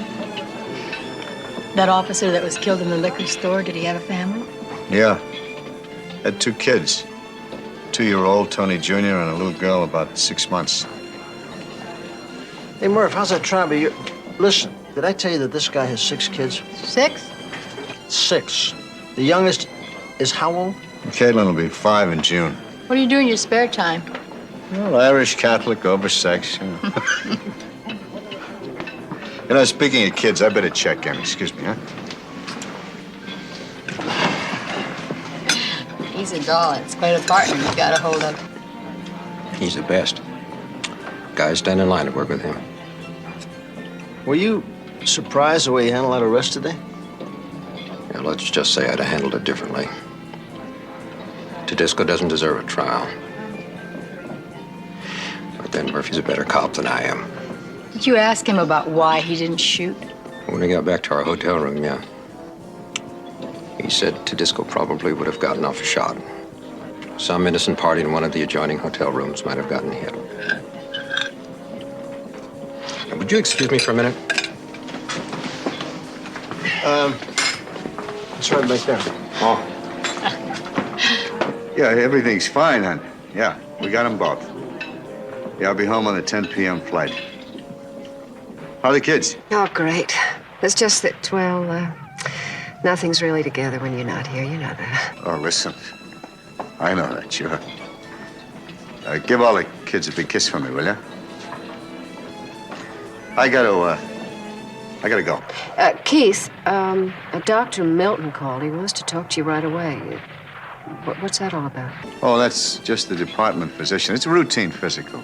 That officer that was killed in the liquor store, did he have a family? Yeah. Had 2 kids. 2-year-old Tony Jr. and a little girl about 6 months. Hey, Murph, how's that tribe of yours? Listen, did I tell you that this guy has 6 kids? 6? 6. The youngest is how old? Caitlin will be 5 in June. What do you do in your spare time? Well, Irish Catholic, oversex. You know, speaking of kids, I better check in. Excuse me, huh? He's a doll. It's quite a partner you've got a hold of. He's the best. Guys stand in line to work with him. Were you surprised the way he handled that arrest today? Yeah, let's just say I'd have handled it differently. Tedisco doesn't deserve a trial. But then Murphy's a better cop than I am. Did you ask him about why he didn't shoot? When we got back to our hotel room, yeah. He said Tedisco probably would have gotten off a shot. Some innocent party in one of the adjoining hotel rooms might have gotten hit. Now, would you excuse me for a minute? It's right back there. Oh. Yeah, everything's fine, hon. Yeah, we got them both. Yeah, I'll be home on the 10 p.m. flight. How are the kids? Oh, great. It's just that, well, nothing's really together when you're not here. You know that. Oh, listen. I know that, sure. Give all the kids a big kiss for me, will you? I gotta go. Keith, Dr. Milton called. He wants to talk to you right away. What's that all about? Oh, that's just the department physician. It's a routine physical.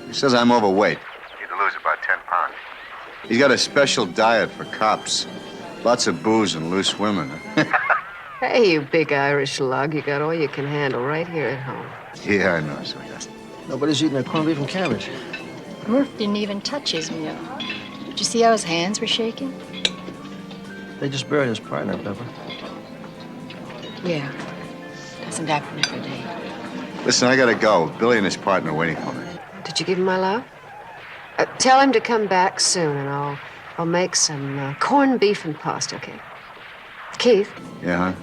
He says I'm overweight. Need to lose about 10 pounds. He's got a special diet for cops. Lots of booze and loose women. Hey, you big Irish lug. You got all you can handle right here at home. Yeah, I know, sweetheart. Nobody's eating their corned beef and cabbage. Murph didn't even touch his meal. Did you see how his hands were shaking? They just buried his partner, Pepper. Yeah. Doesn't happen every day. Listen, I gotta go. Billy and his partner are waiting for me. Did you give him my love? Tell him to come back soon, and I'll make some corned beef and pasta, okay? Keith? Yeah,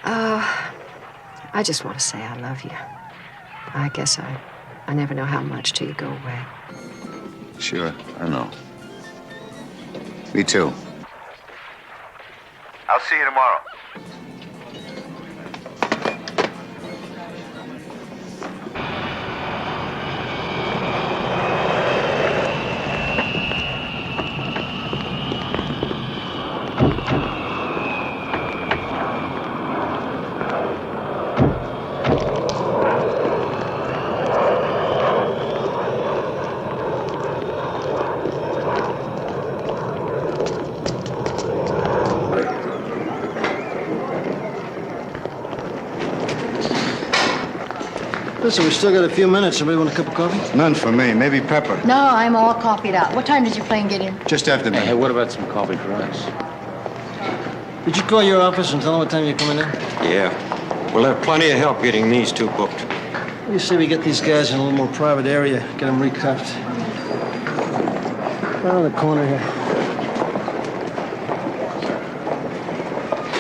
huh? I just want to say I love you. I guess I never know how much till you go away. Sure, I know. Me too. I'll see you tomorrow. Listen, we still got a few minutes. Somebody want a cup of coffee? None for me. Maybe Pepper. No, I'm all coffeeed out. What time did your plane get in? Just after midnight. Hey, what about some coffee for us? Did you call your office and tell them what time you're coming in? Yeah. We'll have plenty of help getting these two booked. What do you say we get these guys in a little more private area, get them recuffed? Right on the corner here.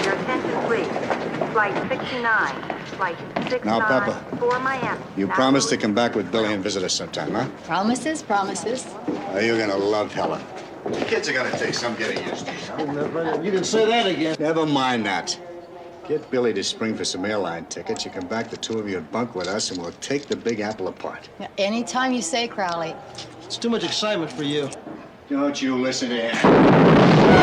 Your attention, please. Flight 69. Flight 69 Now, Pepper, for Miami. you promised to come back with Billy and visit us sometime, huh? Promises, promises. Oh, you're gonna love Helen. The kids are gonna take some getting used to, huh? You can say that again. Never mind that. Get Billy to spring for some airline tickets. You come back, the two of you at bunk with us, and we'll take the Big Apple apart. Anytime you say, Crowley. It's too much excitement for you. Don't you listen to him.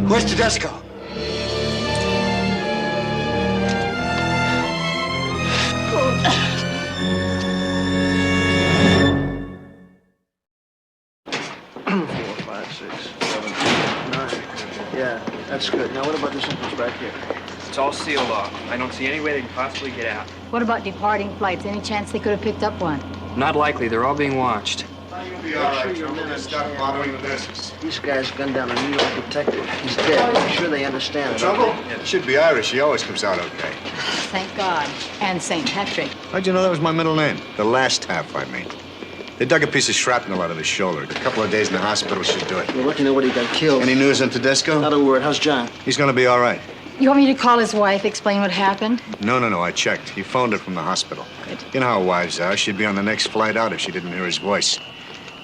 Where's Tedesco? Yeah, that's good. Now, what about this entrance back here? It's all sealed off. I don't see any way they can possibly get out. What about departing flights? Any chance they could have picked up one? Not likely. They're all being watched. You'll be all right. You're gonna stop bothering the nurses. These guys gunned down a New York detective. He's dead. I'm sure they understand it. Trouble? Should be Irish. He always comes out okay. Thank God. And St. Patrick. How'd you know that was my middle name? The last half, I mean. They dug a piece of shrapnel out of his shoulder. A couple of days in the hospital should do it. We're lucky nobody got killed. Any news on Tedesco? Not a word. How's John? He's gonna be all right. You want me to call his wife, explain what happened? No, I checked. He phoned her from the hospital. Good. You know how wives are. She'd be on the next flight out if she didn't hear his voice.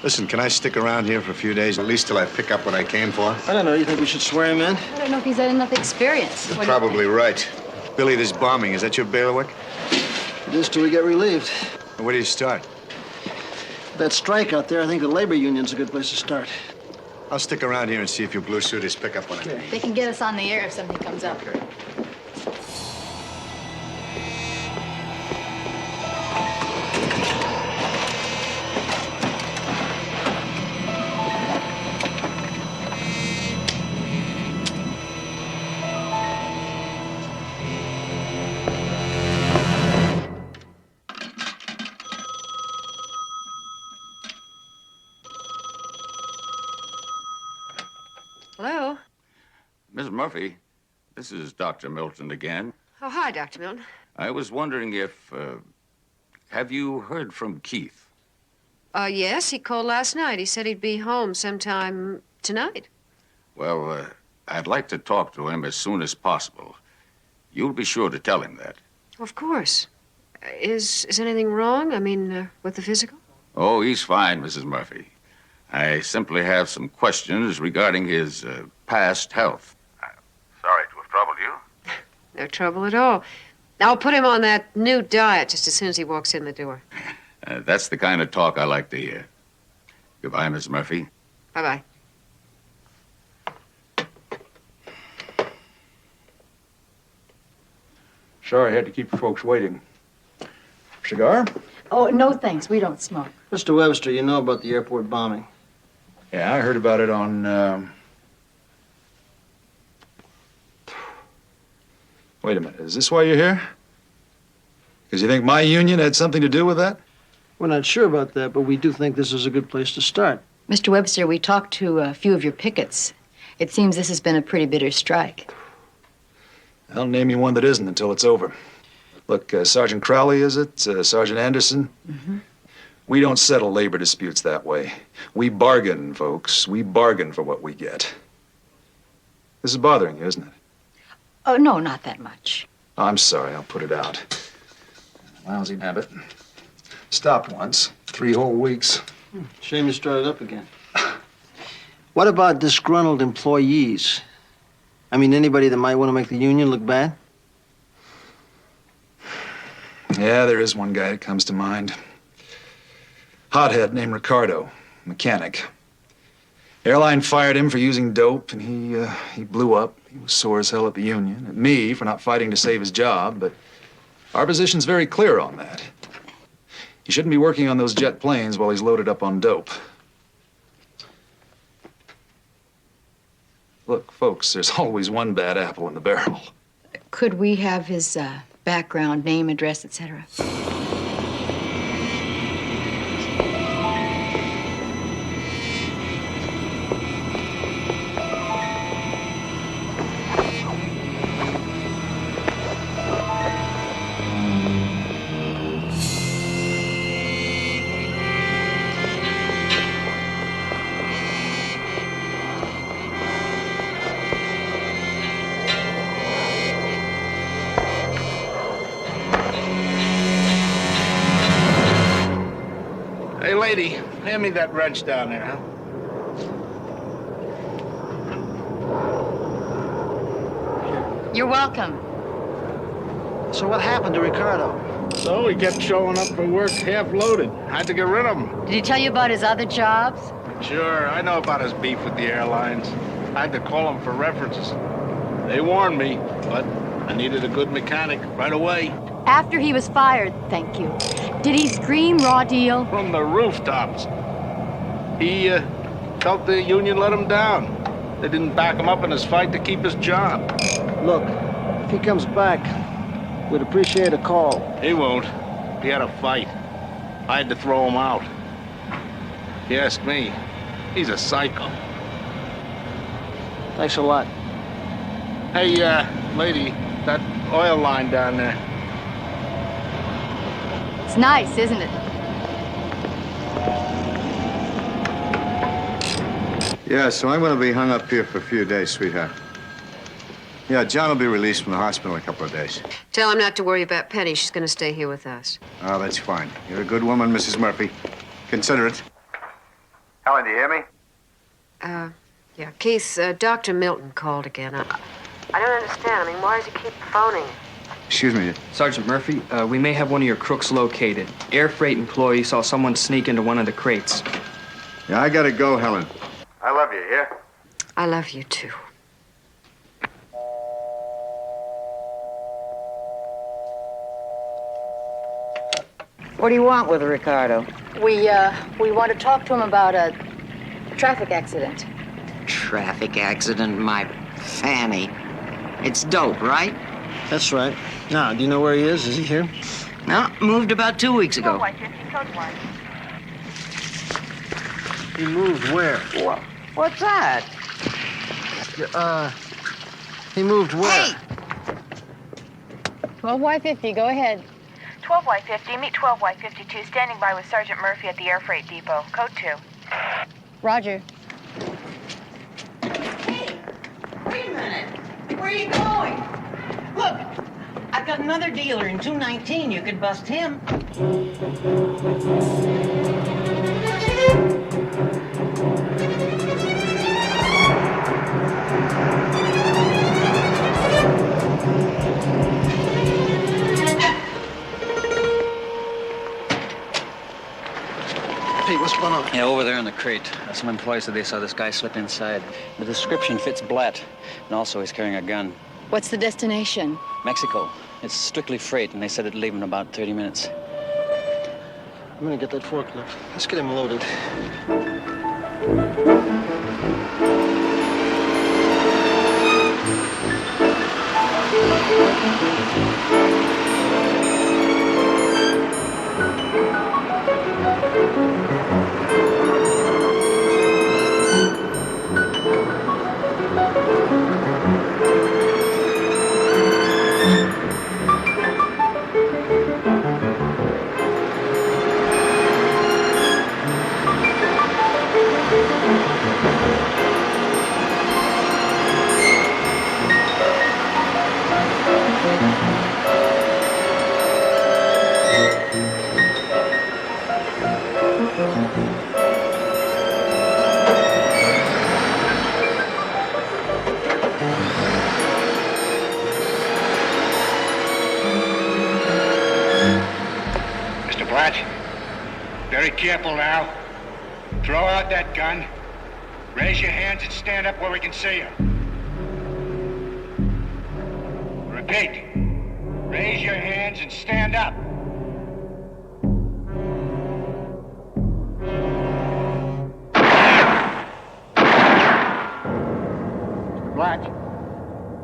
Listen, can I stick around here for a few days, at least till I pick up what I came for? I don't know. You think we should swear him in? I don't know if he's had enough experience. You're probably right. Billy, this bombing, is that your bailiwick? It is till we get relieved. Where do you start? That strike out there, I think the labor union's a good place to start. I'll stick around here and see if your blue suiters pick up on it. They can get us on the air if something comes up. Hello? Miss Murphy, this is Dr. Milton again. Oh, hi, Dr. Milton. I was wondering if, have you heard from Keith? Yes, he called last night. He said he'd be home sometime tonight. Well, I'd like to talk to him as soon as possible. You'll be sure to tell him that. Of course. Is anything wrong? I mean, with the physical? Oh, he's fine, Mrs. Murphy. I simply have some questions regarding his past health. Sorry to have troubled you. No trouble at all. I'll put him on that new diet just as soon as he walks in the door. That's the kind of talk I like to hear. Goodbye, Miss Murphy. Bye-bye. Sorry I had to keep you folks waiting. Cigar? Oh, no thanks. We don't smoke. Mr. Webster, you know about the airport bombing. Yeah, I heard about it on, Wait a minute. Is this why you're here? Because you think my union had something to do with that? We're not sure about that, but we do think this is a good place to start. Mr. Webster, we talked to a few of your pickets. It seems this has been a pretty bitter strike. I'll name you one that isn't until it's over. Look, Sergeant Crowley, is it? Sergeant Anderson? Mm-hmm. We don't settle labor disputes that way. We bargain, folks. We bargain for what we get. This is bothering you, isn't it? Oh, no, not that much. I'm sorry, I'll put it out. Lousy habit. Stopped once. 3 whole weeks. Shame you started up again. What about disgruntled employees? I mean, anybody that might want to make the union look bad? Yeah, there is one guy that comes to mind. Hothead named Ricardo, mechanic. Airline fired him for using dope, and he blew up. He was sore as hell at the union, at me for not fighting to save his job, but our position's very clear on that. He shouldn't be working on those jet planes while he's loaded up on dope. Look, folks, there's always one bad apple in the barrel. Could we have his background, name, address, etc.? Hey, lady, hand me that wrench down there, huh? You're welcome. So what happened to Ricardo? So he kept showing up for work half-loaded. I had to get rid of him. Did he tell you about his other jobs? Sure, I know about his beef with the airlines. I had to call him for references. They warned me, but I needed a good mechanic right away. After he was fired, thank you. Did he scream raw deal? From the rooftops. He felt the union let him down. They didn't back him up in his fight to keep his job. Look, if he comes back, we'd appreciate a call. He won't. He had a fight. I had to throw him out. If you ask me, he's a psycho. Thanks a lot. Hey, lady, that oil line down there. It's nice, isn't it? Yeah, so I'm going to be hung up here for a few days, sweetheart. Yeah, John will be released from the hospital in a couple of days. Tell him not to worry about Penny. She's going to stay here with us. Oh, that's fine. You're a good woman, Mrs. Murphy. Consider it. Helen, do you hear me? Yeah, Keith, Dr. Milton called again. I don't understand. I mean, why does he keep phoning? Excuse me. Sergeant Murphy, we may have one of your crooks located. Air freight employee saw someone sneak into one of the crates. Yeah, I gotta go, Helen. I love you, yeah? I love you, too. What do you want with Ricardo? We want to talk to him about a traffic accident. Traffic accident, my fanny. It's dope, right? That's right. Now, do you know where he is? Is he here? No, moved about 2 weeks ago. He moved where? What's that? He moved where? Hey! 12Y50, go ahead. 12Y50, meet 12Y52, standing by with Sergeant Murphy at the air freight depot. Code 2. Roger. Hey, wait a minute. Where are you going? Look, I've got another dealer in 219. You could bust him. Hey, what's going on? Yeah, over there in the crate. Some employees said they saw this guy slip inside. The description fits Blatt, and also he's carrying a gun. What's the destination? Mexico. It's strictly freight, and they said it'd leave in about 30 minutes. I'm gonna get that forklift. Let's get him loaded. Very careful now. Throw out that gun. Raise your hands and stand up where we can see you. Repeat. Raise your hands and stand up. Black.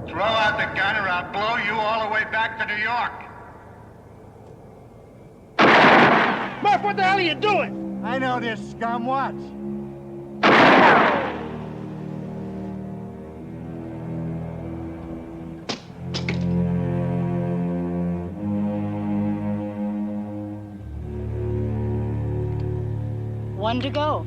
Throw out the gun or I'll blow you all the way back to New York. Murph, what the hell are you doing? I know this, scum. Watch. One to go.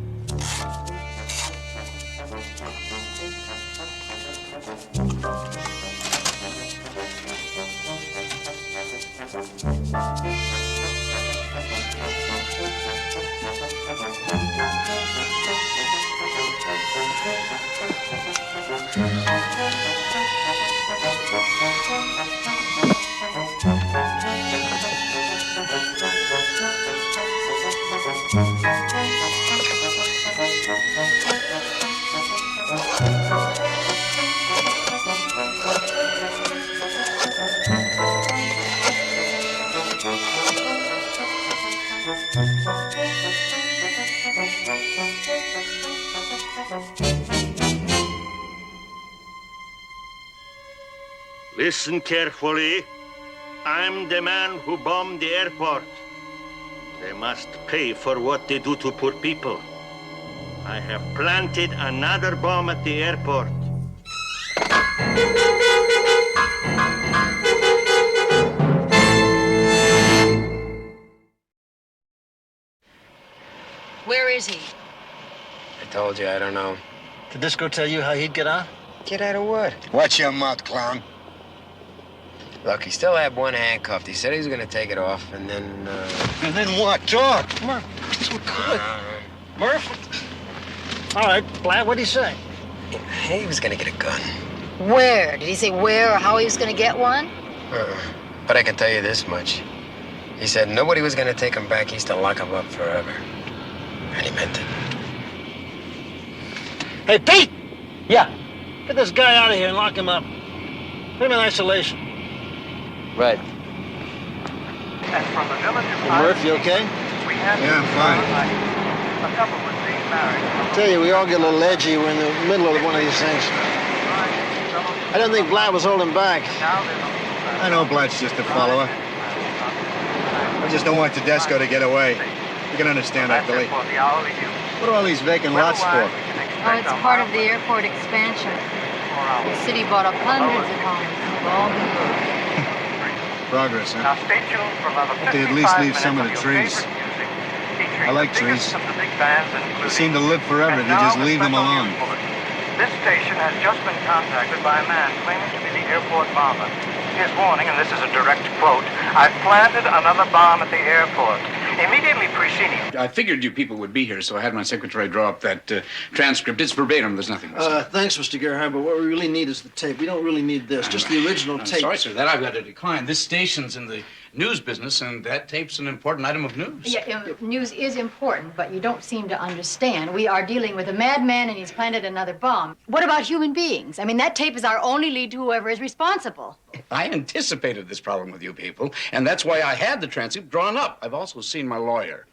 Listen carefully. I'm the man who bombed the airport. They must pay for what they do to poor people. I have planted another bomb at the airport. Where is he? I told you, I don't know. Did Disco tell you how he'd get out? Get out of what? Watch your mouth, clown. Look, he still had one handcuffed. He said he was gonna take it off, and then, And then what? Talk. Murph, Murph? All right, Blatt, what'd he say? He was gonna get a gun. Where? Did he say where or how he was going to get one? But I can tell you this much. He said nobody was gonna take him back east to lock him up forever. And he meant it. Hey, Pete! Yeah. Get this guy out of here and lock him up. Put him in isolation. Right. And from the village of Murph, you okay? Yeah, I'm fine. A couple was being married. I tell you, we all get a little edgy. We're in the middle of one of these things. I don't think Blatt was holding back. I know Blatt's just a follower. I just don't want Tedesco to get away. You can understand that, Billy. What are all these vacant lots for? Oh, it's part of the airport expansion. The city bought up hundreds of homes. They've all been moved. Progress, huh? Now stay tuned for another They at least leave some of the trees. I like trees. They seem to live forever. They just leave them alone. This station has just been contacted by a man claiming to be the airport bomber. His warning, and this is a direct quote, "I've planted another bomb at the airport." Immediately preceding. I figured you people would be here, so I had my secretary draw up that transcript. It's verbatim. There's nothing missing. Thanks, Mr. Gerhardt, but what we really need is the tape. We don't really need this, just the original I'm tape. sorry, sir. That I've got to decline. This station's in the news business, and that tape's an important item of news. Yeah, news is important, but you don't seem to understand. We are dealing with a madman, and he's planted another bomb. What about human beings? I mean, that tape is our only lead to whoever is responsible. I anticipated this problem with you people, and that's why I had the transcript drawn up. I've also seen my lawyer.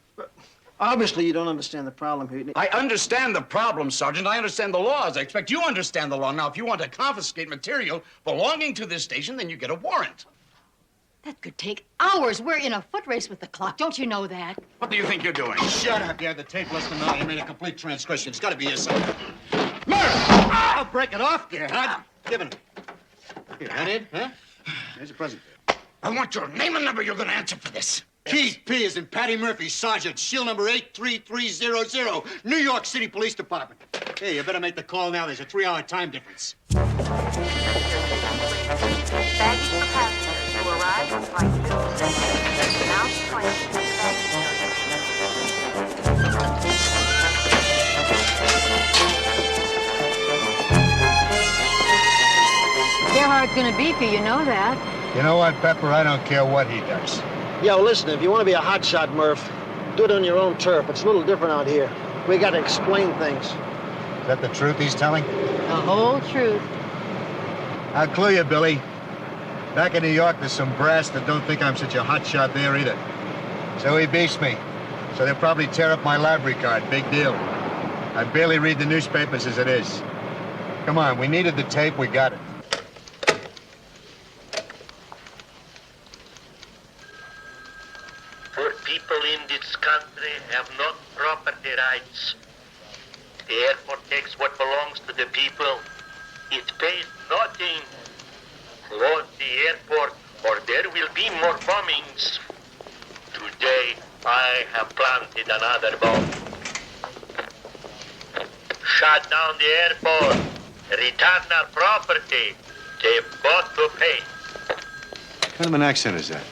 Obviously, you don't understand the problem here. I understand the problem, Sergeant. I understand the laws. I expect you understand the law. Now, if you want to confiscate material belonging to this station, then you get a warrant. That could take hours. We're in a foot race with the clock. Don't you know that? What do you think you're doing? Shut up. You had the tape less than I made a complete transcription. It's got to be here somewhere. I'll break it off, Gerhardt. Give it. Here, Ed, huh? Here's a present. I want your name and number. You're going to answer for this. Keith P. is in Patty Murphy, Sergeant, shield number 83300, New York City Police Department. Hey, you better make the call now. There's a 3-hour time difference. Baggage for passengers who arrive on flight 57. Now placed in the baggage area. Gerhardt's gonna beat you, you know that. You know what, Pepper? I don't care what he does. Yo, listen, if you want to be a hotshot, Murph, do it on your own turf. It's a little different out here. We got to explain things. Is that the truth he's telling? The whole truth. I'll clue you, Billy. Back in New York, there's some brass that don't think I'm such a hotshot there either. So he beats me. So they'll probably tear up my library card. Big deal. I barely read the newspapers as it is. Come on, we needed the tape, we got it. Poor people in this country have no property rights. The airport takes what belongs to the people. It pays nothing. Close the airport or there will be more bombings. Today, I have planted another bomb. Shut down the airport. Return our property. They both to pay. What kind of an accent is that?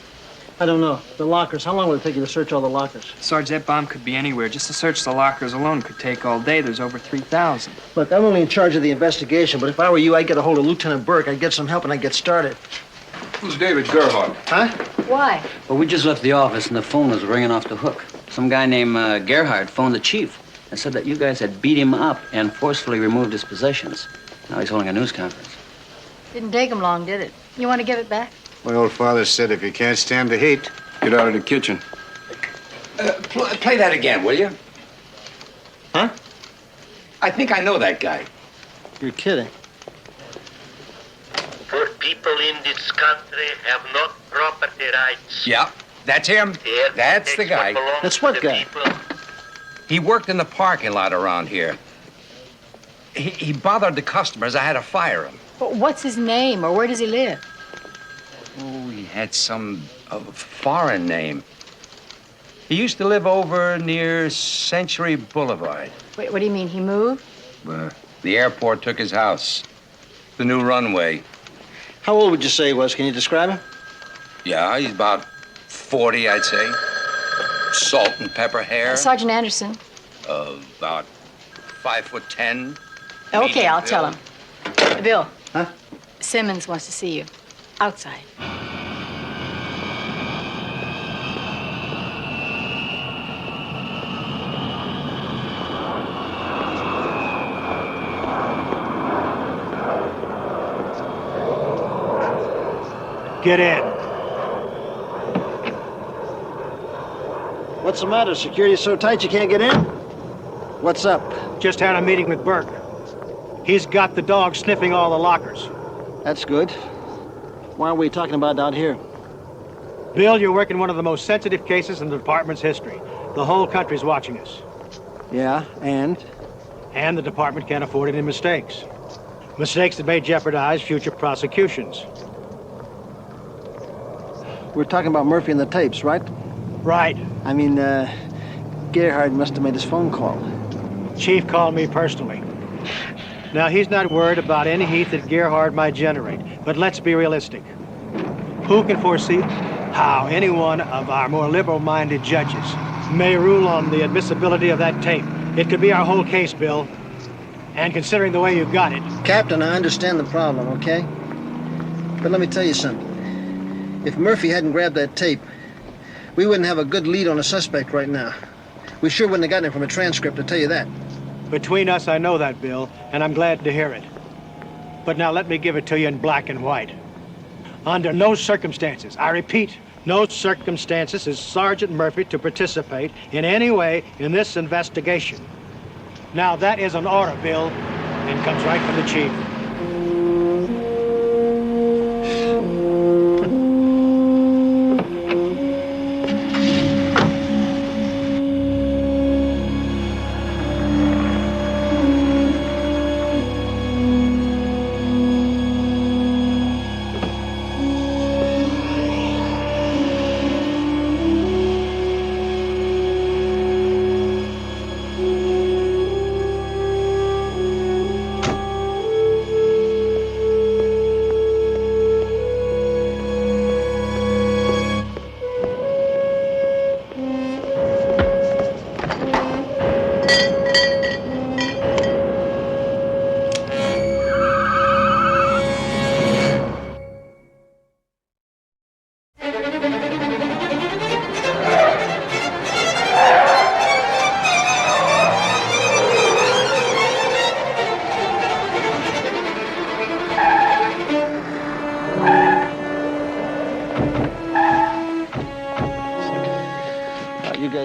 I don't know. The lockers. How long will it take you to search all the lockers? Sarge, that bomb could be anywhere. Just to search the lockers alone could take all day. There's over 3,000. Look, I'm only in charge of the investigation, but if I were you, I'd get a hold of Lieutenant Burke. I'd get some help and I'd get started. Who's David Gerhardt? Huh? Why? Well, we just left the office and the phone was ringing off the hook. Some guy named Gerhardt phoned the chief and said that you guys had beat him up and forcefully removed his possessions. Now he's holding a news conference. Didn't take him long, did it? You want to give it back? My old father said if you can't stand the heat, get out of the kitchen. Play that again, will you? Huh? I think I know that guy. You're kidding. Poor people in this country have no property rights. Yeah, that's him. That's the guy. That's what guy? He worked in the parking lot around here. He bothered the customers. I had to fire him. But what's his name, or where does he live? Oh, he had some foreign name. He used to live over near Century Boulevard. Wait, what do you mean, he moved? The airport took his house. The new runway. How old would you say he was? Can you describe him? Yeah, he's about 40, I'd say. Salt and pepper hair. Sergeant Anderson. About 5'10". Okay, I'll tell him. Bill. Huh? Simmons wants to see you. Outside. Get in. What's the matter? Security's so tight you can't get in? What's up? Just had a meeting with Burke. He's got the dog sniffing all the lockers. That's good. Why are we talking about out here? Bill, you're working one of the most sensitive cases in the department's history. The whole country's watching us. Yeah, and? And the department can't afford any mistakes. Mistakes that may jeopardize future prosecutions. We're talking about Murphy and the tapes, right? Right. I mean, Gerhardt must have made his phone call. Chief called me personally. Now, he's not worried about any heat that Gerhardt might generate, but let's be realistic. Who can foresee how any one of our more liberal-minded judges may rule on the admissibility of that tape? It could be our whole case, Bill. And considering the way you got it... Captain, I understand the problem, okay? But let me tell you something. If Murphy hadn't grabbed that tape, we wouldn't have a good lead on a suspect right now. We sure wouldn't have gotten it from a transcript, I'll tell you that. Between us, I know that, Bill, and I'm glad to hear it. But now let me give it to you in black and white. Under no circumstances, I repeat, no circumstances is Sergeant Murphy to participate in any way in this investigation. Now, that is an order, Bill, and comes right from the chief.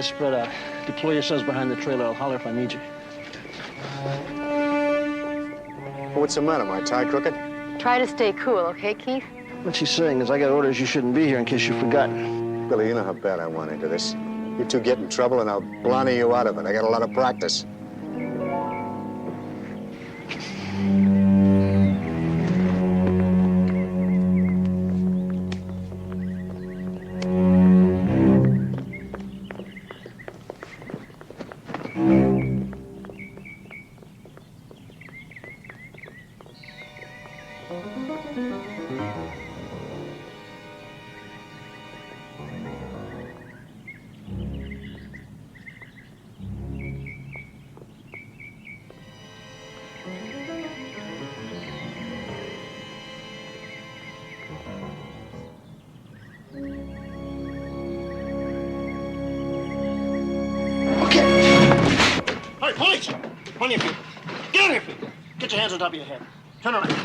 guys spread out. Deploy yourselves behind the trailer. I'll holler if I need you. What's the matter? My tie crooked? Try to stay cool, okay, Keith? What she's saying is I got orders you shouldn't be here in case you forgot. Billy, you know how bad I want into this. You two get in trouble and I'll blondie you out of it. I got a lot of practice. Hey, police! On your feet. Get on your feet. Get your hands on top of your head. Turn around.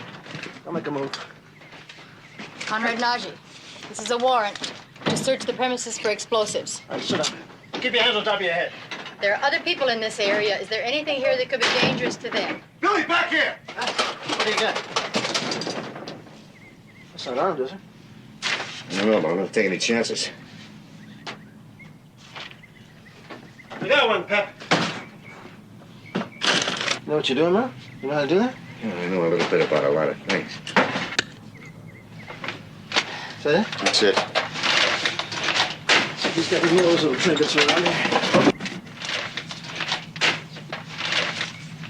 Don't make a move. Conrad Najee, this is a warrant to search the premises for explosives. All right, sit down. Keep your hands on top of your head. There are other people in this area. Is there anything here that could be dangerous to them? Billy, back here! What do you got? That's not armed, is it? I don't know, but I'm not taking any chances. I got one, Pep. You know what you're doing, man? You know how to do that? Yeah, I know a little bit about a lot of things. Is that it? That's it. He's got those little trinkets around here.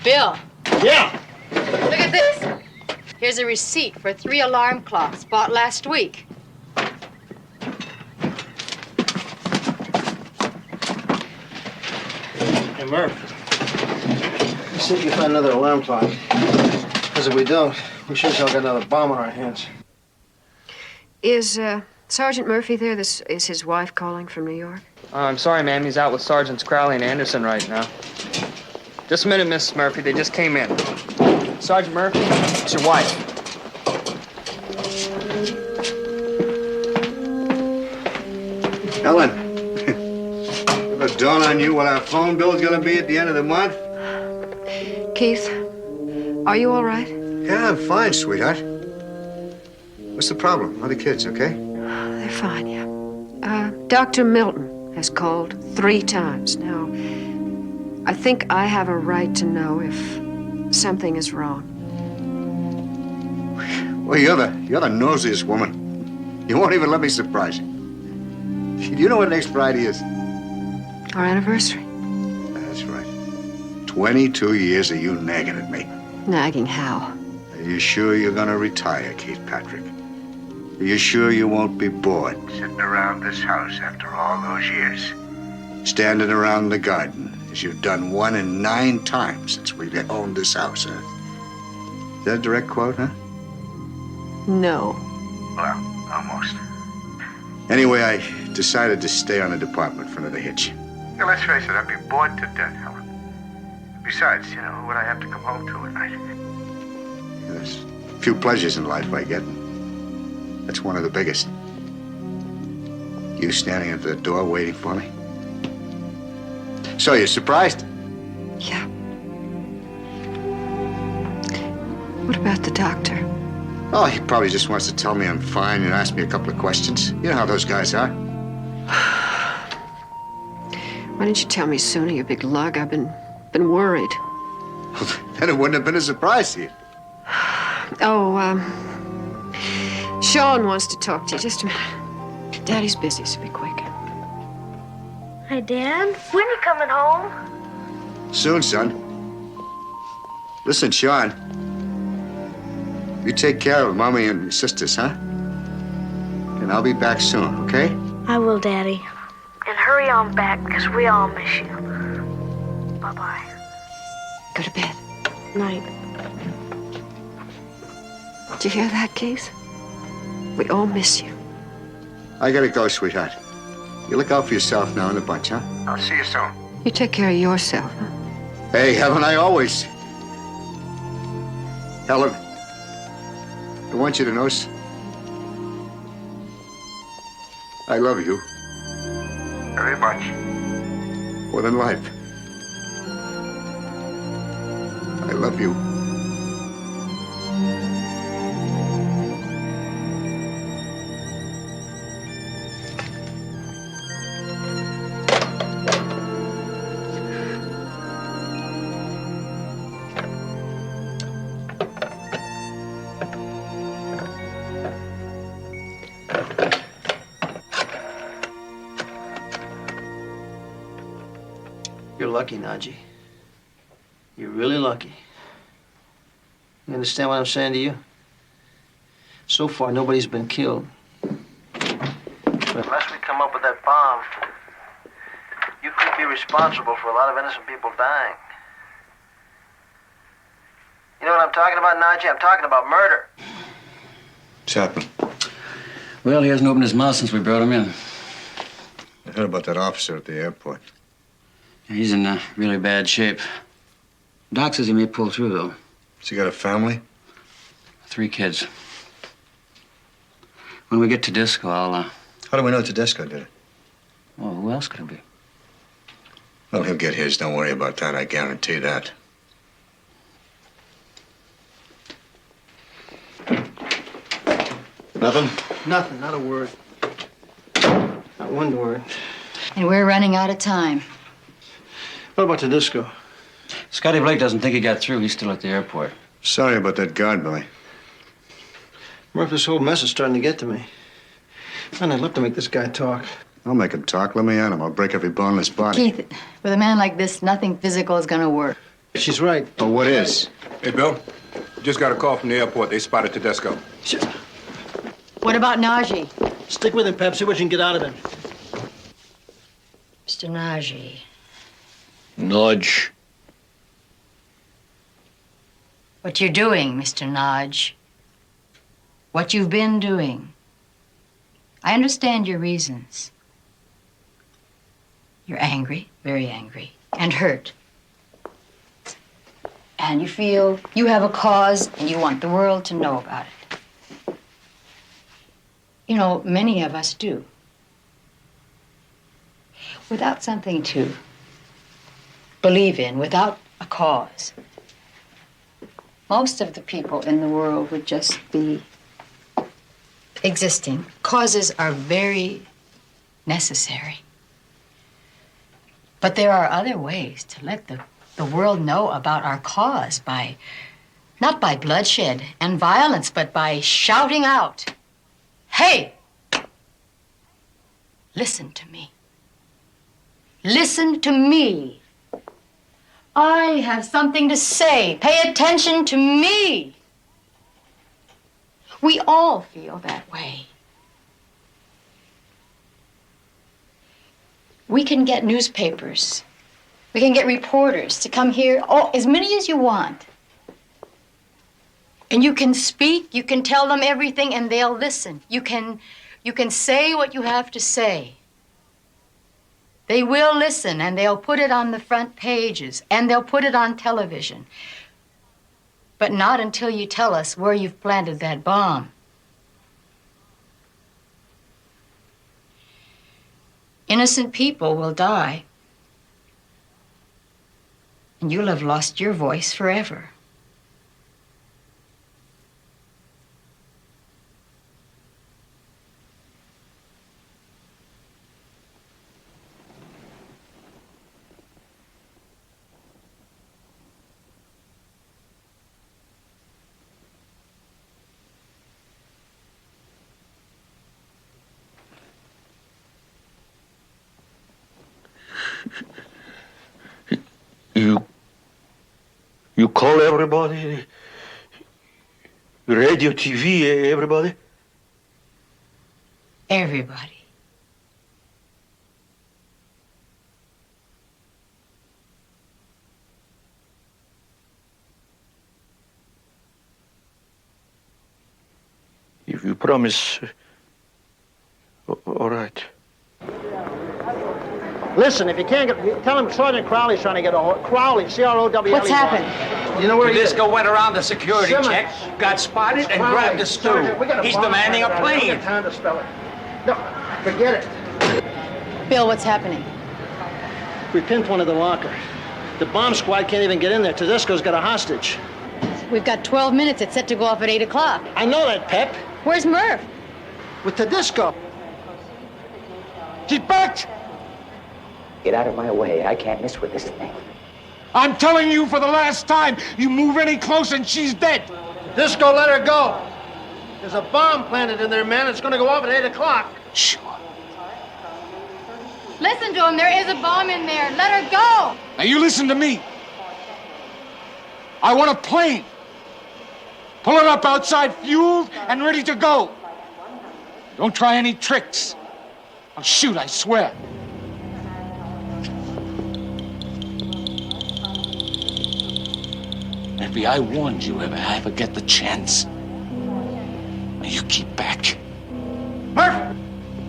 Bill. Yeah. Look at this. Here's a receipt for 3 alarm clocks bought last week. Hey, Murph. See if you can find another alarm clock. Because if we don't, we sure as hell got another bomb on our hands. Is Sergeant Murphy there? This is his wife calling from New York. I'm sorry, ma'am. He's out with Sergeants Crowley and Anderson right now. Just a minute, Miss Murphy. They just came in. Sergeant Murphy, it's your wife. Helen, ever dawn on you what our phone bill's gonna be at the end of the month? Keith, are you all right? Yeah, I'm fine, sweetheart. What's the problem? Are the kids okay? They're fine, yeah. Dr. Milton has called 3 times. Now, I think I have a right to know if something is wrong. Well, you're the nosiest woman. You won't even let me surprise you. Do you know what next Friday is? Our anniversary. That's right. 22 years of you nagging at me. Nagging how? Are you sure you're gonna retire, Keith Patrick? Are you sure you won't be bored sitting around this house after all those years? Standing around the garden, as you've done 1 in 9 times since we've owned this house, huh? Is that a direct quote, huh? No. Well, almost. Anyway, I decided to stay on the department for another hitch. Yeah, let's face it, I'd be bored to death, Helen. Besides, you know, what I have to come home to at night. There's a few pleasures in life I get. That's one of the biggest. You standing at the door waiting for me. So, you're surprised? Yeah. What about the doctor? Oh, he probably just wants to tell me I'm fine and ask me a couple of questions. You know how those guys are. Why didn't you tell me sooner, you big lug? I've been worried. Then it wouldn't have been a surprise to you. Oh, Sean wants to talk to you. Just a minute. Daddy's busy, so be quick. Hi, Dad. When are you coming home? Soon, son. Listen, Sean. You take care of Mommy and your sisters, huh? And I'll be back soon, okay? I will, Daddy. And hurry on back, because we all miss you. Bye-bye. Go to bed. Night. Did you hear that, Keith? We all miss you. I gotta go, sweetheart. You look out for yourself now in the bunch, huh? I'll see you soon. You take care of yourself, huh? Hey, haven't I always? Helen, I want you to know I love you. Very much. more than life. I love you. You're lucky, Najee. You're really lucky. You understand what I'm saying to you? So far, nobody's been killed. But unless we come up with that bomb, you could be responsible for a lot of innocent people dying. You know what I'm talking about, Najee? I'm talking about murder. What's happened? Well, he hasn't opened his mouth since we brought him in. I heard about that officer at the airport. He's in really bad shape. Doc says he may pull through, though. Has he got a family? 3 kids. When we get to Disco, I'll, How do we know Tedesco did it? Well, who else could it be? Well, he'll get his. Don't worry about that. I guarantee that. Nothing? Nothing, not a word. Not one word. And we're running out of time. What about the disco? Scotty Blake doesn't think he got through. He's still at the airport. Sorry about that guard, Billy. Murph, this whole mess is starting to get to me. Man, I'd love to make this guy talk. I'll make him talk. Let me at him. I'll break every bone in his body. Keith, with a man like this, nothing physical is going to work. She's right. Oh, what is? Hey, Bill. Just got a call from the airport. They spotted Tedesco. What about Najee? Stick with him, Pep. See what you can get out of him. Mr. Najee. Nudge. What you're doing, Mr. Nodge. What you've been doing. I understand your reasons. You're angry, very angry, and hurt. And you feel you have a cause and you want the world to know about it. You know, many of us do. Without something to believe in, without a cause, most of the people in the world would just be existing. Causes are very necessary. But there are other ways to let the world know about our cause by, not by bloodshed and violence, but by shouting out, "Hey, listen to me. Listen to me. I have something to say. Pay attention to me." We all feel that way. We can get newspapers. We can get reporters to come here, as many as you want. And you can speak, you can tell them everything, and they'll listen. You can say what you have to say. They will listen, and they'll put it on the front pages, and they'll put it on television. But not until you tell us where you've planted that bomb. Innocent people will die. And you'll have lost your voice forever. You call everybody? Radio, TV, everybody? Everybody. If you promise, all right. Listen, if you can't get, tell him Sergeant Crowley's trying to get a hold. Crowley, C-R-O-W-L-E-Y. What's happened? You know where he is? Disco went around the security Simmons. check, got spotted, and Crowley, grabbed a stew. Sergeant, we got a He's bomb demanding a right now. I don't plane. get time to spell it. No, forget it. Bill, what's happening? We pinpointed the locker. The bomb squad can't even get in there. Tedesco's got a hostage. We've got 12 minutes. It's set to go off at 8 o'clock. I know that, Pep. Where's Murph? With Tedesco. She's back! Get out of my way. I can't miss with this thing. I'm telling you for the last time, you move any closer and she's dead. Tedesco, let her go. There's a bomb planted in there, man. It's going to go off at 8 o'clock. Sure. Listen to him. There is a bomb in there. Let her go. Now you listen to me. I want a plane. Pull it up outside, fueled and ready to go. Don't try any tricks. I'll shoot, I swear. Maybe I warned you if I ever get the chance. Now you keep back. Murph!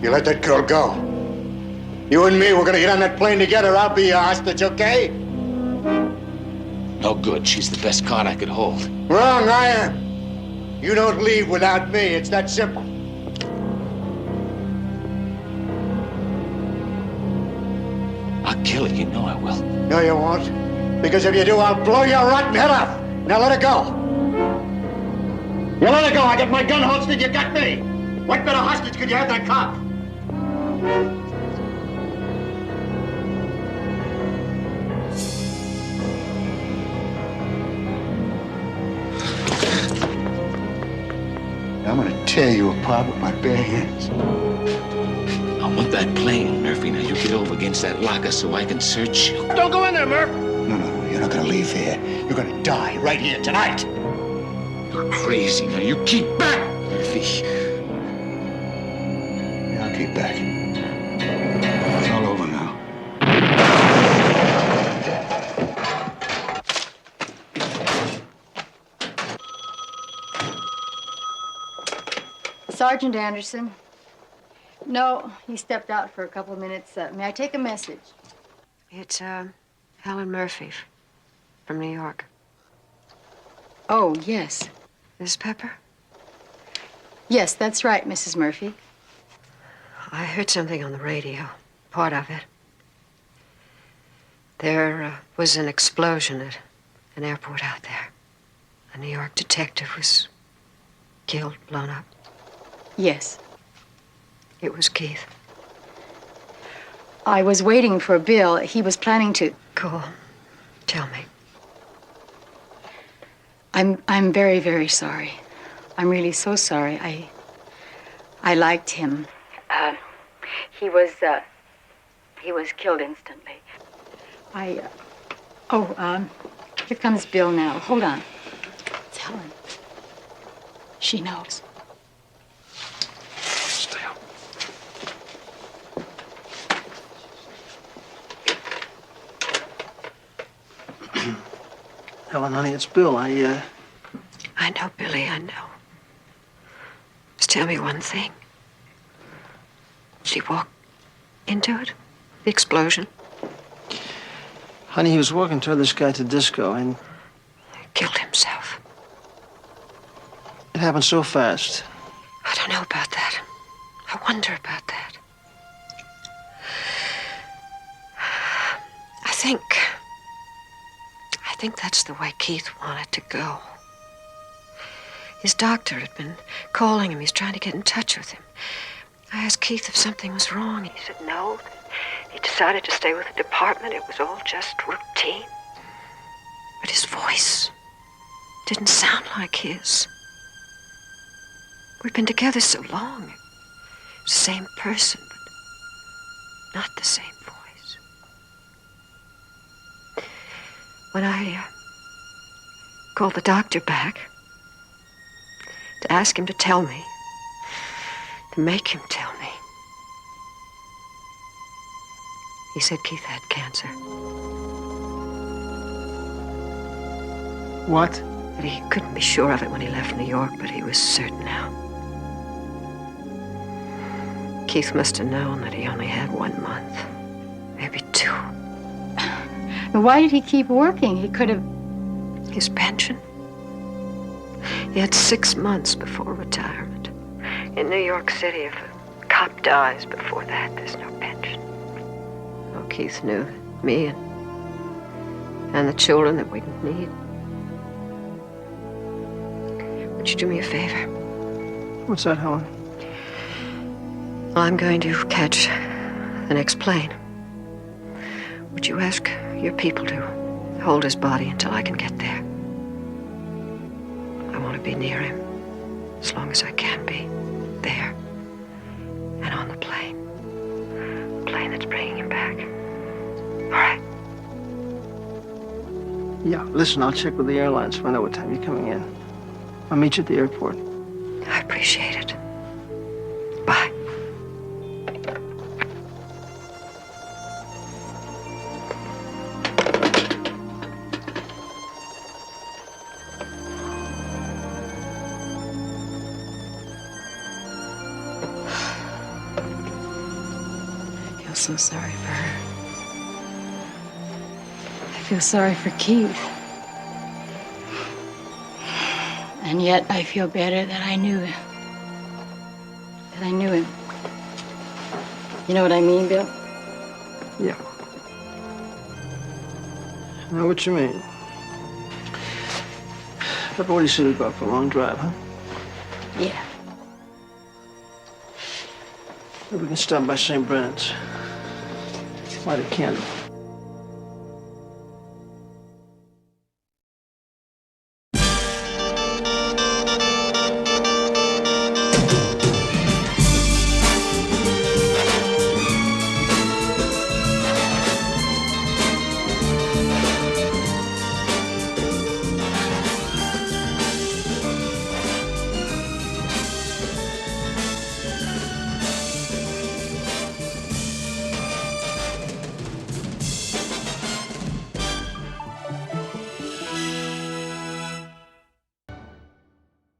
You let that girl go. You and me, we're gonna get on that plane together. I'll be your hostage, okay? No good. She's the best card I could hold. Wrong, I am. You don't leave without me. It's that simple. I'll kill her. You know I will. No, you won't. Because if you do, I'll blow your rotten head off. Now let her go. You let her go. I got my gun holstered. You got me. What better hostage could you have than a cop? I'm gonna tear you apart with my bare hands. I want that plane, Murphy. Now you get over against that locker so I can search you. Don't go in there, Murph. No, you're not gonna leave here. You're gonna die right here tonight. You're crazy. Now you keep back, Murphy. Yeah, I'll keep back. It's all over now. Sergeant Anderson. No, he stepped out for a couple of minutes. May I take a message? It's, Helen Murphy from New York. Oh, yes. Miss Pepper? Yes, that's right, Mrs. Murphy. I heard something on the radio, part of it. There was an explosion at an airport out there. A New York detective was killed, blown up. Yes. It was Keith. I was waiting for Bill. He was planning to... Cool. Tell me. I'm very, very sorry. I'm really so sorry. I liked him. He was killed instantly. Here comes Bill now. Hold on. It's Helen. She knows. Stay up. Helen, honey, it's Bill. I know, Billy, I know. Just tell me one thing. She walked into it? The explosion? Honey, he was walking toward this guy Tedesco, and Killed himself. it happened so fast. I don't know about that. I wonder about that. I think that's the way Keith wanted to go. His doctor had been calling him. He's trying to get in touch with him. I asked Keith if something was wrong. He said no. He decided to stay with the department. It was all just routine. But his voice didn't sound like his. We've been together so long. It was the same person, but not the same voice. When I called the doctor back to ask him to tell me, to make him tell me, he said Keith had cancer. What? That he couldn't be sure of it when he left New York, but he was certain now. Keith must have known that he only had 1 month, maybe 2. Why did he keep working? He could have... His pension. He had 6 months before retirement. In New York City, if a cop dies before that, there's no pension. Oh, Keith knew Me and the children that we need. Would you do me a favor? What's that, Helen? Well, I'm going to catch the next plane. Would you ask your people to hold his body until I can get there? I want to be near him as long as I can be. There. And on the plane. The plane that's bringing him back. All right. Yeah, listen, I'll check with the airlines, find out what time you're coming in. I'll meet you at the airport. I appreciate it. Bye. I feel so sorry for her. I feel sorry for Keith. And yet I feel better that I knew him. That I knew him. You know what I mean, Bill? Yeah. I know what you mean. Pepper, what do you say we go out for a long drive, huh? Yeah. Maybe we can stop by St. Brennan's. Light a candle.